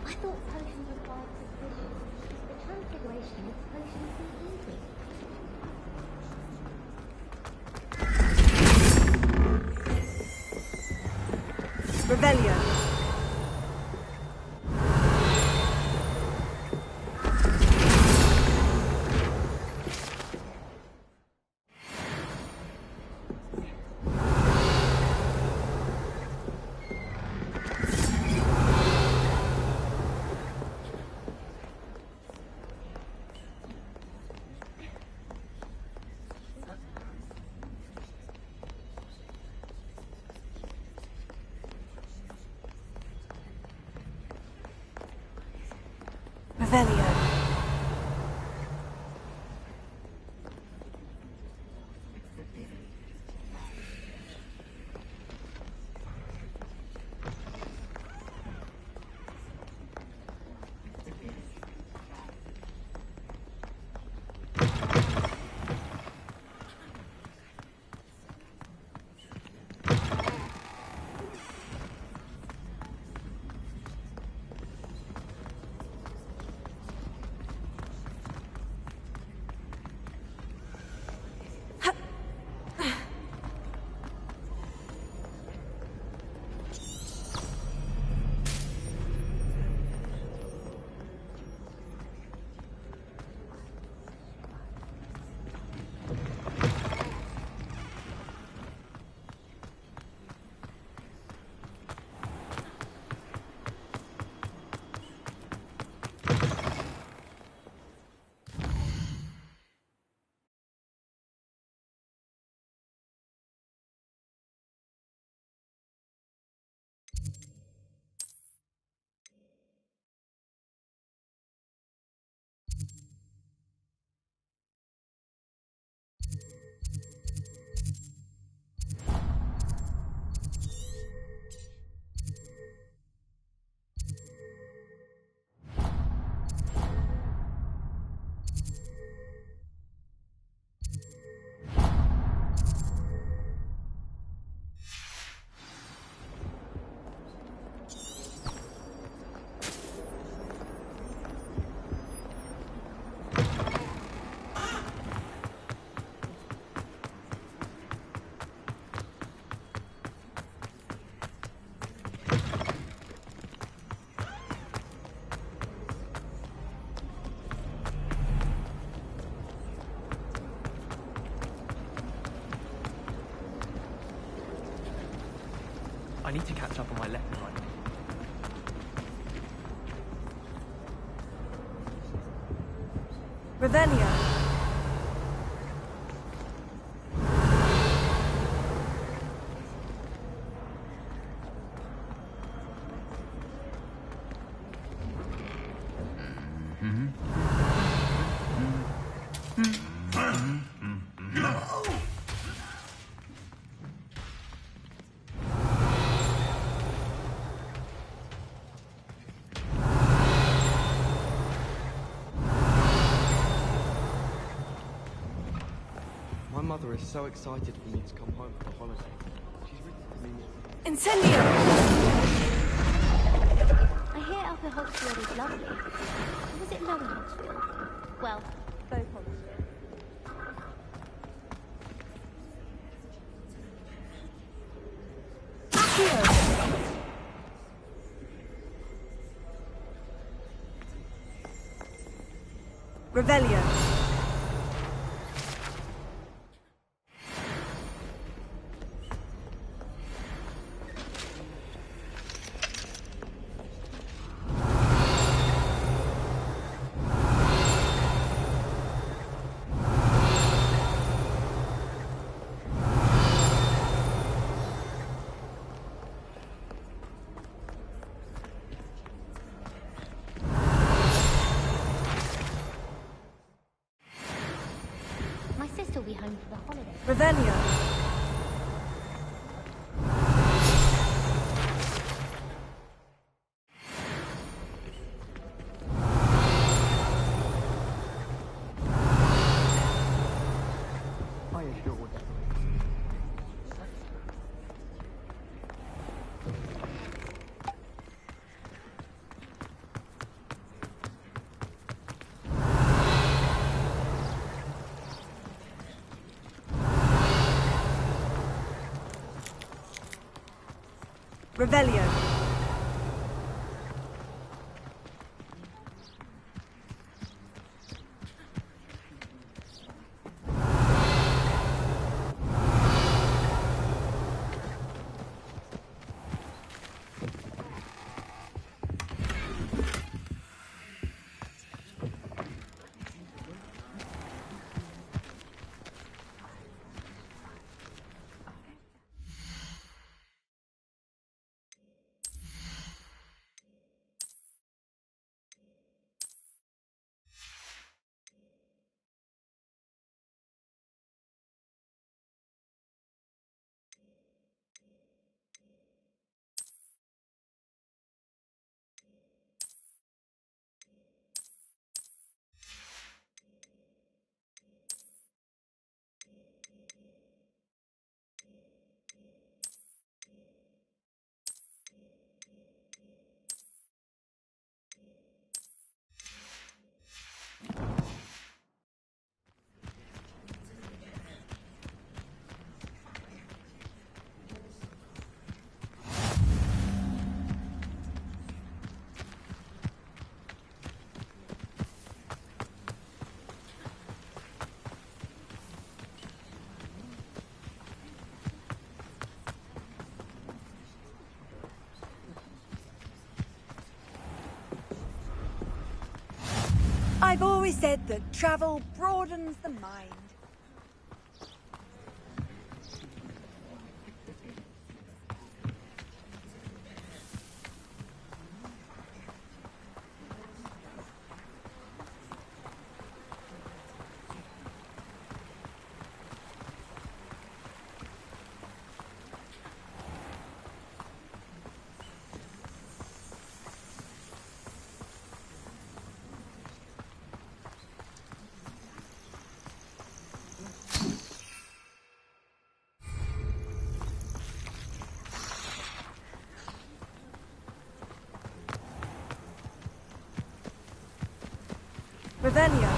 I thought potions required precision. The Transfiguration makes potions too easy. Revelio. Revelio. I need to catch up on my left and right. Revelio. My mother is so excited for me to come home for the holiday. She's written to me. Incendio! I hear Upper Hogsfield is lovely. Or was it Lower Hogsfield? Well, both Hogsfield. Revelio. My sister will be home for the holiday. Revelio. I assure you. Revelio. I've always said that travel broadens the mind. Revelio.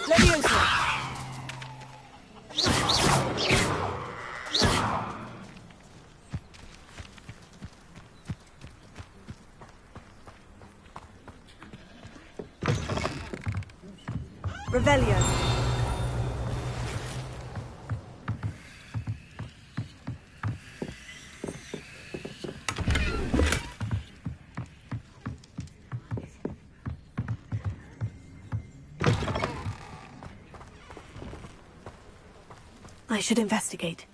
Leviosa! Revelio. I should investigate.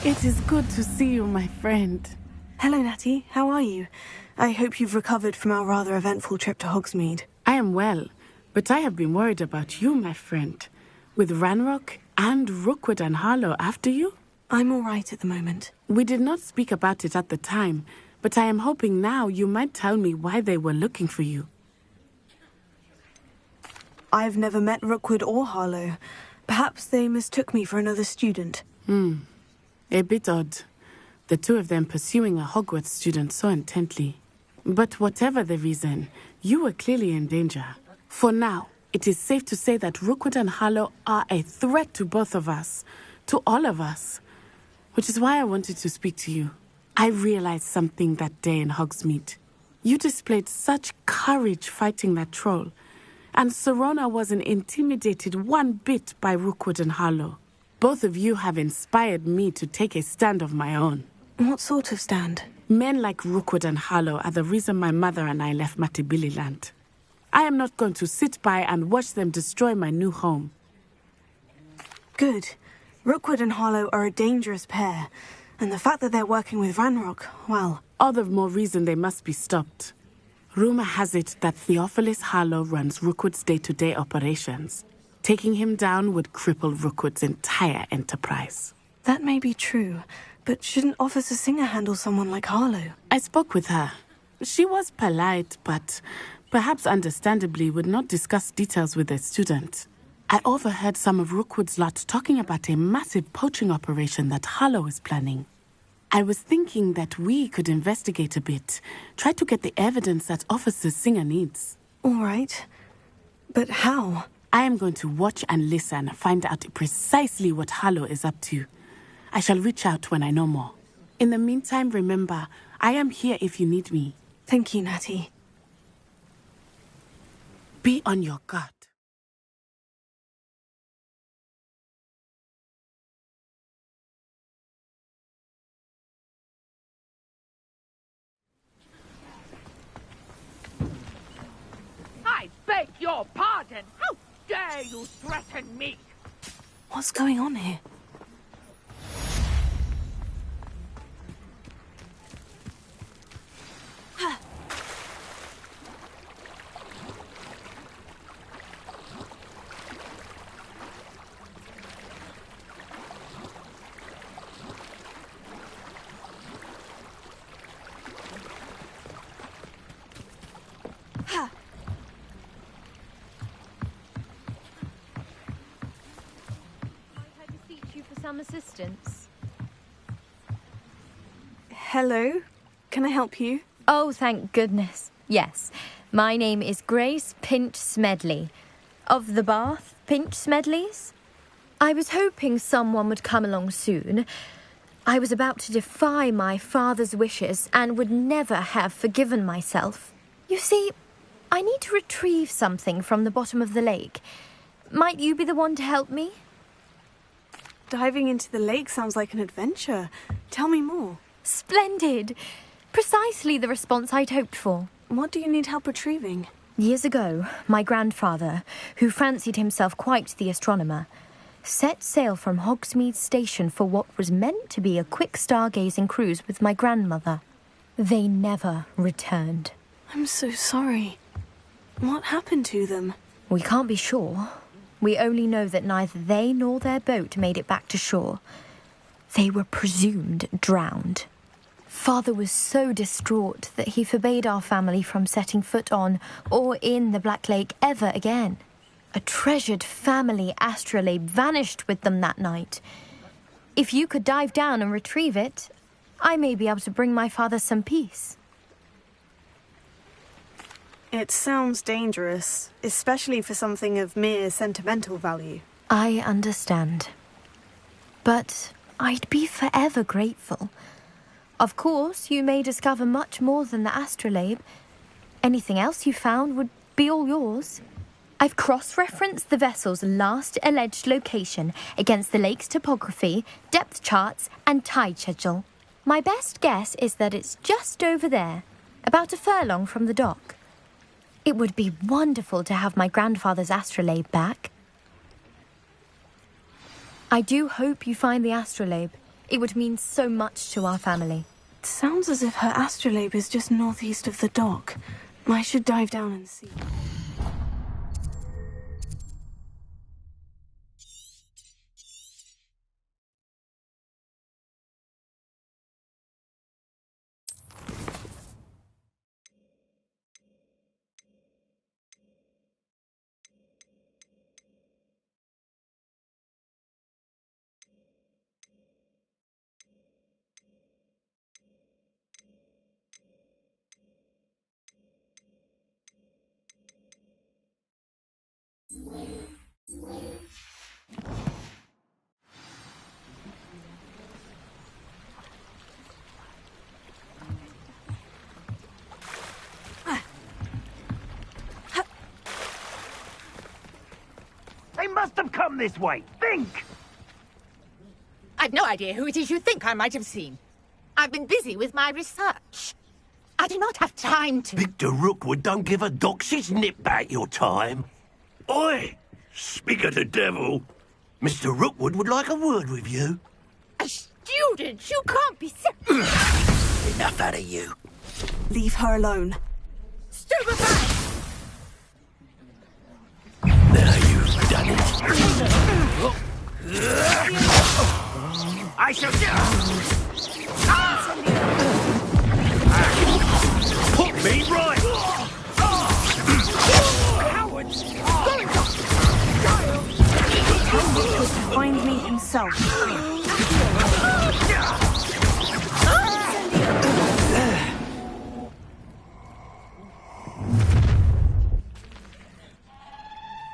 It is good to see you, my friend. Hello, Natty. How are you? I hope you've recovered from our rather eventful trip to Hogsmeade. I am well, but I have been worried about you, my friend. With Ranrock and Rookwood and Harlow after you? I'm all right at the moment. We did not speak about it at the time, but I am hoping now you might tell me why they were looking for you. I've never met Rookwood or Harlow. Perhaps they mistook me for another student. A bit odd. The two of them pursuing a Hogwarts student so intently. But whatever the reason, you were clearly in danger. For now, it is safe to say that Rookwood and Harlow are a threat to both of us. To all of us. Which is why I wanted to speak to you. I realized something that day in Hogsmeade. You displayed such courage fighting that troll. And Serona wasn't intimidated one bit by Rookwood and Harlow. Both of you have inspired me to take a stand of my own. What sort of stand? Men like Rookwood and Harlow are the reason my mother and I left Matabeleland. I am not going to sit by and watch them destroy my new home. Good. Rookwood and Harlow are a dangerous pair, and the fact that they're working with Ranrock, well... All the more reason they must be stopped. Rumor has it that Theophilus Harlow runs Rookwood's day-to-day operations. Taking him down would cripple Rookwood's entire enterprise. That may be true, but shouldn't Officer Singer handle someone like Harlow? I spoke with her. She was polite, but perhaps understandably would not discuss details with a student. I overheard some of Rookwood's lot talking about a massive poaching operation that Harlow is planning. I was thinking that we could investigate a bit, try to get the evidence that Officer Singer needs. All right. But how? I am going to watch and listen, find out precisely what Harlow is up to. I shall reach out when I know more. In the meantime, remember, I am here if you need me. Thank you, Natty. Be on your guard. I beg your pardon! How dare you threaten me? What's going on here? Some assistance. Hello? Can I help you? Oh, thank goodness. Yes. My name is Grace Pinch Smedley. Of the Bath Pinch Smedleys. I was hoping someone would come along soon. I was about to defy my father's wishes and would never have forgiven myself. You see, I need to retrieve something from the bottom of the lake. Might you be the one to help me? Diving into the lake sounds like an adventure. Tell me more. Splendid. Precisely the response I'd hoped for. What do you need help retrieving? Years ago, my grandfather, who fancied himself quite the astronomer, set sail from Hogsmeade Station for what was meant to be a quick stargazing cruise with my grandmother. They never returned. I'm so sorry. What happened to them? We can't be sure. We only know that neither they nor their boat made it back to shore. They were presumed drowned. Father was so distraught that he forbade our family from setting foot on or in the Black Lake ever again. A treasured family astrolabe vanished with them that night. If you could dive down and retrieve it, I may be able to bring my father some peace. It sounds dangerous, especially for something of mere sentimental value. I understand. But I'd be forever grateful. Of course, you may discover much more than the astrolabe. Anything else you found would be all yours. I've cross-referenced the vessel's last alleged location against the lake's topography, depth charts, and tide schedule. My best guess is that it's just over there, about a furlong from the dock. It would be wonderful to have my grandfather's astrolabe back. I do hope you find the astrolabe. It would mean so much to our family. It sounds as if her astrolabe is just northeast of the dock. I should dive down and see. They must have come this way. Think! I've no idea who it is you think I might have seen. I've been busy with my research. I do not have time to... Victor Rookwood don't give a doxy's nip back your time. Oi! Speak of the devil. Mr. Rookwood would like a word with you. A student? You can't be so... Enough out of you. Leave her alone. Stupefy! Now you've done it. I shall do. Put me right. Cowards! Find me himself.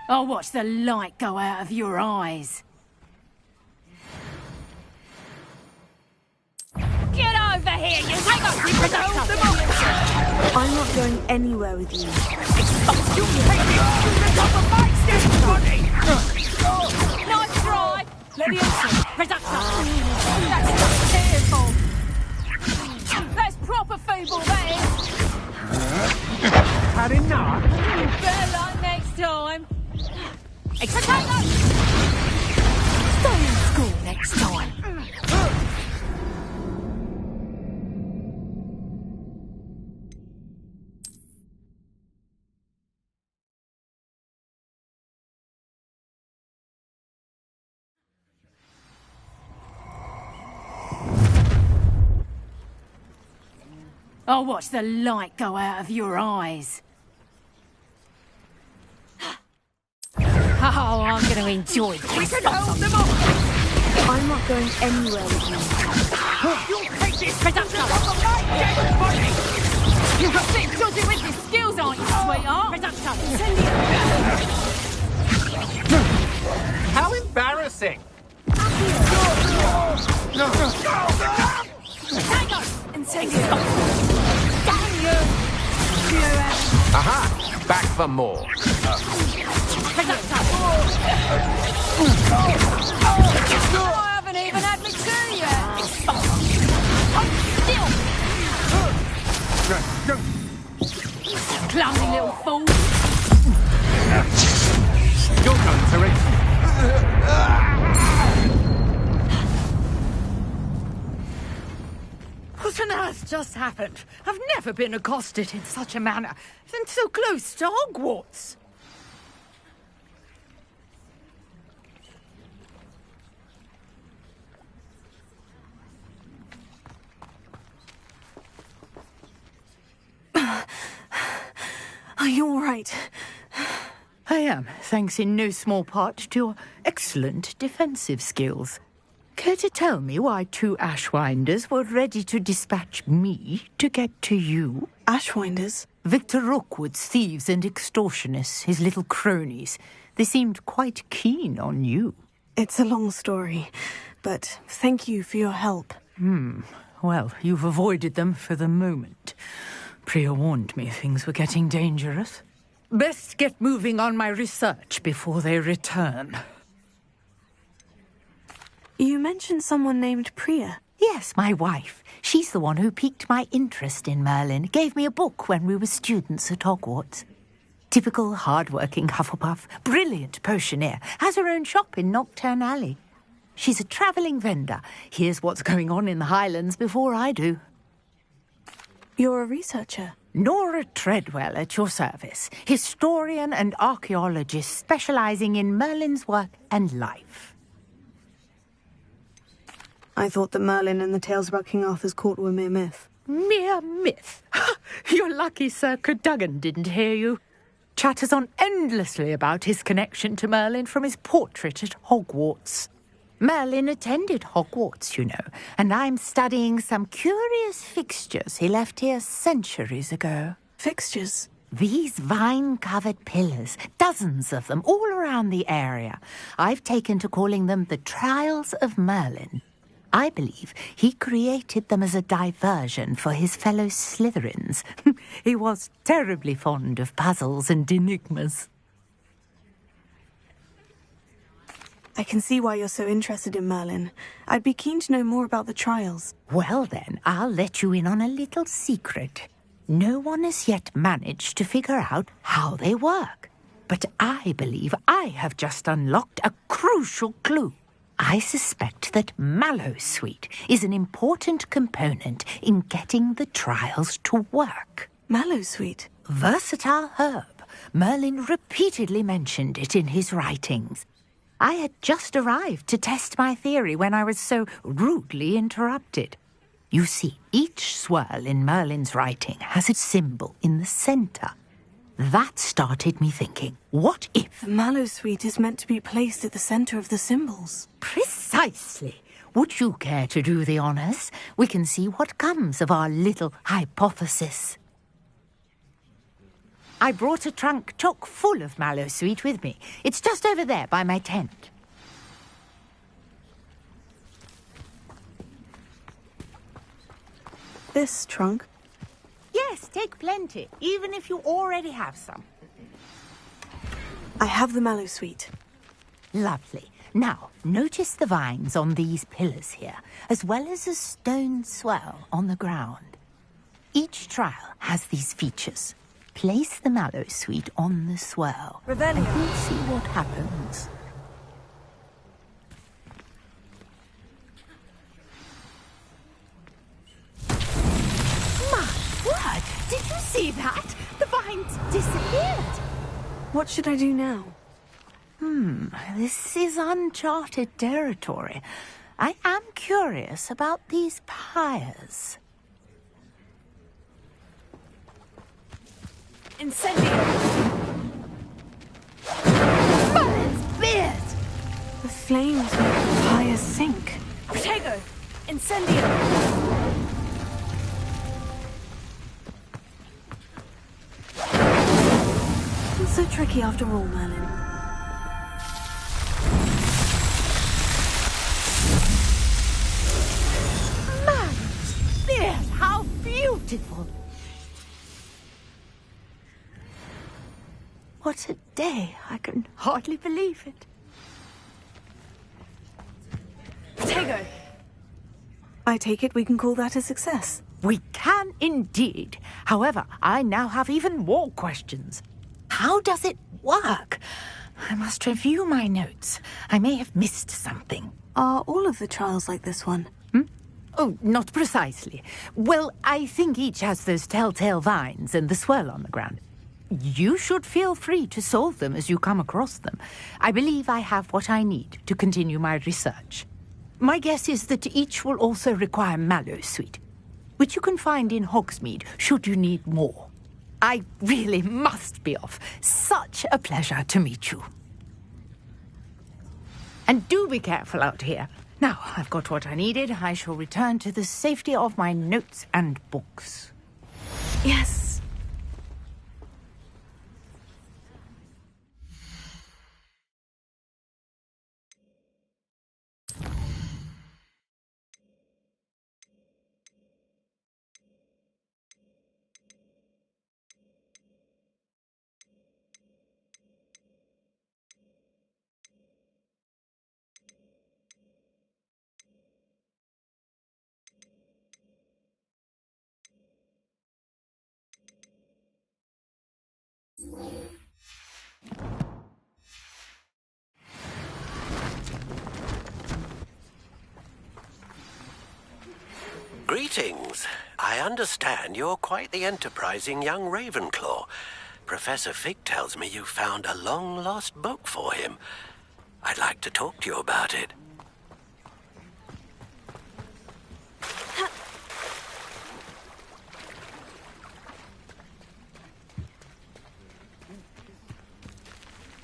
I'll watch the light go out of your eyes. Get over here, you I'm not going anywhere with you. Nice try! Leviosa! Reduction! That's not careful! That's proper feeble, that is! Had enough? Better luck next time! Potato! Stay in school next time! I'll watch the light go out of your eyes. Oh, I'm going to enjoy this. We can hold them off! I'm not going anywhere with you. You'll take this production off the light, everybody! You've got big dodgy with your skills, aren't you, sweetheart? Production! How embarrassing! Tango! Incendio! Damn you! Aha! Back for more. I haven't even had my tea yet! Still! Clumsy little fool! Your guns are in. What on earth just happened? I've never been accosted in such a manner, and so close to Hogwarts. Are you all right? I am, thanks in no small part to your excellent defensive skills. Care to tell me why 2 Ashwinders were ready to dispatch me to get to you? Ashwinders? Victor Rookwood's thieves and extortionists, his little cronies. They seemed quite keen on you. It's a long story, but thank you for your help. Well, you've avoided them for the moment. Priya warned me things were getting dangerous. Best get moving on my research before they return. You mentioned someone named Priya. Yes, my wife. She's the one who piqued my interest in Merlin. Gave me a book when we were students at Hogwarts. Typical hard-working Hufflepuff, brilliant potioneer, has her own shop in Knockturn Alley. She's a travelling vendor. Hears what's going on in the Highlands before I do. You're a researcher? Nora Treadwell at your service. Historian and archaeologist specialising in Merlin's work and life. I thought that Merlin and the tales about King Arthur's court were mere myth. Mere myth? You're lucky Sir Cadogan didn't hear you. Chatters on endlessly about his connection to Merlin from his portrait at Hogwarts. Merlin attended Hogwarts, you know, and I'm studying some curious fixtures he left here centuries ago. Fixtures? These vine-covered pillars, dozens of them, all around the area. I've taken to calling them the Trials of Merlin. I believe he created them as a diversion for his fellow Slytherins. He was terribly fond of puzzles and enigmas. I can see why you're so interested in Merlin. I'd be keen to know more about the trials. Well then, I'll let you in on a little secret. No one has yet managed to figure out how they work. But I believe I have just unlocked a crucial clue. I suspect that Mallowsweet is an important component in getting the trials to work. Mallowsweet? Versatile herb. Merlin repeatedly mentioned it in his writings. I had just arrived to test my theory when I was so rudely interrupted. You see, each swirl in Merlin's writing has a symbol in the centre. That started me thinking, what if... The Mallowsweet is meant to be placed at the centre of the symbols. Precisely. Would you care to do the honours? We can see what comes of our little hypothesis. I brought a trunk chock full of Mallowsweet with me. It's just over there by my tent. This trunk? Yes, take plenty, even if you already have some. I have the Mallowsweet. Lovely. Now, notice the vines on these pillars here, as well as a stone swirl on the ground. Each trial has these features. Place the Mallowsweet on the swirl. Revelio. And we'll see what happens. My word! Did you see that? The vines disappeared. What should I do now? This is uncharted territory. I am curious about these pyres. Incendio! Merlin's beard! The flames make the pyres sink. Protego! Incendio! Not so tricky after all, Merlin. Merlin's beard! How beautiful! What a day! I can hardly believe it. Protego! I take it we can call that a success. We can indeed. However, I now have even more questions. How does it work? I must review my notes. I may have missed something. Are all of the trials like this one? Oh, not precisely. Well, I think each has those telltale vines and the swirl on the ground. You should feel free to solve them as you come across them. I believe I have what I need to continue my research. My guess is that each will also require Mallowsweet, which you can find in Hogsmeade should you need more. I really must be off. Such a pleasure to meet you. And do be careful out here. Now, I've got what I needed. I shall return to the safety of my notes and books. Yes. Greetings. I understand you're quite the enterprising young Ravenclaw. Professor Fig tells me you found a long-lost book for him. I'd like to talk to you about it.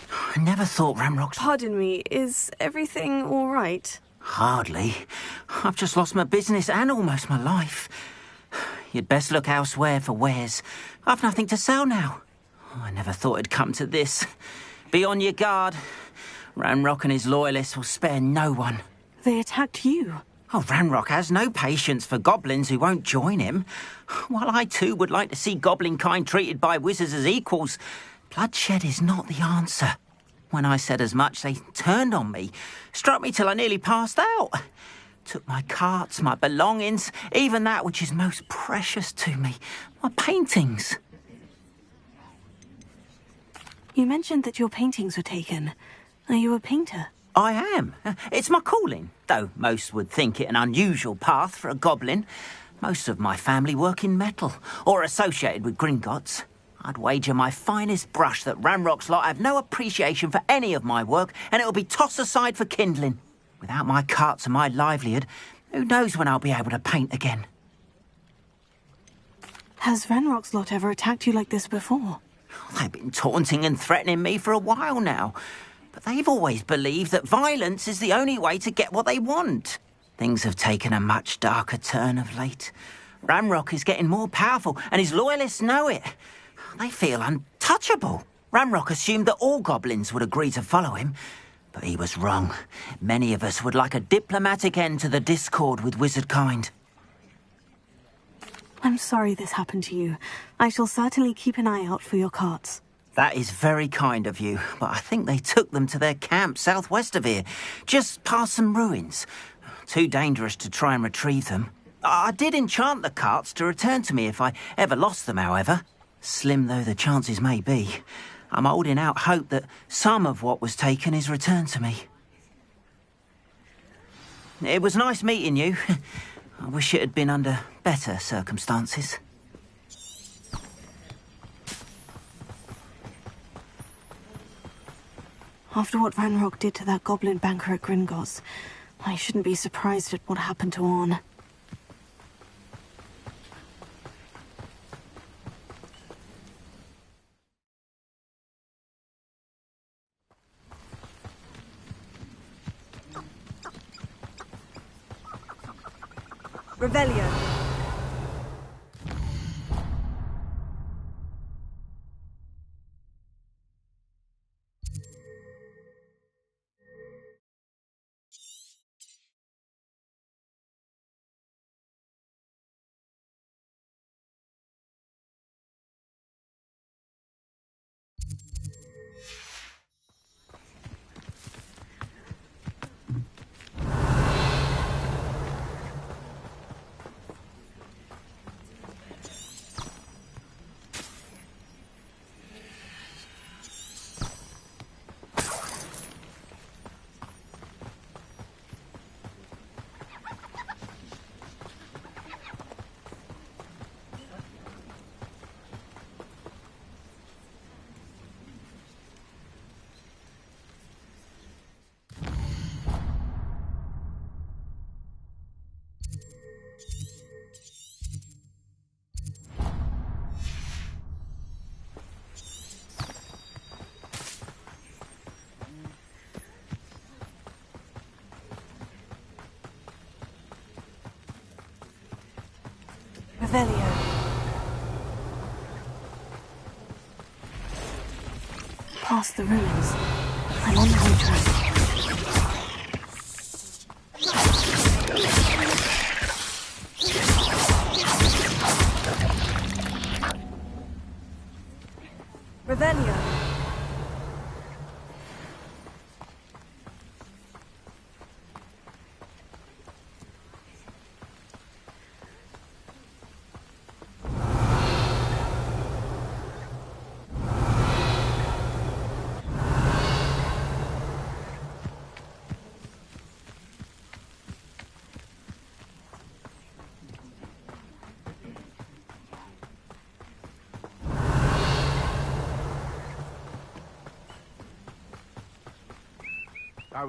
I never thought Ramrock's... Pardon me, is everything all right? Hardly. I've just lost my business and almost my life. You'd best look elsewhere for wares. I've nothing to sell now. I never thought it'd come to this. Be on your guard. Ranrock and his loyalists will spare no one. They attacked you. Oh, Ranrock has no patience for goblins who won't join him. While I too would like to see goblin kind treated by wizards as equals, bloodshed is not the answer. When I said as much, they turned on me, struck me till I nearly passed out. Took my carts, my belongings, even that which is most precious to me, my paintings. You mentioned that your paintings were taken. Are you a painter? I am. It's my calling, though most would think it an unusual path for a goblin. Most of my family work in metal, or associated with Gringotts. I'd wager my finest brush that Ranrock's lot have no appreciation for any of my work, and it'll be tossed aside for kindling. Without my carts and my livelihood, who knows when I'll be able to paint again? Has Ranrock's lot ever attacked you like this before? They've been taunting and threatening me for a while now, but they've always believed that violence is the only way to get what they want. Things have taken a much darker turn of late. Ranrock is getting more powerful, and his loyalists know it. They feel untouchable. Ranrock assumed that all goblins would agree to follow him, but he was wrong. Many of us would like a diplomatic end to the discord with wizard kind. I'm sorry this happened to you. I shall certainly keep an eye out for your carts. That is very kind of you, but I think they took them to their camp southwest of here, just past some ruins. Too dangerous to try and retrieve them. I did enchant the carts to return to me if I ever lost them, however. Slim though the chances may be, I'm holding out hope that some of what was taken is returned to me. It was nice meeting you. I wish it had been under better circumstances. After what Ranrock did to that goblin banker at Gringotts, I shouldn't be surprised at what happened to Orn. Revelio. Revelio. Past the ruins. I'm on the right track. Revelio.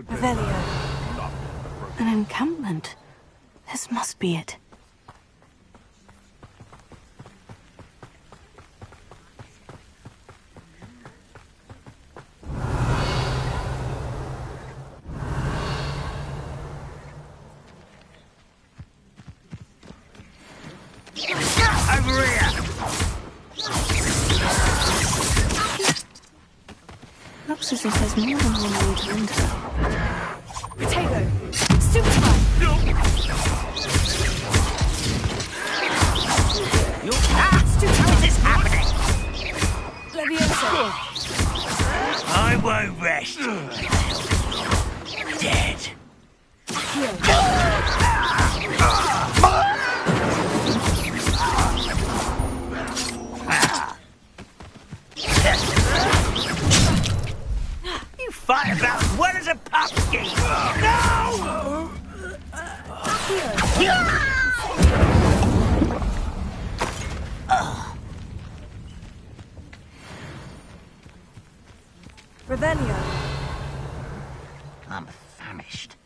Revelio. An encampment. This must be it. Over here! Looks as if there's more than one way to enter. Potato! Superfly! What is happening? Leviosa! I won't rest. Dead. You fight about as well as a pumpkin. No! Revelio. I'm famished.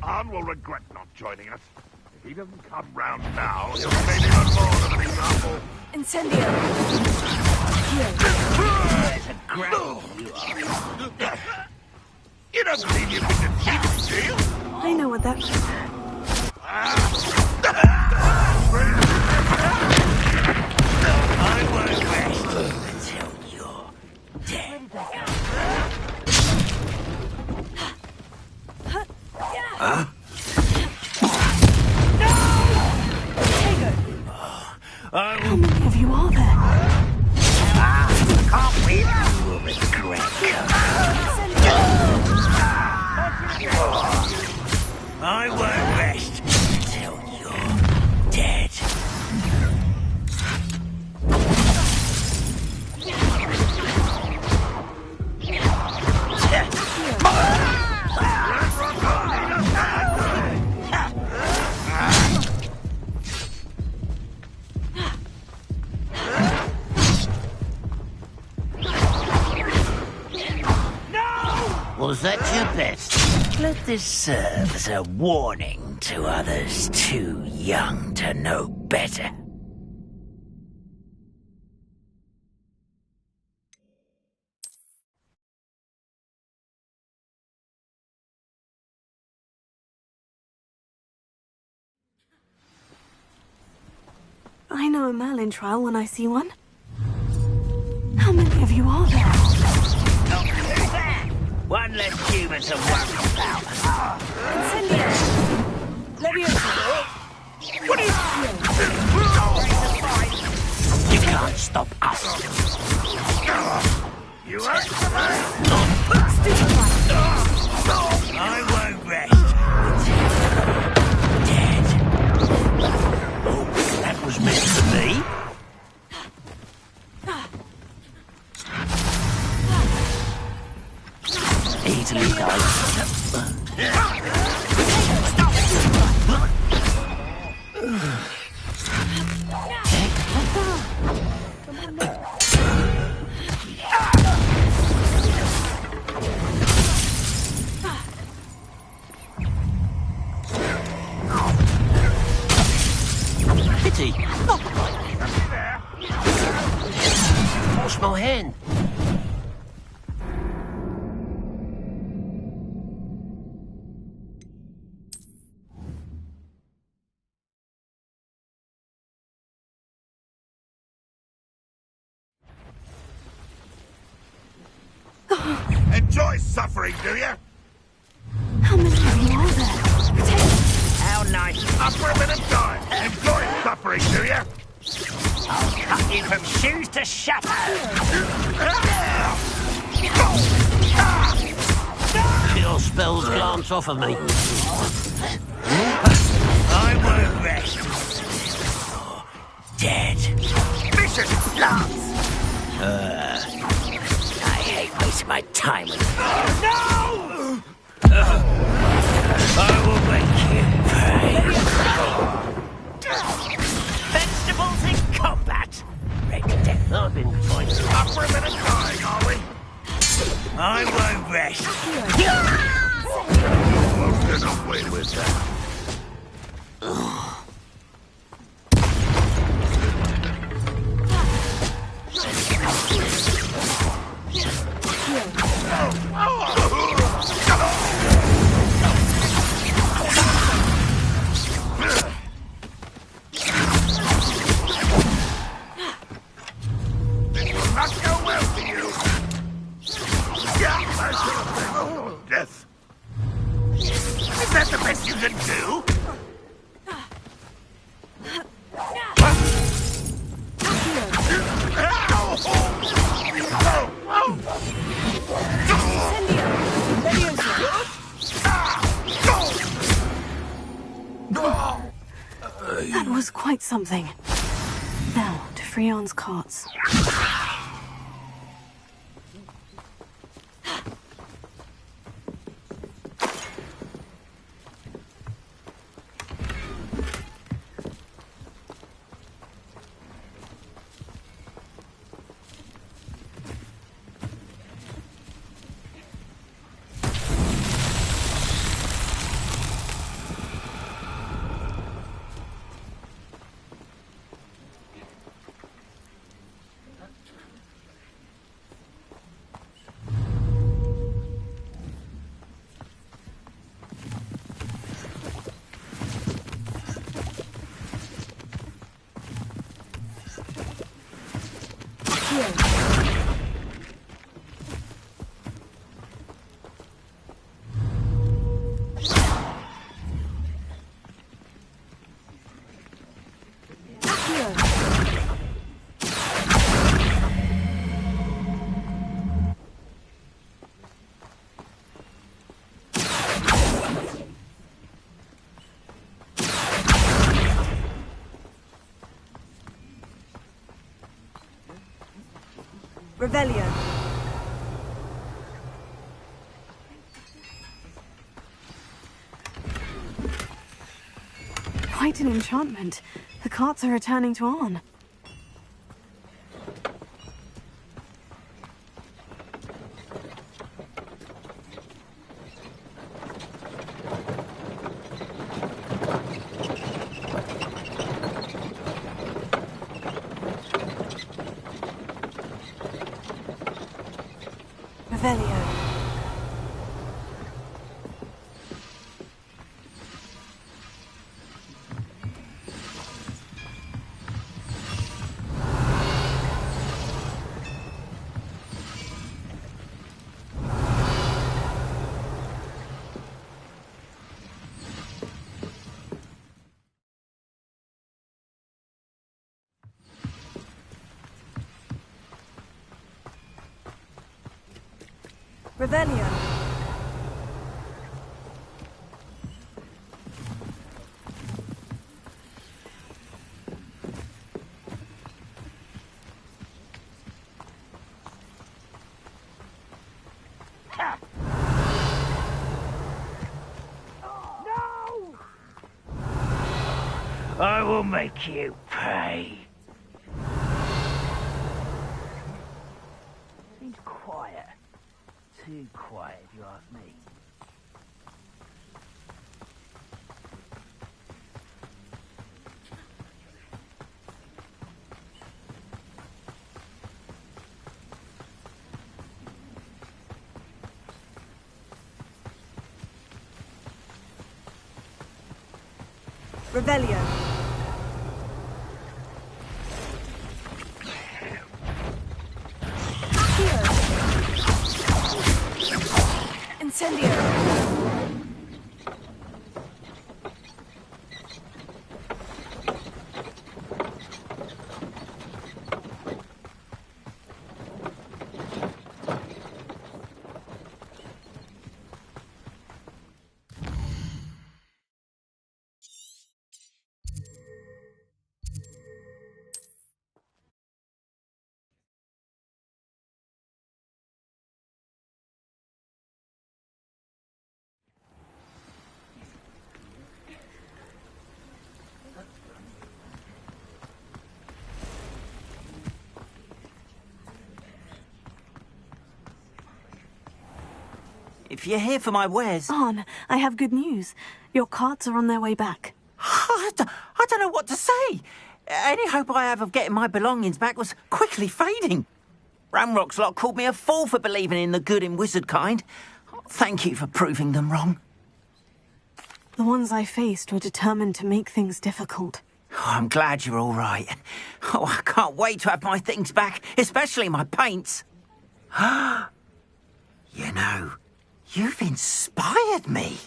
Arn will regret not joining us. If he doesn't come round now, he'll make even more of an example. Incendio! There's a growl you are. You don't believe you've been defeated, do you? I know what that means. I won't rest until you're dead. Huh? How many of you are there? Can't wait. You will regret I won't rest until you're dead. Was that your best? Let this serve as a warning to others too young to know better. I know a Merlin trial when I see one. How many of you are there? One less human to worry about. Incendio! Leviosa! What is you can't stop us. You I won't rest until you're dead. Oh, that was meant for me. Easily done. Pity. Wash my hand. enjoy suffering, do you? How many of you are there? How nice. Up for a bit of time. Enjoy suffering, do you? I'll cut you from shoes to shadow. Your spells glance off of me. I won't rest. Dead. Vicious lance. I hate wasting my time with you. No! I will make you pay. Vegetables in combat. Red Death. I've been trying to... Up for a bit of dying, are we? I won't rest. Almost enough weight with that. This will not go well for you. Yeah, I should have been. Oh, death. Is that the best you can do? That was quite something. Now, to Freon's carts. Revelio. Quite an enchantment. The carts are returning to Arn. Revelio. Revelio. I will make you pay. Seems quiet. Too quiet, if you ask me. Revelio. Incendio! If you're here for my wares... Arn, I have good news. Your carts are on their way back. I don't know what to say. Any hope I have of getting my belongings back was quickly fading. Ramrock's lot called me a fool for believing in the good in wizard kind. Thank you for proving them wrong. The ones I faced were determined to make things difficult. Oh, I'm glad you're all right. Oh, I can't wait to have my things back, especially my paints. You know, you've inspired me.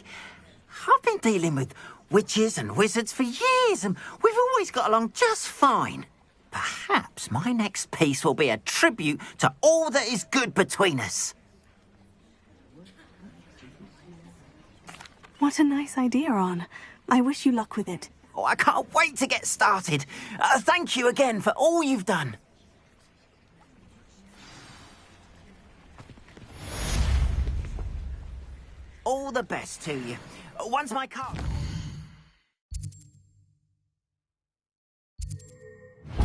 I've been dealing with witches and wizards for years, and we've always got along just fine. Perhaps my next piece will be a tribute to all that is good between us. What a nice idea, Arn. I wish you luck with it. Oh, I can't wait to get started. Thank you again for all you've done. All the best to you. Once my car... Be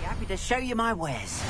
happy to show you my wares.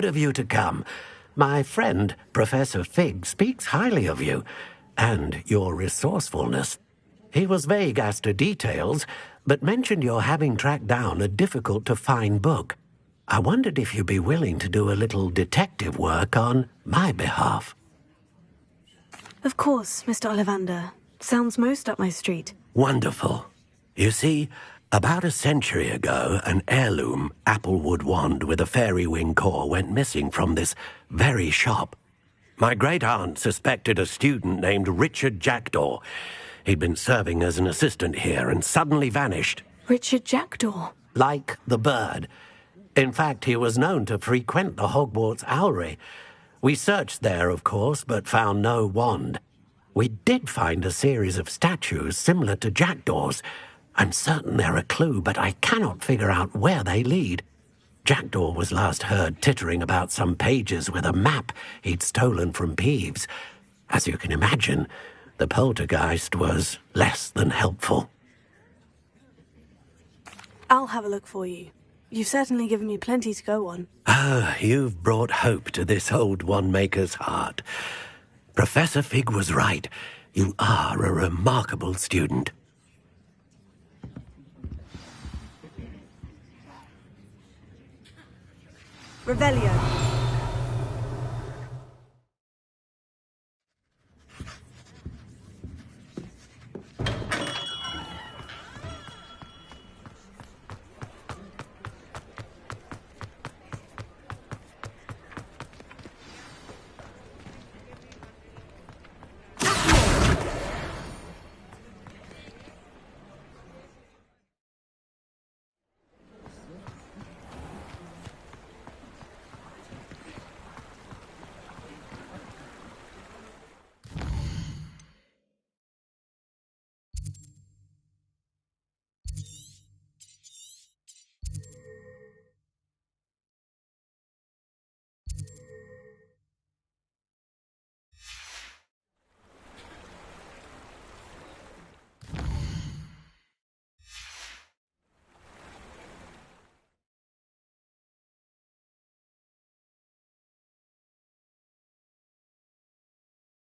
good of you to come. My friend, Professor Fig, speaks highly of you, and your resourcefulness. He was vague as to details, but mentioned your having tracked down a difficult-to-find book. I wondered if you'd be willing to do a little detective work on my behalf. Of course, Mr. Ollivander. Sounds most up my street. Wonderful. You see, about a century ago, an heirloom applewood wand with a fairy wing core went missing from this very shop. My great-aunt suspected a student named Richard Jackdaw. He'd been serving as an assistant here and suddenly vanished. Richard Jackdaw? Like the bird. In fact, he was known to frequent the Hogwarts Owlery. We searched there, of course, but found no wand. We did find a series of statues similar to Jackdaw's. I'm certain they're a clue, but I cannot figure out where they lead. Jackdaw was last heard tittering about some pages with a map he'd stolen from Peeves. As you can imagine, the poltergeist was less than helpful. I'll have a look for you. You've certainly given me plenty to go on. Ah, you've brought hope to this old wand-maker's heart. Professor Fig was right. You are a remarkable student. Revelio.